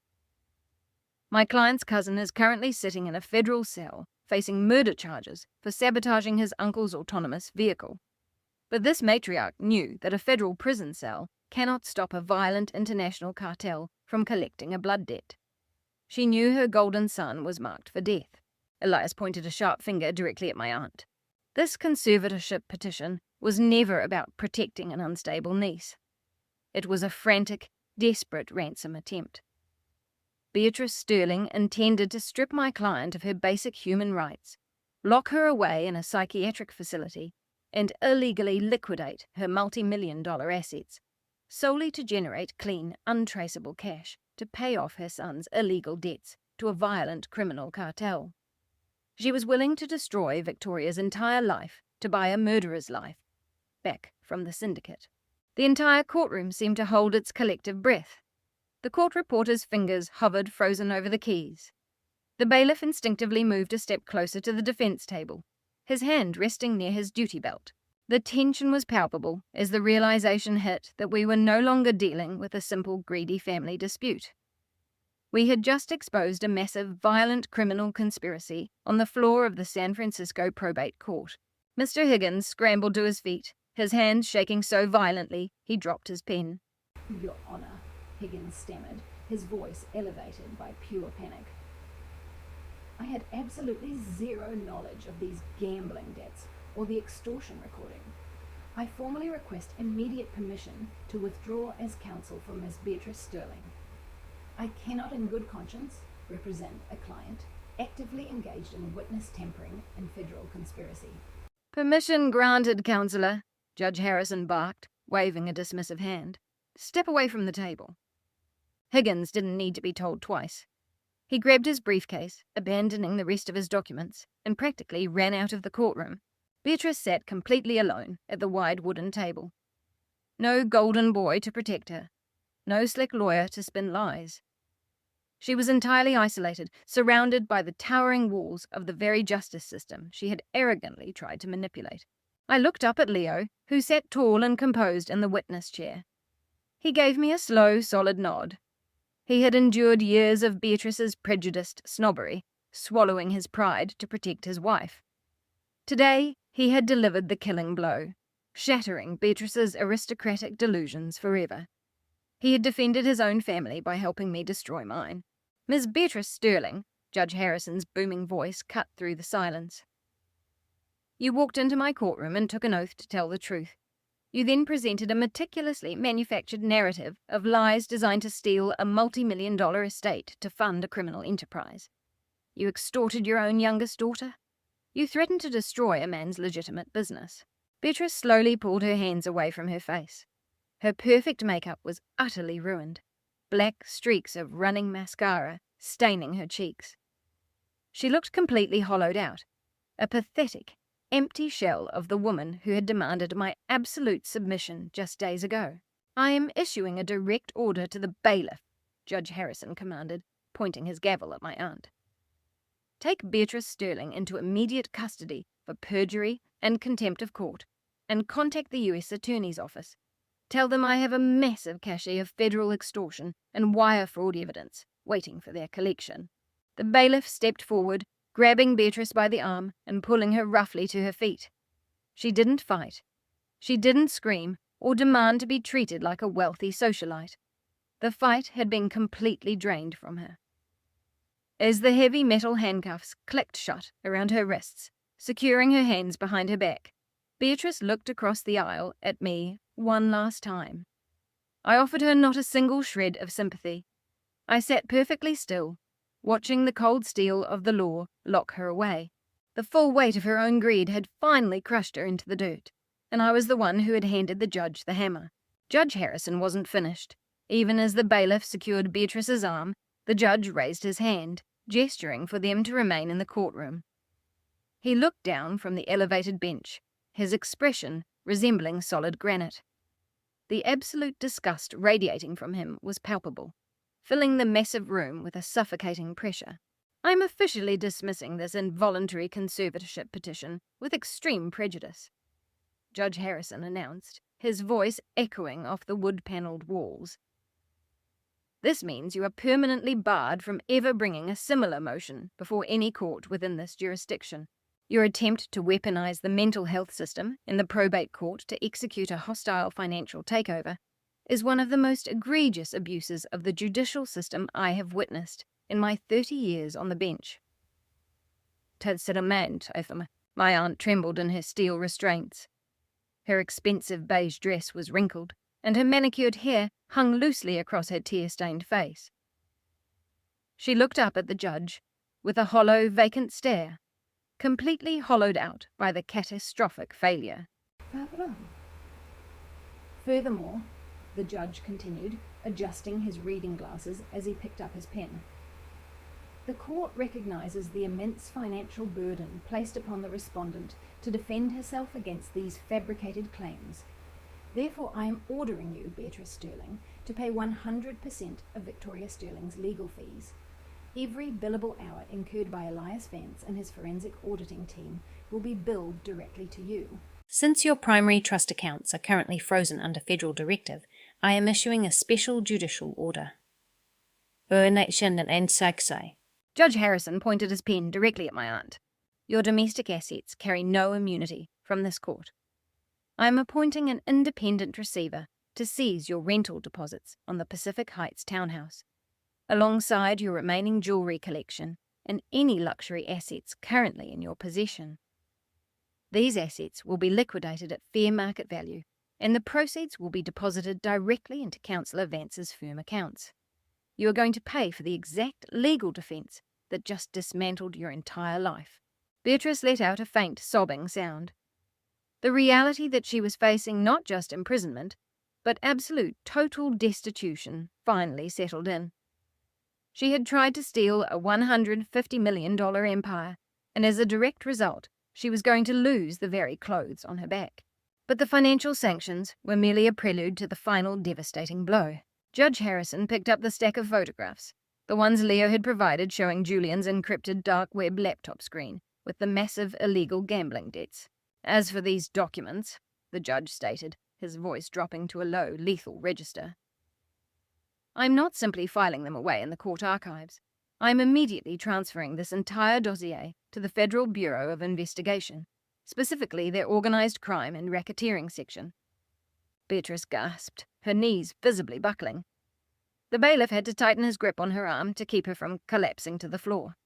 "My client's cousin is currently sitting in a federal cell, facing murder charges for sabotaging his uncle's autonomous vehicle. But this matriarch knew that a federal prison cell cannot stop a violent international cartel from collecting a blood debt. She knew her golden son was marked for death." Elias pointed a sharp finger directly at my aunt. "This conservatorship petition was never about protecting an unstable niece. It was a frantic, desperate ransom attempt. Beatrice Sterling intended to strip my client of her basic human rights, lock her away in a psychiatric facility, and illegally liquidate her multi-million-dollar assets, solely to generate clean, untraceable cash to pay off her son's illegal debts to a violent criminal cartel. She was willing to destroy Victoria's entire life to buy a murderer's life, back from the syndicate." The entire courtroom seemed to hold its collective breath. The court reporter's fingers hovered frozen over the keys. The bailiff instinctively moved a step closer to the defense table, his hand resting near his duty belt. The tension was palpable as the realization hit that we were no longer dealing with a simple greedy family dispute. We had just exposed a massive, violent criminal conspiracy on the floor of the San Francisco probate court. Mr. Higgins scrambled to his feet, his hands shaking so violently he dropped his pen. "Your Honor," Higgins stammered, his voice elevated by pure panic. "I had absolutely zero knowledge of these gambling debts or the extortion recording. I formally request immediate permission to withdraw as counsel for Miss Beatrice Sterling. I cannot in good conscience represent a client actively engaged in witness tampering and federal conspiracy." "Permission granted, Counselor," Judge Harrison barked, waving a dismissive hand. "Step away from the table." Higgins didn't need to be told twice. He grabbed his briefcase, abandoning the rest of his documents, and practically ran out of the courtroom. Beatrice sat completely alone at the wide wooden table. No golden boy to protect her. No slick lawyer to spin lies. She was entirely isolated, surrounded by the towering walls of the very justice system she had arrogantly tried to manipulate. I looked up at Leo, who sat tall and composed in the witness chair. He gave me a slow, solid nod. He had endured years of Beatrice's prejudiced snobbery, swallowing his pride to protect his wife. Today, he had delivered the killing blow, shattering Beatrice's aristocratic delusions forever. He had defended his own family by helping me destroy mine. Ms. Beatrice Sterling, Judge Harrison's booming voice cut through the silence. You walked into my courtroom and took an oath to tell the truth. You then presented a meticulously manufactured narrative of lies designed to steal a multi-million-dollar estate to fund a criminal enterprise. You extorted your own youngest daughter. You threatened to destroy a man's legitimate business. Beatrice slowly pulled her hands away from her face. Her perfect makeup was utterly ruined, black streaks of running mascara staining her cheeks. She looked completely hollowed out, a pathetic, empty shell of the woman who had demanded my absolute submission just days ago. I am issuing a direct order to the bailiff, Judge Harrison commanded, pointing his gavel at my aunt. Take Beatrice Sterling into immediate custody for perjury and contempt of court, and contact the U.S. Attorney's Office. Tell them I have a massive cache of federal extortion and wire fraud evidence waiting for their collection. The bailiff stepped forward, grabbing Beatrice by the arm and pulling her roughly to her feet. She didn't fight. She didn't scream or demand to be treated like a wealthy socialite. The fight had been completely drained from her. As the heavy metal handcuffs clicked shut around her wrists, securing her hands behind her back, Beatrice looked across the aisle at me one last time. I offered her not a single shred of sympathy. I sat perfectly still, watching the cold steel of the law lock her away. The full weight of her own greed had finally crushed her into the dirt, and I was the one who had handed the judge the hammer. Judge Harrison wasn't finished. Even as the bailiff secured Beatrice's arm, the judge raised his hand, gesturing for them to remain in the courtroom. He looked down from the elevated bench, his expression resembling solid granite. The absolute disgust radiating from him was palpable, filling the massive room with a suffocating pressure. I'm officially dismissing this involuntary conservatorship petition with extreme prejudice, Judge Harrison announced, his voice echoing off the wood-panelled walls. This means you are permanently barred from ever bringing a similar motion before any court within this jurisdiction. Your attempt to weaponize the mental health system in the probate court to execute a hostile financial takeover is one of the most egregious abuses of the judicial system I have witnessed in my 30 years on the bench. Testament, my aunt trembled in her steel restraints. Her expensive beige dress was wrinkled, and her manicured hair hung loosely across her tear-stained face. She looked up at the judge with a hollow, vacant stare, completely hollowed out by the catastrophic failure. Furthermore, the judge continued, adjusting his reading glasses as he picked up his pen, the court recognizes the immense financial burden placed upon the respondent to defend herself against these fabricated claims. Therefore, I am ordering you, Beatrice Sterling, to pay 100% of Victoria Sterling's legal fees. Every billable hour incurred by Elias Vance and his forensic auditing team will be billed directly to you. Since your primary trust accounts are currently frozen under federal directive, I am issuing a special judicial order. Judge Harrison pointed his pen directly at my aunt. Your domestic assets carry no immunity from this court. I am appointing an independent receiver to seize your rental deposits on the Pacific Heights townhouse, alongside your remaining jewelry collection and any luxury assets currently in your possession. These assets will be liquidated at fair market value, and the proceeds will be deposited directly into Councillor Vance's firm accounts. You are going to pay for the exact legal defence that just dismantled your entire life. Beatrice let out a faint sobbing sound. The reality that she was facing not just imprisonment, but absolute total destitution finally settled in. She had tried to steal a $150 million empire, and as a direct result, she was going to lose the very clothes on her back. But the financial sanctions were merely a prelude to the final devastating blow. Judge Harrison picked up the stack of photographs, the ones Leo had provided showing Julian's encrypted dark web laptop screen with the massive illegal gambling debts. As for these documents, the judge stated, his voice dropping to a low, lethal register, I'm not simply filing them away in the court archives. I'm immediately transferring this entire dossier to the Federal Bureau of Investigation, specifically their Organized Crime and Racketeering section. Beatrice gasped, her knees visibly buckling. The bailiff had to tighten his grip on her arm to keep her from collapsing to the floor.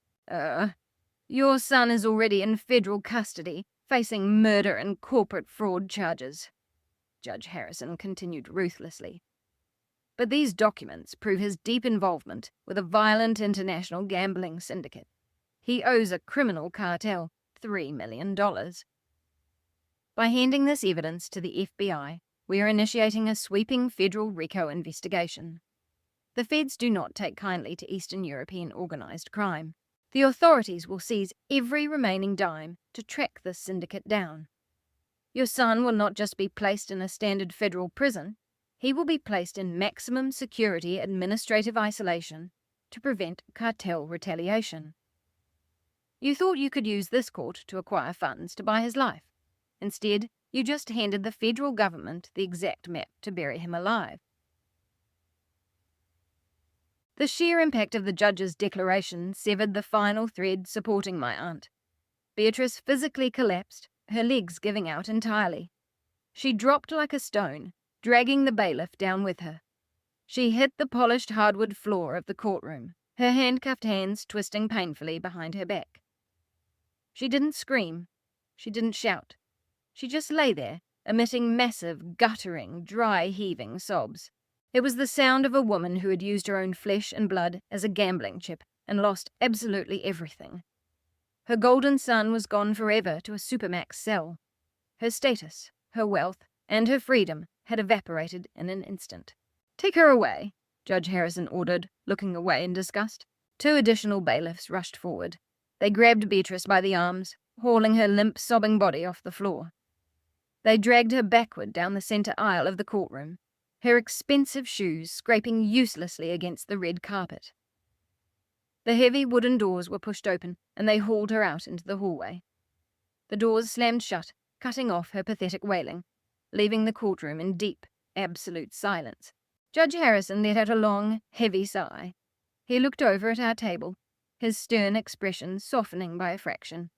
Your son is already in federal custody, facing murder and corporate fraud charges," Judge Harrison continued ruthlessly. "But these documents prove his deep involvement with a violent international gambling syndicate. He owes a criminal cartel $3 million. By handing this evidence to the FBI, we are initiating a sweeping federal RICO investigation. The feds do not take kindly to Eastern European organized crime. The authorities will seize every remaining dime to track this syndicate down. Your son will not just be placed in a standard federal prison, he will be placed in maximum security administrative isolation to prevent cartel retaliation. You thought you could use this court to acquire funds to buy his life. Instead, you just handed the federal government the exact map to bury him alive." The sheer impact of the judge's declaration severed the final thread supporting my aunt. Beatrice physically collapsed, her legs giving out entirely. She dropped like a stone, dragging the bailiff down with her. She hit the polished hardwood floor of the courtroom, her handcuffed hands twisting painfully behind her back. She didn't scream. She didn't shout. She just lay there, emitting massive, guttering, dry, heaving sobs. It was the sound of a woman who had used her own flesh and blood as a gambling chip and lost absolutely everything. Her golden son was gone forever to a supermax cell. Her status, her wealth, and her freedom had evaporated in an instant. "Take her away," Judge Harrison ordered, looking away in disgust. 2 additional bailiffs rushed forward. They grabbed Beatrice by the arms, hauling her limp, sobbing body off the floor. They dragged her backward down the center aisle of the courtroom, her expensive shoes scraping uselessly against the red carpet. The heavy wooden doors were pushed open, and they hauled her out into the hallway. The doors slammed shut, cutting off her pathetic wailing, leaving the courtroom in deep, absolute silence. Judge Harrison let out a long, heavy sigh. He looked over at our table, his stern expression softening by a fraction.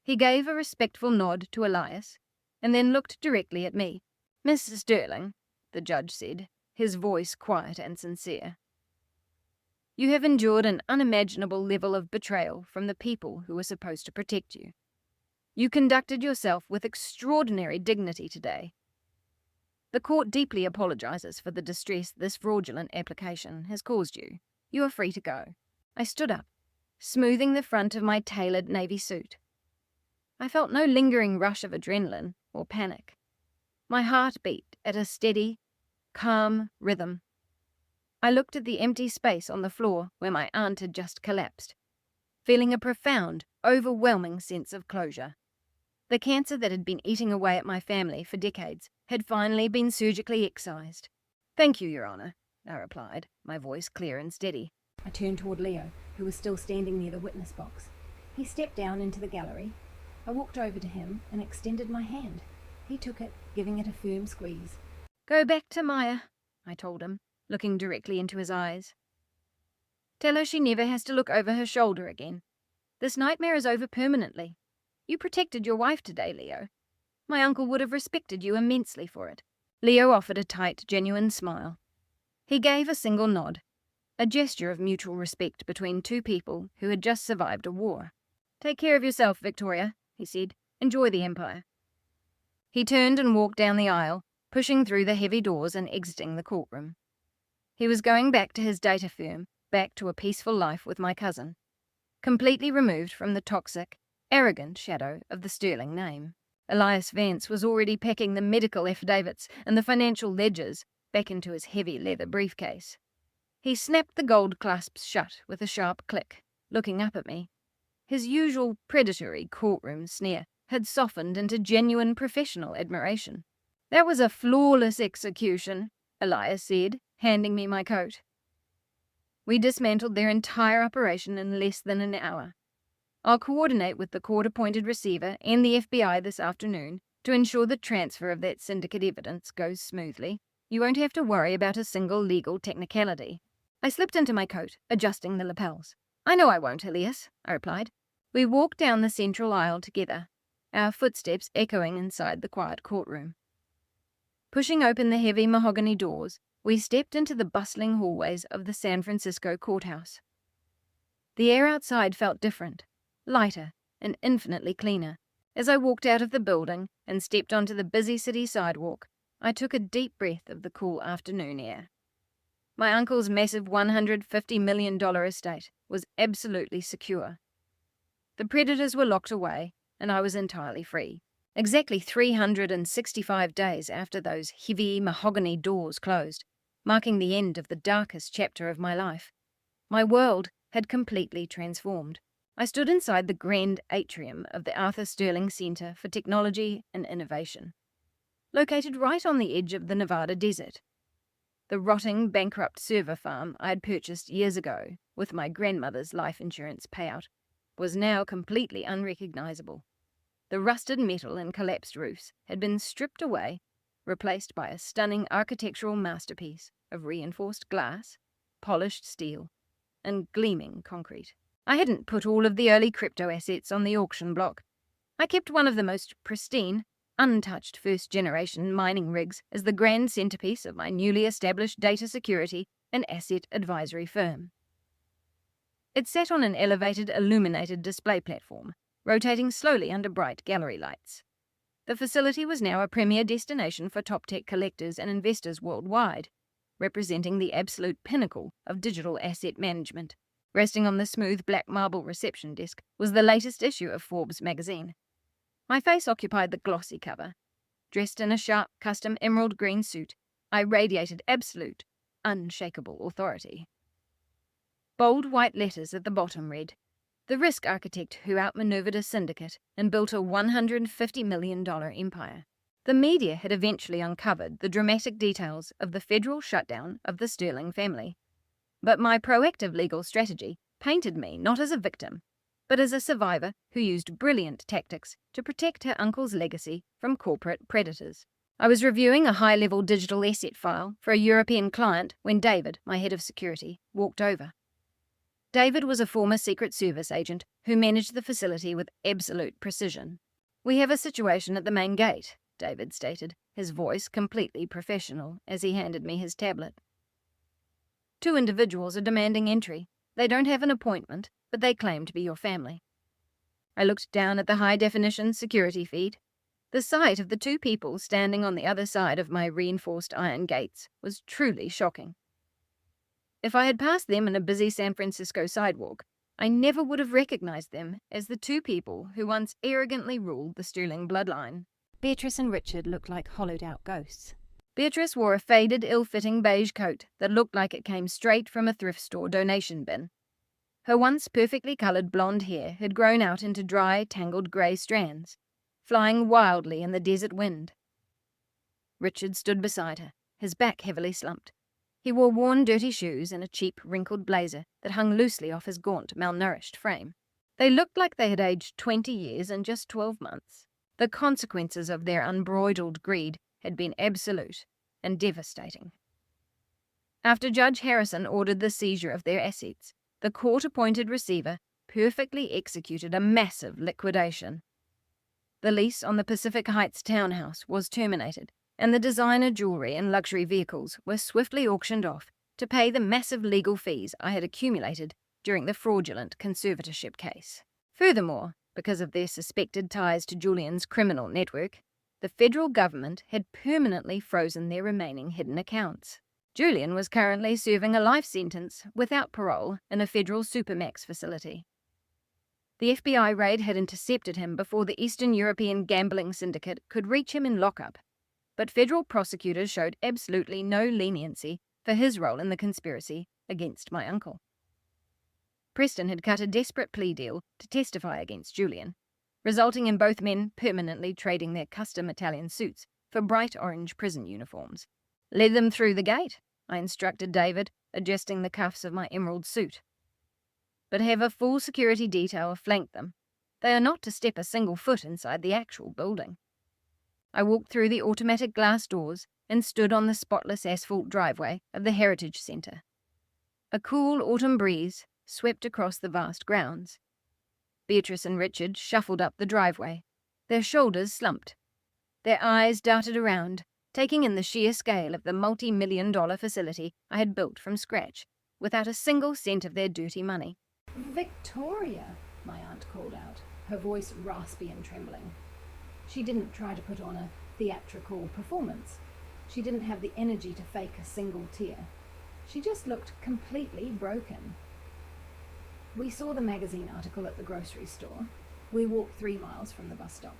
He gave a respectful nod to Elias, and then looked directly at me. "Miss Sterling," the judge said, his voice quiet and sincere, "you have endured an unimaginable level of betrayal from the people who were supposed to protect you. You conducted yourself with extraordinary dignity today. The court deeply apologizes for the distress this fraudulent application has caused you. You are free to go." I stood up, smoothing the front of my tailored navy suit. I felt no lingering rush of adrenaline or panic. My heart beat at a steady, calm rhythm. I looked at the empty space on the floor where my aunt had just collapsed, feeling a profound, overwhelming sense of closure. The cancer that had been eating away at my family for decades had finally been surgically excised. "Thank you, Your Honor," I replied, my voice clear and steady. I turned toward Leo, who was still standing near the witness box. He stepped down into the gallery. I walked over to him and extended my hand. He took it, giving it a firm squeeze. "Go back to Maya," I told him, looking directly into his eyes. "Tell her she never has to look over her shoulder again. This nightmare is over permanently. You protected your wife today, Leo. My uncle would have respected you immensely for it." Leo offered a tight, genuine smile. He gave a single nod, a gesture of mutual respect between 2 people who had just survived a war. "Take care of yourself, Victoria," he said. "Enjoy the Empire." He turned and walked down the aisle, pushing through the heavy doors and exiting the courtroom. He was going back to his data firm, back to a peaceful life with my cousin, completely removed from the toxic, arrogant shadow of the Sterling name. Elias Vance was already packing the medical affidavits and the financial ledgers back into his heavy leather briefcase. He snapped the gold clasps shut with a sharp click, looking up at me. His usual predatory courtroom sneer had softened into genuine professional admiration. "That was a flawless execution," Elias said, handing me my coat. We dismantled their entire operation in less than an hour. I'll coordinate with the court-appointed receiver and the FBI this afternoon to ensure the transfer of that syndicate evidence goes smoothly. You won't have to worry about a single legal technicality. I slipped into my coat, adjusting the lapels. "I know I won't, Elias," I replied. We walked down the central aisle together, our footsteps echoing inside the quiet courtroom. Pushing open the heavy mahogany doors, We stepped into the bustling hallways of the San Francisco courthouse. The air outside felt different, lighter, and infinitely cleaner. As I walked out of the building and stepped onto the busy city sidewalk, I took a deep breath of the cool afternoon air. My uncle's massive $150 million estate was absolutely secure. The predators were locked away, and I was entirely free. Exactly 365 days after those heavy mahogany doors closed, marking the end of the darkest chapter of my life, my world had completely transformed. I stood inside the grand atrium of the Arthur Sterling Center for Technology and Innovation, located right on the edge of the Nevada desert. The rotting, bankrupt server farm I had purchased years ago with my grandmother's life insurance payout was now completely unrecognizable. The rusted metal and collapsed roofs had been stripped away, replaced by a stunning architectural masterpiece of reinforced glass, polished steel, and gleaming concrete. I hadn't put all of the early crypto assets on the auction block. I kept one of the most pristine, untouched first-generation mining rigs as the grand centerpiece of my newly established data security and asset advisory firm. It sat on an elevated, illuminated display platform, rotating slowly under bright gallery lights. The facility was now a premier destination for top-tech collectors and investors worldwide, representing the absolute pinnacle of digital asset management. Resting on the smooth black marble reception desk was the latest issue of Forbes magazine. My face occupied the glossy cover. Dressed in a sharp, custom emerald green suit, I radiated absolute, unshakable authority. Bold white letters at the bottom read, "The risk architect who outmaneuvered a syndicate and built a $150 million empire." The media had eventually uncovered the dramatic details of the federal shutdown of the Sterling family. But my proactive legal strategy painted me not as a victim, but as a survivor who used brilliant tactics to protect her uncle's legacy from corporate predators. I was reviewing a high-level digital asset file for a European client when David, my head of security, walked over. David was a former Secret Service agent who managed the facility with absolute precision. "We have a situation at the main gate," David stated, his voice completely professional as he handed me his tablet. "Two individuals are demanding entry. They don't have an appointment, but they claim to be your family." I looked down at the high-definition security feed. The sight of the two people standing on the other side of my reinforced iron gates was truly shocking. If I had passed them in a busy San Francisco sidewalk, I never would have recognized them as the two people who once arrogantly ruled the Sterling bloodline. Beatrice and Richard looked like hollowed-out ghosts. Beatrice wore a faded, ill-fitting beige coat that looked like it came straight from a thrift store donation bin. Her once perfectly coloured blonde hair had grown out into dry, tangled grey strands, flying wildly in the desert wind. Richard stood beside her, his back heavily slumped. He wore worn, dirty shoes and a cheap, wrinkled blazer that hung loosely off his gaunt, malnourished frame. They looked like they had aged 20 years in just 12 months. The consequences of their unbridled greed had been absolute and devastating. After Judge Harrison ordered the seizure of their assets, the court-appointed receiver perfectly executed a massive liquidation. The lease on the Pacific Heights townhouse was terminated, and the designer jewelry and luxury vehicles were swiftly auctioned off to pay the massive legal fees I had accumulated during the fraudulent conservatorship case. Furthermore, because of their suspected ties to Julian's criminal network, the federal government had permanently frozen their remaining hidden accounts. Julian was currently serving a life sentence without parole in a federal supermax facility. The FBI raid had intercepted him before the Eastern European gambling syndicate could reach him in lockup, but federal prosecutors showed absolutely no leniency for his role in the conspiracy against my uncle. Preston had cut a desperate plea deal to testify against Julian, resulting in both men permanently trading their custom Italian suits for bright orange prison uniforms. "Lead them through the gate," I instructed David, adjusting the cuffs of my emerald suit. "But have a full security detail flank them. They are not to step a single foot inside the actual building." I walked through the automatic glass doors and stood on the spotless asphalt driveway of the Heritage Center. A cool autumn breeze swept across the vast grounds. Beatrice and Richard shuffled up the driveway, their shoulders slumped. Their eyes darted around, taking in the sheer scale of the multi-million-dollar facility I had built from scratch, without a single cent of their dirty money. "Victoria," my aunt called out, her voice raspy and trembling. She didn't try to put on a theatrical performance. She didn't have the energy to fake a single tear. She just looked completely broken. We saw the magazine article at the grocery store. We walked 3 miles from the bus stop.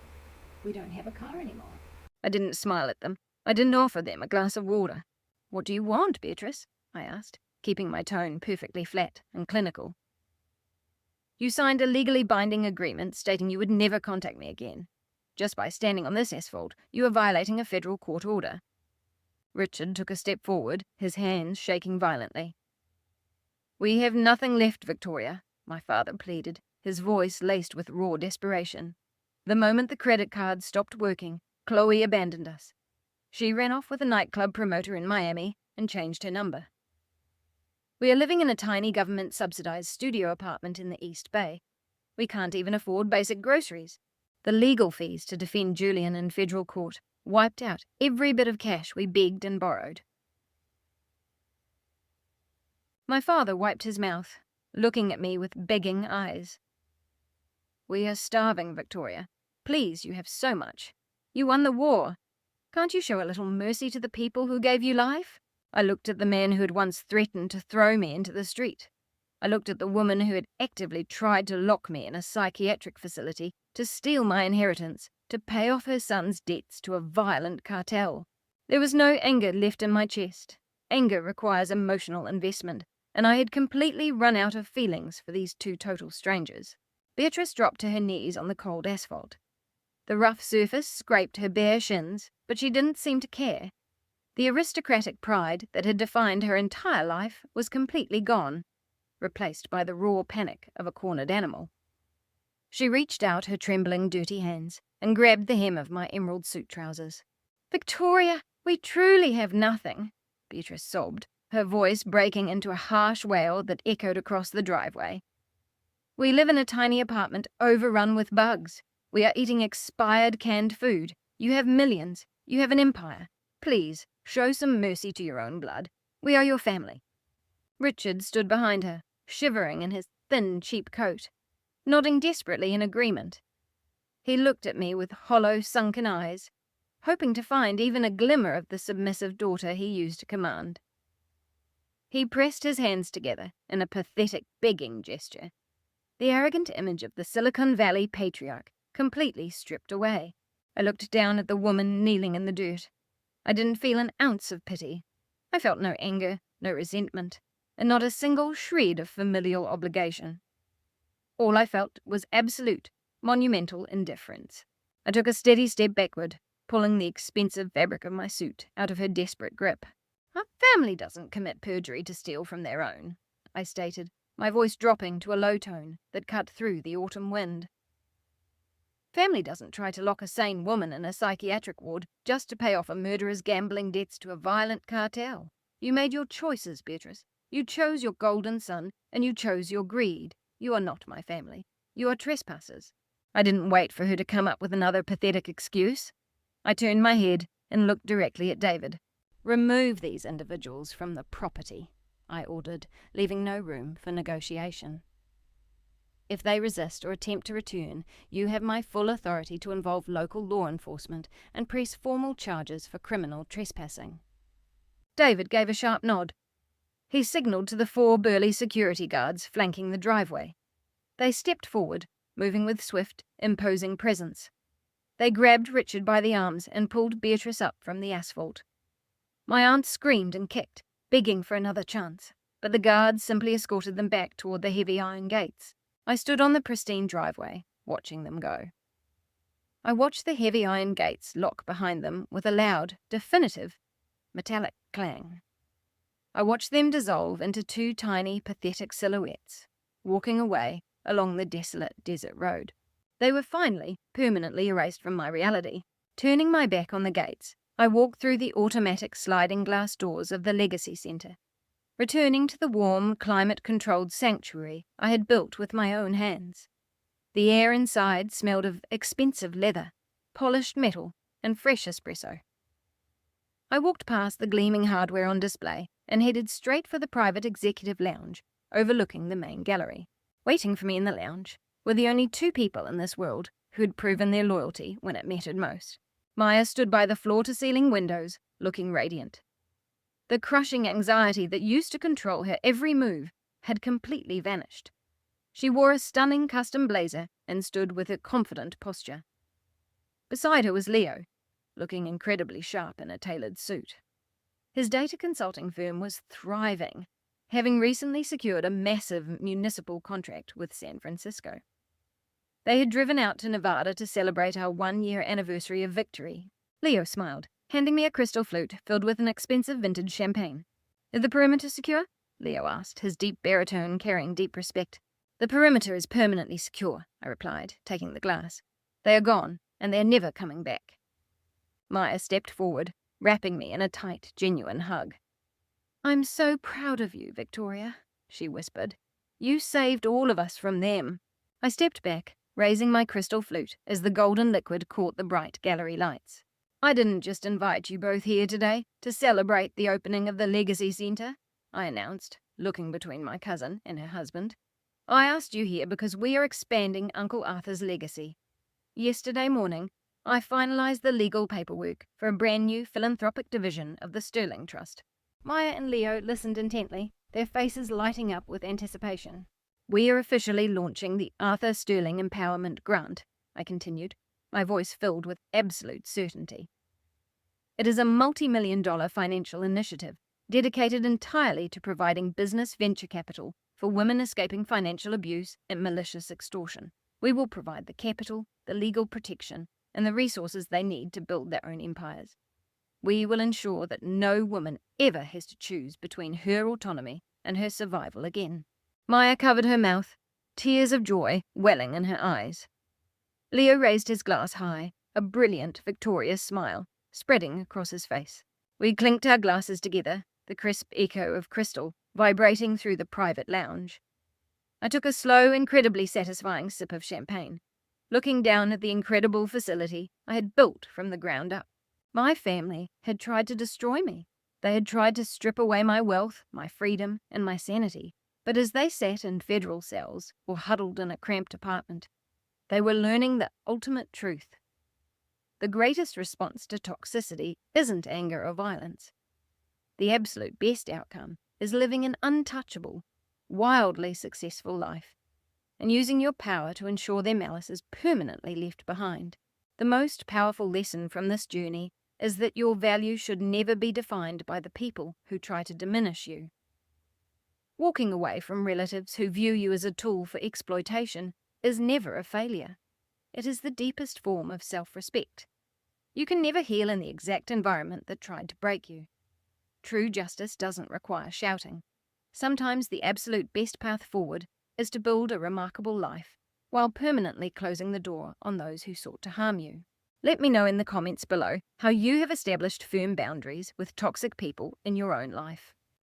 We don't have a car anymore. I didn't smile at them. I didn't offer them a glass of water. "What do you want, Beatrice?" I asked, keeping my tone perfectly flat and clinical. "You signed a legally binding agreement stating you would never contact me again. Just by standing on this asphalt, you are violating a federal court order." Richard took a step forward, his hands shaking violently. "We have nothing left, Victoria," my father pleaded, his voice laced with raw desperation. "The moment the credit card stopped working, Chloe abandoned us. She ran off with a nightclub promoter in Miami and changed her number. We are living in a tiny government-subsidized studio apartment in the East Bay. We can't even afford basic groceries. The legal fees to defend Julian in federal court wiped out every bit of cash we begged and borrowed." My father wiped his mouth, looking at me with begging eyes. "We are starving, Victoria. Please, you have so much. You won the war. Can't you show a little mercy to the people who gave you life?" I looked at the man who had once threatened to throw me into the street. I looked at the woman who had actively tried to lock me in a psychiatric facility, to steal my inheritance, to pay off her son's debts to a violent cartel. There was no anger left in my chest. Anger requires emotional investment, and I had completely run out of feelings for these two total strangers. Beatrice dropped to her knees on the cold asphalt. The rough surface scraped her bare shins, but she didn't seem to care. The aristocratic pride that had defined her entire life was completely gone, replaced by the raw panic of a cornered animal. She reached out her trembling, dirty hands and grabbed the hem of my emerald suit trousers. "Victoria, we truly have nothing," Beatrice sobbed, her voice breaking into a harsh wail that echoed across the driveway. "We live in a tiny apartment overrun with bugs. We are eating expired canned food. You have millions. You have an empire. Please, show some mercy to your own blood. We are your family." Richard stood behind her, shivering in his thin, cheap coat, nodding desperately in agreement. He looked at me with hollow, sunken eyes, hoping to find even a glimmer of the submissive daughter he used to command. He pressed his hands together in a pathetic, begging gesture, the arrogant image of the Silicon Valley patriarch completely stripped away. I looked down at the woman kneeling in the dirt. I didn't feel an ounce of pity. I felt no anger, no resentment, and not a single shred of familial obligation. All I felt was absolute, monumental indifference. I took a steady step backward, pulling the expensive fabric of my suit out of her desperate grip. "Our family doesn't commit perjury to steal from their own," I stated, my voice dropping to a low tone that cut through the autumn wind. "Family doesn't try to lock a sane woman in a psychiatric ward just to pay off a murderer's gambling debts to a violent cartel. You made your choices, Beatrice. You chose your golden son, and you chose your greed. You are not my family. You are trespassers." I didn't wait for her to come up with another pathetic excuse. I turned my head and looked directly at David. "Remove these individuals from the property," I ordered, leaving no room for negotiation. "If they resist or attempt to return, you have my full authority to involve local law enforcement and press formal charges for criminal trespassing." David gave a sharp nod. He signaled to the 4 burly security guards flanking the driveway. They stepped forward, moving with swift, imposing presence. They grabbed Richard by the arms and pulled Beatrice up from the asphalt. My aunt screamed and kicked, begging for another chance, but the guards simply escorted them back toward the heavy iron gates. I stood on the pristine driveway, watching them go. I watched the heavy iron gates lock behind them with a loud, definitive, metallic clang. I watched them dissolve into 2 tiny, pathetic silhouettes, walking away along the desolate desert road. They were finally, permanently erased from my reality. Turning my back on the gates, I walked through the automatic sliding glass doors of the Legacy Centre, returning to the warm, climate-controlled sanctuary I had built with my own hands. The air inside smelled of expensive leather, polished metal, and fresh espresso. I walked past the gleaming hardware on display and headed straight for the private executive lounge overlooking the main gallery. Waiting for me in the lounge were the only two people in this world who had proven their loyalty when it mattered most. Maya stood by the floor-to-ceiling windows, looking radiant. The crushing anxiety that used to control her every move had completely vanished. She wore a stunning custom blazer and stood with a confident posture. Beside her was Leo, looking incredibly sharp in a tailored suit. His data consulting firm was thriving, having recently secured a massive municipal contract with San Francisco. They had driven out to Nevada to celebrate our 1-year anniversary of victory. Leo smiled, handing me a crystal flute filled with an expensive vintage champagne. "Is the perimeter secure?" Leo asked, his deep baritone carrying deep respect. "The perimeter is permanently secure," I replied, taking the glass. "They are gone, and they are never coming back." Maya stepped forward, wrapping me in a tight, genuine hug. "I'm so proud of you, Victoria," she whispered. "You saved all of us from them." I stepped back, raising my crystal flute as the golden liquid caught the bright gallery lights. "I didn't just invite you both here today to celebrate the opening of the Legacy Center," I announced, looking between my cousin and her husband. "I asked you here because we are expanding Uncle Arthur's legacy. Yesterday morning, I finalized the legal paperwork for a brand new philanthropic division of the Sterling Trust." Maya and Leo listened intently, their faces lighting up with anticipation. "We are officially launching the Arthur Sterling Empowerment Grant," I continued, my voice filled with absolute certainty. "It is a multi-million-dollar financial initiative dedicated entirely to providing business venture capital for women escaping financial abuse and malicious extortion. We will provide the capital, the legal protection, and the resources they need to build their own empires. We will ensure that no woman ever has to choose between her autonomy and her survival again." Maya covered her mouth, tears of joy welling in her eyes. Leo raised his glass high, a brilliant, victorious smile spreading across his face. We clinked our glasses together, the crisp echo of crystal vibrating through the private lounge. I took a slow, incredibly satisfying sip of champagne, looking down at the incredible facility I had built from the ground up. My family had tried to destroy me. They had tried to strip away my wealth, my freedom, and my sanity. But as they sat in federal cells or huddled in a cramped apartment, they were learning the ultimate truth. The greatest response to toxicity isn't anger or violence. The absolute best outcome is living an untouchable, wildly successful life, and using your power to ensure their malice is permanently left behind. The most powerful lesson from this journey is that your value should never be defined by the people who try to diminish you. Walking away from relatives who view you as a tool for exploitation is never a failure. It is the deepest form of self-respect. You can never heal in the exact environment that tried to break you. True justice doesn't require shouting. Sometimes the absolute best path forward is to build a remarkable life while permanently closing the door on those who sought to harm you. Let me know in the comments below how you have established firm boundaries with toxic people in your own life.